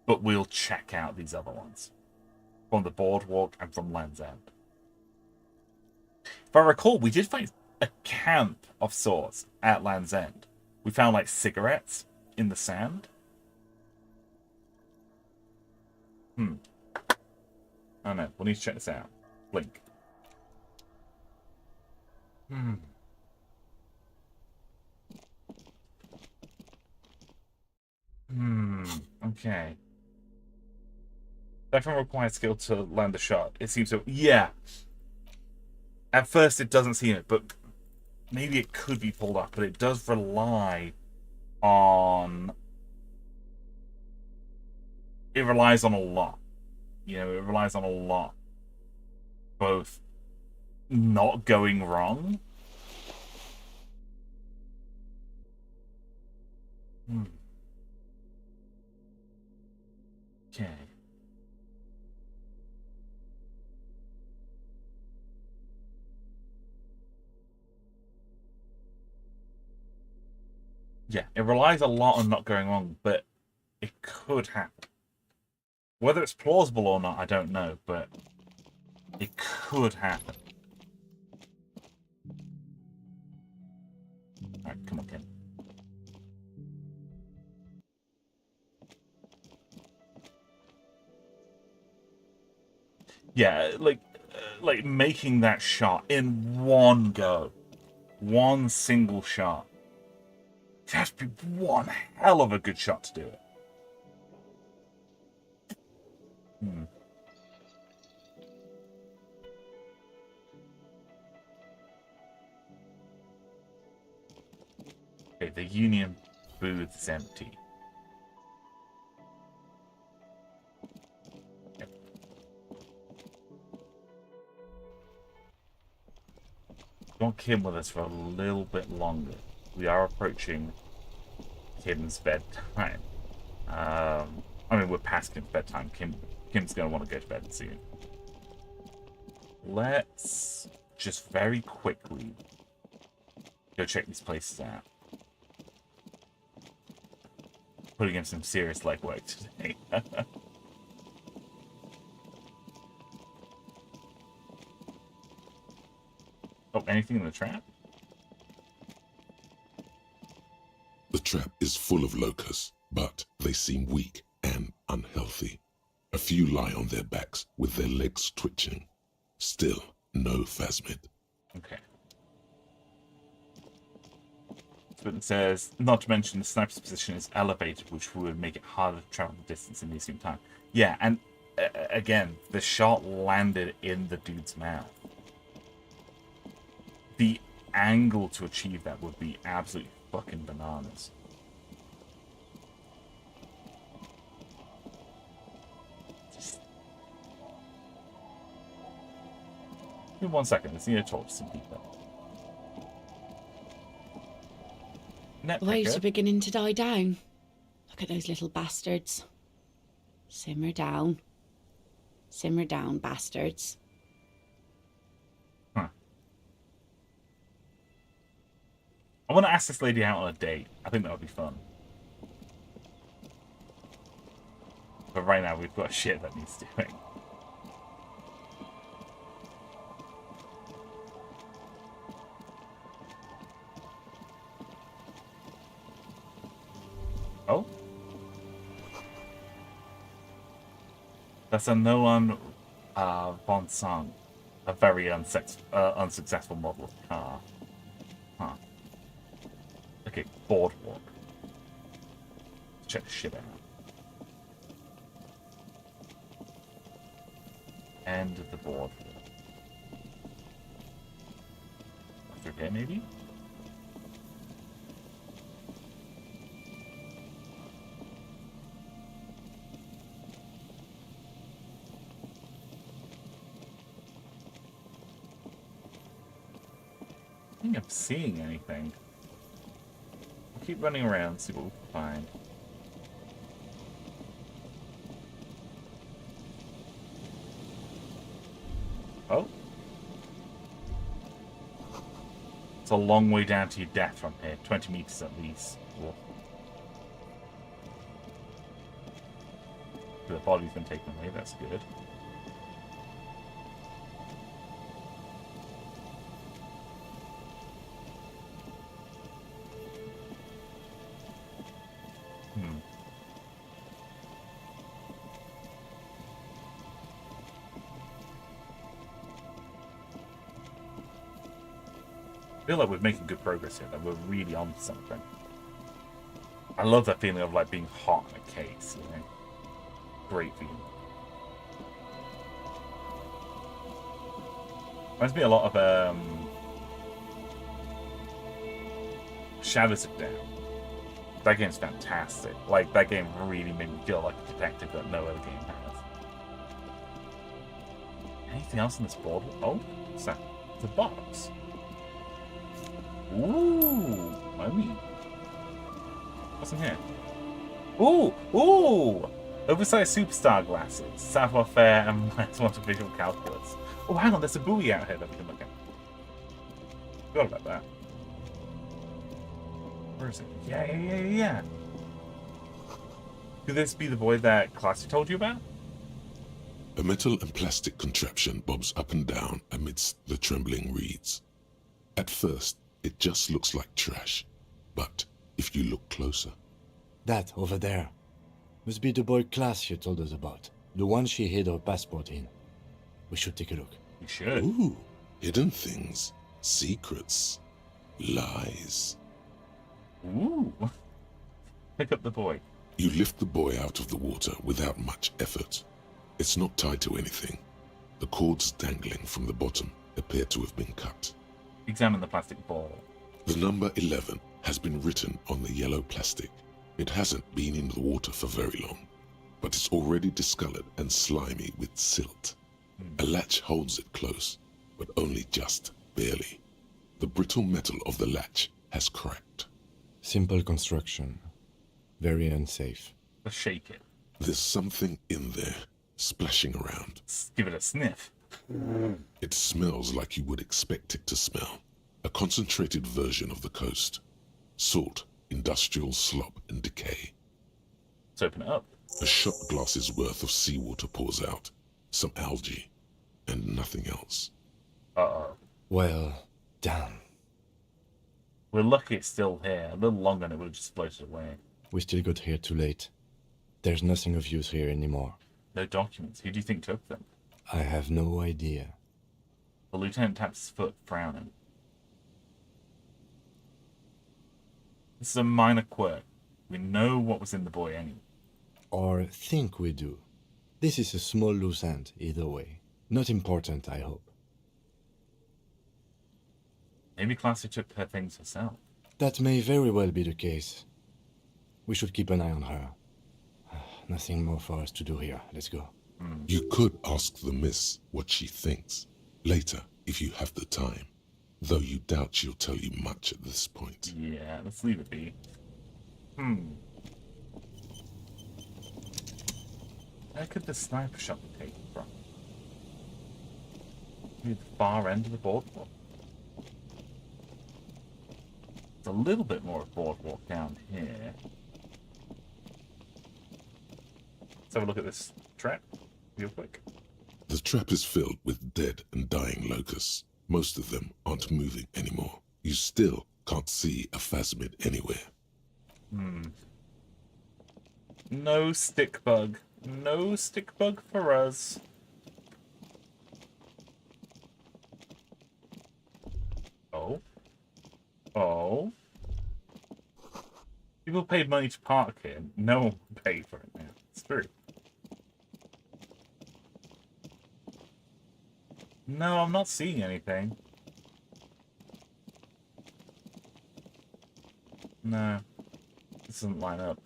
But we'll check out these other ones. From the boardwalk and from Land's End. If I recall, we did find a camp of sorts at Land's End. We found, like, cigarettes in the sand. I don't know. We'll need to check this out. Blink. Okay. Definitely requires skill to land the shot. It seems to... Yeah. At first, it doesn't seem it, but maybe it could be pulled off. But it does rely on... It relies on a lot. You know, it relies on a lot. Both not going wrong. Okay. Yeah, it relies a lot on not going wrong, but it could happen. Whether it's plausible or not, I don't know, but it could happen. Alright, come on, Kim. Yeah, like making that shot in one go. One single shot. It has to be one hell of a good shot to do it. Hmm. Okay, the Union booth is empty. Yep. We want Kim with us for a little bit longer. We are approaching Kim's bedtime. I mean, we're past Kim's bedtime. Kim's going to want to go to bed soon. Let's just very quickly go check these places out. Putting in some serious legwork today. Oh, anything in the trap? The trap is full of locusts, but they seem weak and unhealthy. A few lie on their backs with their legs twitching. Still, no phasmid. Okay. So it says, not to mention the sniper's position is elevated, which would make it harder to travel the distance in Elysium time. Yeah, and again, the shot landed in the dude's mouth. The angle to achieve that would be absolutely fucking bananas. Give me 1 second, let's need to talk to some people. The waves are beginning to die down. Look at those little bastards. Simmer down. Simmer down, bastards. Huh. I want to ask this lady out on a date. I think that would be fun. But right now, we've got shit that needs doing. Oh? That's a Nolan Von Song. A very unsuccessful model of car. Huh. Okay, boardwalk. Check the shit out. End of the boardwalk. Through here, maybe? I don't think I'm seeing anything. I'll keep running around, see what we can find. Oh? It's a long way down to your death from here. 20 meters at least. Whoa. The body's been taken away, that's good. I feel like we're making good progress here, that we're really on to something. I love that feeling of like being hot in a case, you know? Great feeling. Reminds me a lot of Shadows of Down. That game's fantastic. Like, that game really made me feel like a detective that no other game has. Anything else on this board? Oh, what's that? It's a box. Ooh, money. What's in here? Ooh, ooh! Oversized superstar glasses, savoir faire, and want visual calculus. Oh, hang on, there's a buoy out here that we can look at. Forgot about that. Where is it? Yeah. Could this be the boy that Classy told you about? A metal and plastic contraption bobs up and down amidst the trembling reeds. At first, it just looks like trash, but if you look closer... That over there must be the boy class she told us about. The one she hid her passport in. We should take a look. We should. Ooh, hidden things, secrets, lies. Ooh. Pick up the boy. You lift the boy out of the water without much effort. It's not tied to anything. The cords dangling from the bottom appear to have been cut. Examine the plastic ball. The number 11 has been written on the yellow plastic. It hasn't been in the water for very long, but it's already discolored and slimy with silt. A latch holds it close, but only just barely. The brittle metal of the latch has cracked. Simple construction. Very unsafe. Let's shake it. There's something in there, splashing around. Let's give it a sniff. It smells like you would expect it to smell. A concentrated version of the coast. Salt, industrial slop and decay. Let's open it up. A shot glass's worth of seawater pours out. Some algae, and nothing else. Uh-oh. Well, damn. We're lucky it's still here. A little longer and it would have just floated away. We still got here too late. There's nothing of use here anymore. No documents. Who do you think took them? I have no idea. The lieutenant taps his foot, frowning. This is a minor quirk. We know what was in the boy anyway. Or think we do. This is a small loose end, either way. Not important, I hope. Maybe Classy took her things herself. That may very well be the case. We should keep an eye on her. Nothing more for us to do here. Let's go. You could ask the miss what she thinks. Later, if you have the time. Though you doubt she'll tell you much at this point. Yeah, let's leave it be. Where could the sniper shot be taken from? Maybe the far end of the boardwalk. It's a little bit more of boardwalk down here. Let's have a look at this trap real quick. The trap is filled with dead and dying locusts. Most of them aren't moving anymore. You still can't see a phasmid anywhere. No stick bug. No stick bug for us. Oh. Oh. People paid money to park here. No one paid for it now. It's true. No, I'm not seeing anything. No. This doesn't line up.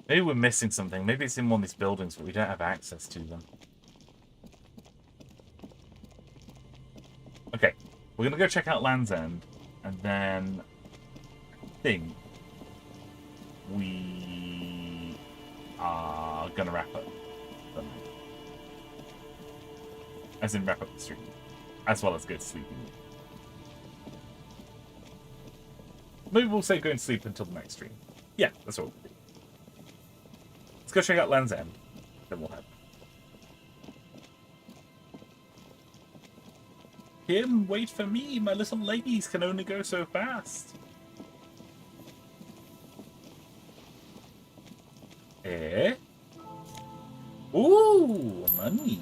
Maybe we're missing something. Maybe it's in one of these buildings, but we don't have access to them. Okay. We're going to go check out Land's End. And then... I think... we... are going to wrap up. As in wrap up the stream. As well as go to sleep. Maybe we'll say go and sleep until the next stream. Yeah, that's what we'll do. Let's go check out Land's End. Then we'll head. Kim, wait for me. My little ladies can only go so fast. Eh? Ooh, money.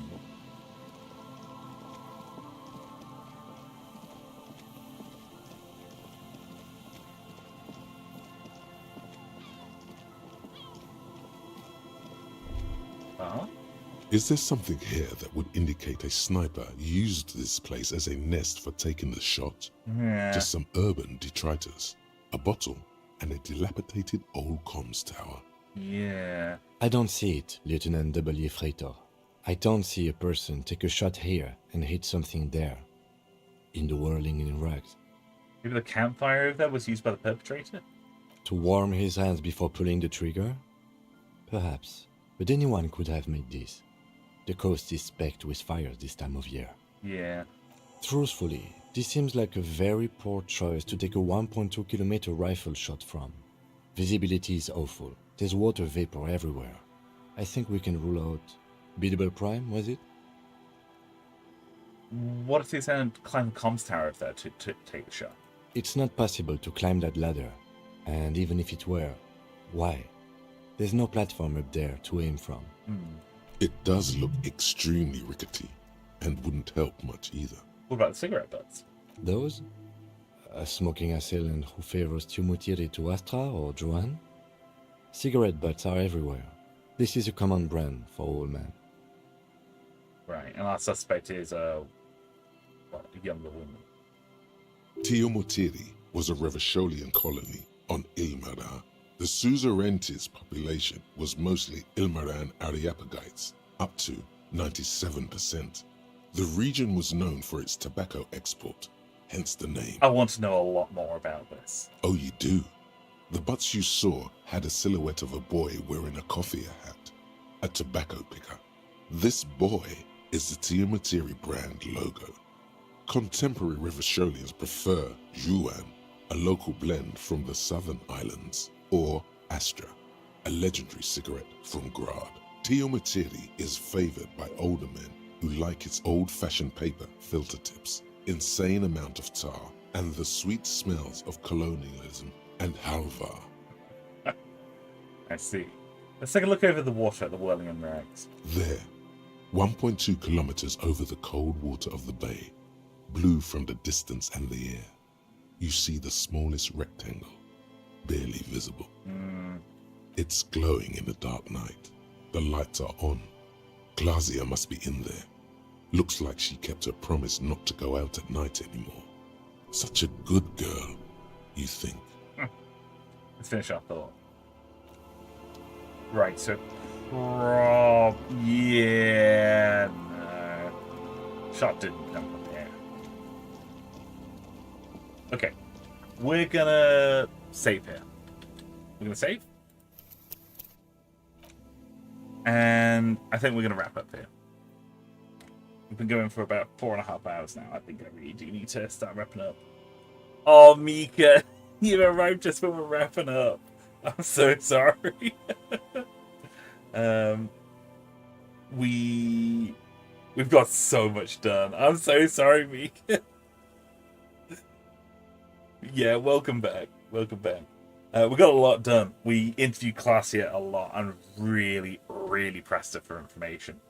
Is there something here that would indicate a sniper used this place as a nest for taking the shot? Yeah. Just some urban detritus, a bottle, and a dilapidated old comms tower. Yeah. I don't see it, Lieutenant W. Freighter. I don't see a person take a shot here and hit something there. In the whirling in rags. Maybe the campfire over there was used by the perpetrator? To warm his hands before pulling the trigger? Perhaps. But anyone could have made this. The coast is specked with fires this time of year. Yeah. Truthfully, this seems like a very poor choice to take a 1.2 kilometer rifle shot from. Visibility is awful. There's water vapor everywhere. I think we can rule out Beatable Prime, was it? What if they send climb the comms tower up there to take the shot? It's not possible to climb that ladder. And even if it were, why? There's no platform up there to aim from. It does look extremely rickety, and wouldn't help much either. What about the cigarette butts? Those? A smoking assailant who favors Tumutiri to Astra or Joanne? Cigarette butts are everywhere. This is a common brand for all men. Right, and our suspect is a younger woman. Tiomotiri was a Revacholian colony on Ilmara. The Suzerainties population was mostly Ilmaran Areopagites, up to 97%. The region was known for its tobacco export, hence the name. I want to know a lot more about this. Oh, you do? The butts you saw had a silhouette of a boy wearing a coffee hat, a tobacco picker. This boy is the Tiomotiri brand logo. Contemporary Revacholians prefer Juan, a local blend from the southern islands, or Astra, a legendary cigarette from Grad. Tiomotiri is favored by older men who like its old-fashioned paper filter tips, insane amount of tar, and the sweet smells of colonialism and halva. I see. Let's take a look over the water at the whirling and rags. There, 1.2 kilometers over the cold water of the bay, blue from the distance and the air, you see the smallest rectangle, barely visible. It's glowing in the dark night. The lights are on. Glazia must be in there. Looks like she kept her promise not to go out at night anymore. Such a good girl, you think. Let's finish our thought. Right, so... yeah... no. Shot didn't come from there. Okay. We're gonna save here. We're gonna save. And I think we're gonna wrap up here. We've been going for about 4.5 hours now. I think I really do need to start wrapping up. Oh, Mika, you arrived just when we're wrapping up. I'm so sorry. We've got so much done. I'm so sorry, Mika. Yeah, welcome back. Welcome back. We got a lot done. We interviewed Claudia a lot and really, really pressed her for information.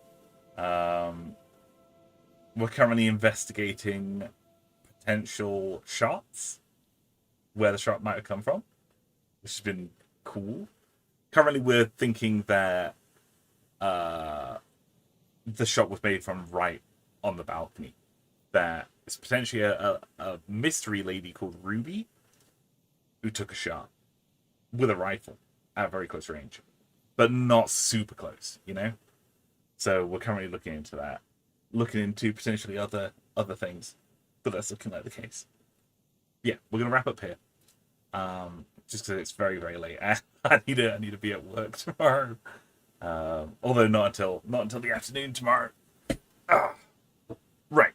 We're currently investigating potential shots, where the shot might have come from, which has been cool. Currently, we're thinking that the shot was made from right on the balcony. That it's potentially a mystery lady called Ruby who took a shot with a rifle at very close range, but not super close, you know? So we're currently looking into that. Looking into potentially other things, but that's looking like the case. Yeah, we're gonna wrap up here. Just because it's very, very late. I need to be at work tomorrow. Although not until the afternoon tomorrow. Right.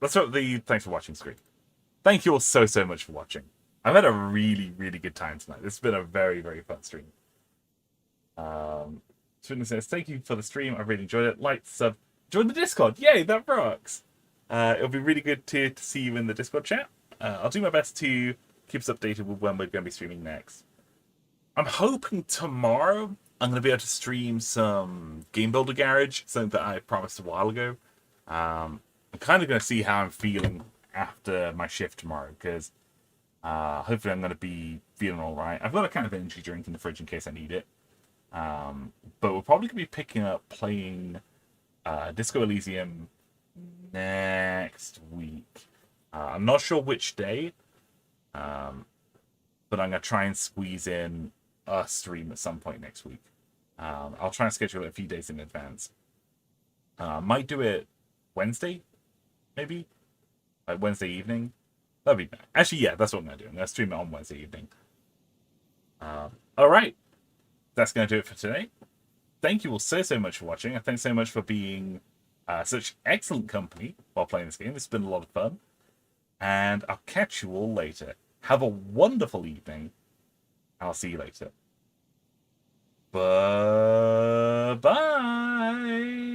Let's start with the thanks for watching screen. Thank you all so much for watching. I've had a really, really good time tonight. This has been a very, very fun stream. Swindon says, thank you for the stream. I really enjoyed it. Like, sub, join the Discord. Yay, that rocks. It'll be really good to see you in the Discord chat. I'll do my best to keep us updated with when we're going to be streaming next. I'm hoping tomorrow I'm going to be able to stream some Game Builder Garage, something that I promised a while ago. I'm kind of going to see how I'm feeling after my shift tomorrow, because hopefully I'm going to be feeling all right. I've got a kind of energy drink in the fridge in case I need it. But we're probably going to be picking up playing Disco Elysium next week. I'm not sure which day, but I'm going to try and squeeze in a stream at some point next week. I'll try and schedule it a few days in advance. Might do it Wednesday, maybe? Like Wednesday evening? That'd be bad. Actually, yeah, that's what I'm going to do. I'm going to stream it on Wednesday evening. Alright. That's going to do it for today. Thank you all so much for watching, and thanks so much for being such excellent company while playing this game. It's been a lot of fun. And I'll catch you all later. Have a wonderful evening. I'll see you later. Bye-bye. Bye.